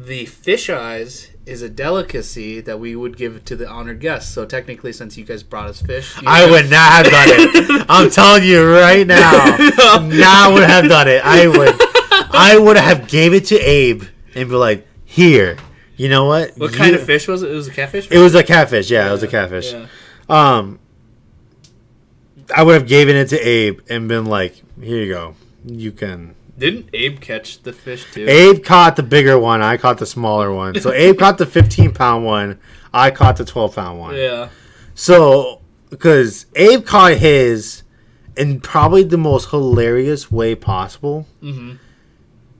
the fish eyes is a delicacy that we would give to the honored guests. So technically, since you guys brought us fish, I would not have done it. I'm telling you right now. Not would have done it. I would have gave it to Abe and be like, here. You know what? What kind of fish was it? It was a catfish? It was a catfish. Yeah, it was a catfish. Yeah. I would have given it to Abe and been like, here you go. You can. Didn't Abe catch the fish too? Abe caught the bigger one. I caught the smaller one. So Abe caught the 15-pound one. I caught the 12-pound one. Yeah. So, because Abe caught his in probably the most hilarious way possible. Mm-hmm.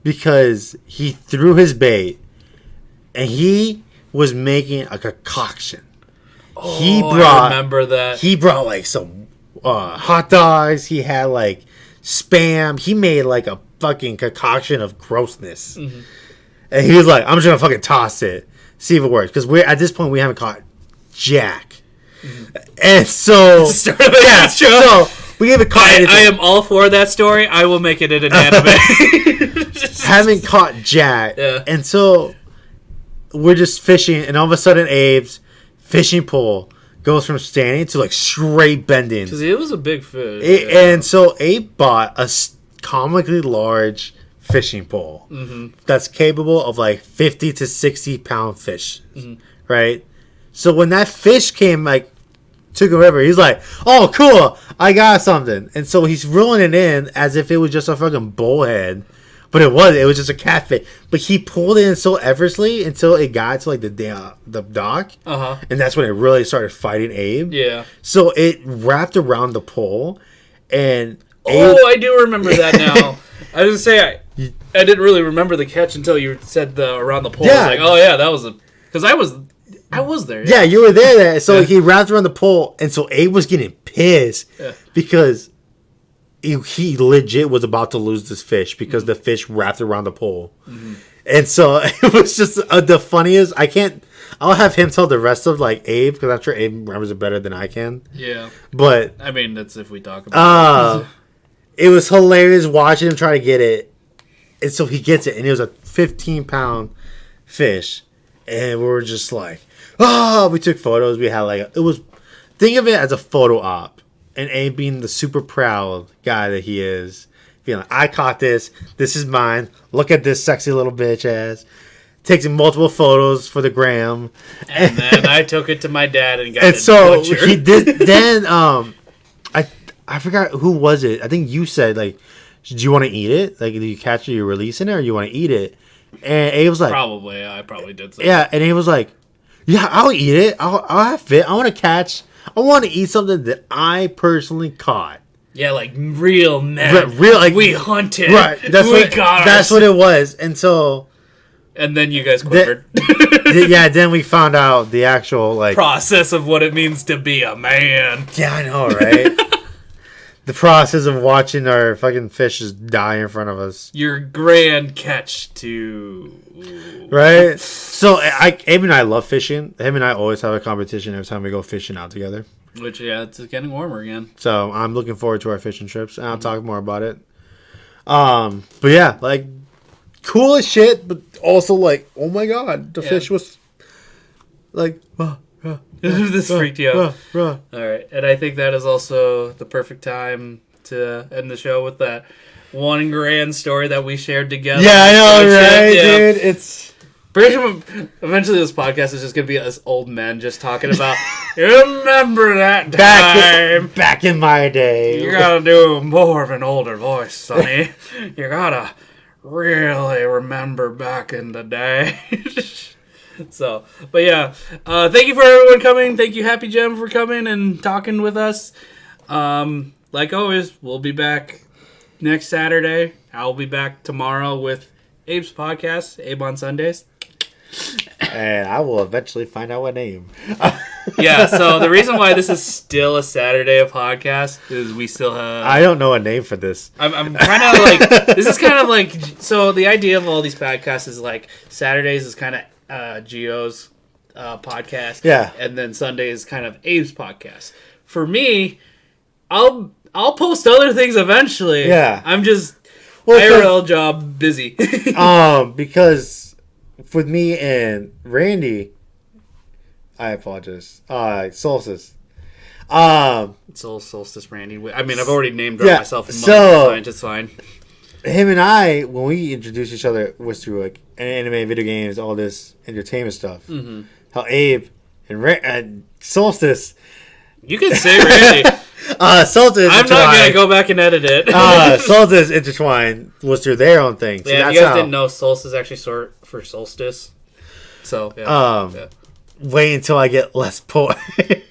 Because he threw his bait and he was making a concoction. Oh, I remember that. He brought like some hot dogs. He had like Spam. He made like a fucking concoction of grossness. Mm-hmm. And he was like, I'm just gonna fucking toss it, see if it works. Because we're at this point we haven't caught jack. Mm-hmm. And so so we haven't caught anything. I am all for that story. I will make it in an anime. Haven't caught jack. Yeah. And so we're just fishing, and all of a sudden Abe's fishing pole goes from standing to like straight bending. Because it was a big fish. And so Abe bought a comically large fishing pole that's capable of like 50 to 60 pound fish, right? So when that fish came, like, took a river, he's like, oh, cool, I got something. And so he's reeling it in as if it was just a fucking bullhead. But it was just a catfish. But he pulled it in so effortlessly until it got to like the dock. And that's when it really started fighting Abe. Yeah. So it wrapped around the pole, and Abe, I do remember that now. I was gonna say I didn't really remember the catch until you said the around the pole. Yeah. I was like, oh yeah, that was because I was there. Yeah, you were there. So he wrapped around the pole, and so Abe was getting pissed because he legit was about to lose this fish because the fish wrapped around the pole. And so it was just the funniest. I'll have him tell the rest of like Abe, because I'm sure Abe remembers it better than I can. Yeah. But I mean, that's if we talk about it was hilarious watching him try to get it. And so he gets it, and it was a 15-pound fish. And we were just like, we took photos. We had like, think of it as a photo op. And Abe being the super proud guy that he is. Feeling like, I caught this. This is mine. Look at this sexy little bitch ass. Takes multiple photos for the gram. And then I took it to my dad and got it. And so he did. Then I forgot who was it. I think you said like, do you want to eat it? Like, do you catch it? You're releasing it, or you want to eat it? And Abe was like, probably. I probably did. Say yeah, and Abe was like, yeah, I'll eat it. I'll have fit. I want to catch. I want to eat something that I personally caught. Yeah, like real men. Real, like we hunted. Right. That's what it was. And so. And then you guys quivered. Then we found out the actual like process of what it means to be a man. Yeah, I know, right? The process of watching our fucking fishes die in front of us. Your grand catch to right. So Abe and I love fishing. Him and I always have a competition every time we go fishing out together. Which it's getting warmer again. So I'm looking forward to our fishing trips, and I'll talk more about it. But yeah, like cool as shit, but also like, oh my god, the fish was like. This freaked you out. All right, and I think that is also the perfect time to end the show with that one grand story that we shared together. Yeah, I know, right, dude? It's pretty sure eventually this podcast is just gonna be us old men just talking about. Remember that time back in my day? You gotta do more of an older voice, Sonny. You gotta really remember back in the day. So, but yeah, thank you for everyone coming. Thank you, HappyGem, for coming and talking with us. Like always, we'll be back next Saturday. I'll be back tomorrow with Abe's podcast, Abe on Sundays. And I will eventually find out what name. Yeah, so the reason why this is still a Saturday podcast is we still have... I don't know a name for this. I'm kind of like... This is kind of like... So the idea of all these podcasts is like Saturdays is kind of Gio's podcast, and then Sunday is kind of Abe's podcast. For me, I'll post other things eventually. Yeah, I'm just IRL job busy. Because with me and Randy, I apologize. Solstice. Solstice Randy. I mean, I've already named myself a so it's fine. him and I, when we introduced each other, was through like anime, video games, all this entertainment stuff. Mm-hmm. How Abe and Solstice. You can say Randy. Solstice. I'm not gonna go back and edit it. Solstice intertwined was through their own thing. So yeah, if you guys didn't know, Solstice actually short for solstice. So yeah. Wait until I get less poor.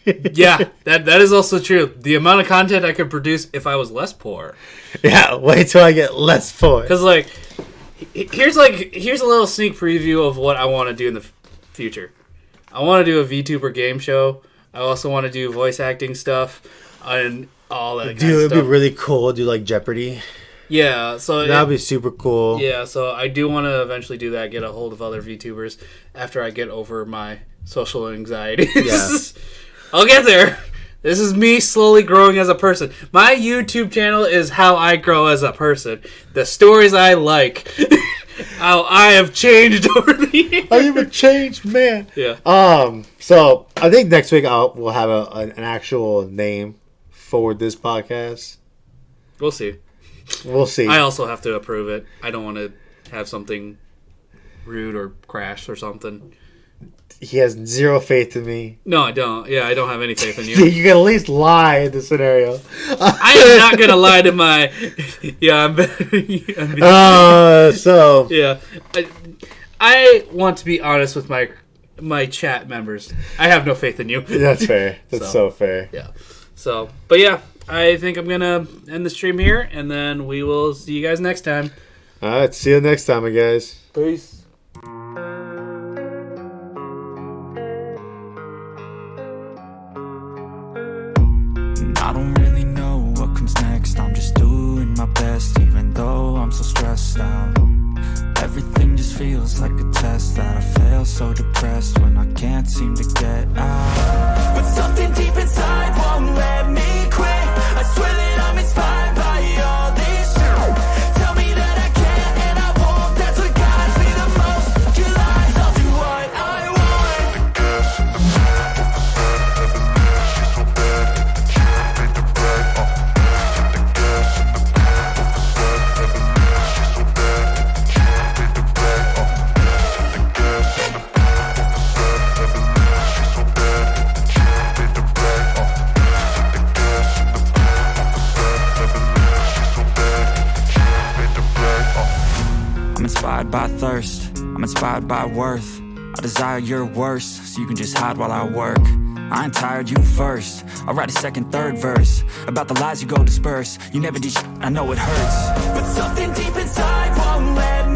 Yeah, that is also true. The amount of content I could produce if I was less poor. Yeah, wait till I get less poor. Because here's a little sneak preview of what I want to do in the future. I want to do a VTuber game show. I also want to do voice acting stuff and all that. Dude, it'd be really cool. Do like Jeopardy. Yeah, so that'd be super cool. Yeah, so I do want to eventually do that. Get a hold of other VTubers after I get over my social anxieties. Yeah. I'll get there. This is me slowly growing as a person. My YouTube channel is how I grow as a person. The stories I like. How I have changed over the years. I am a changed man. Yeah. So I think next week we'll have an actual name for this podcast. We'll see. We'll see. I also have to approve it. I don't want to have something rude or crash or something. He has zero faith in me. No, I don't. Yeah, I don't have any faith in you. You can at least lie in the scenario. I am not gonna lie to my. Yeah, I'm. So yeah, I want to be honest with my chat members. I have no faith in you. That's fair. That's so fair. Yeah. So, but yeah, I think I'm gonna end the stream here, and then we will see you guys next time. All right. See you next time, guys. Peace. I don't really know what comes next. I'm just doing my best, even though I'm so stressed out. Everything just feels like a test that I fail, so depressed when I can't seem to get out. But something deep inside won't let me quit. I swear that I'm inspired by all this shit. Tell me that I can and I won't. That's what guides me the most. Your lies, I'll do what I want. The gas in the back of the set, never knew she's so bad. I'm inspired by thirst, I'm inspired by worth. I desire your worst, so you can just hide while I work. I ain't tired, you first. I'll write a second, third verse about the lies you go disperse. You never did shit, I know it hurts, but something deep inside won't let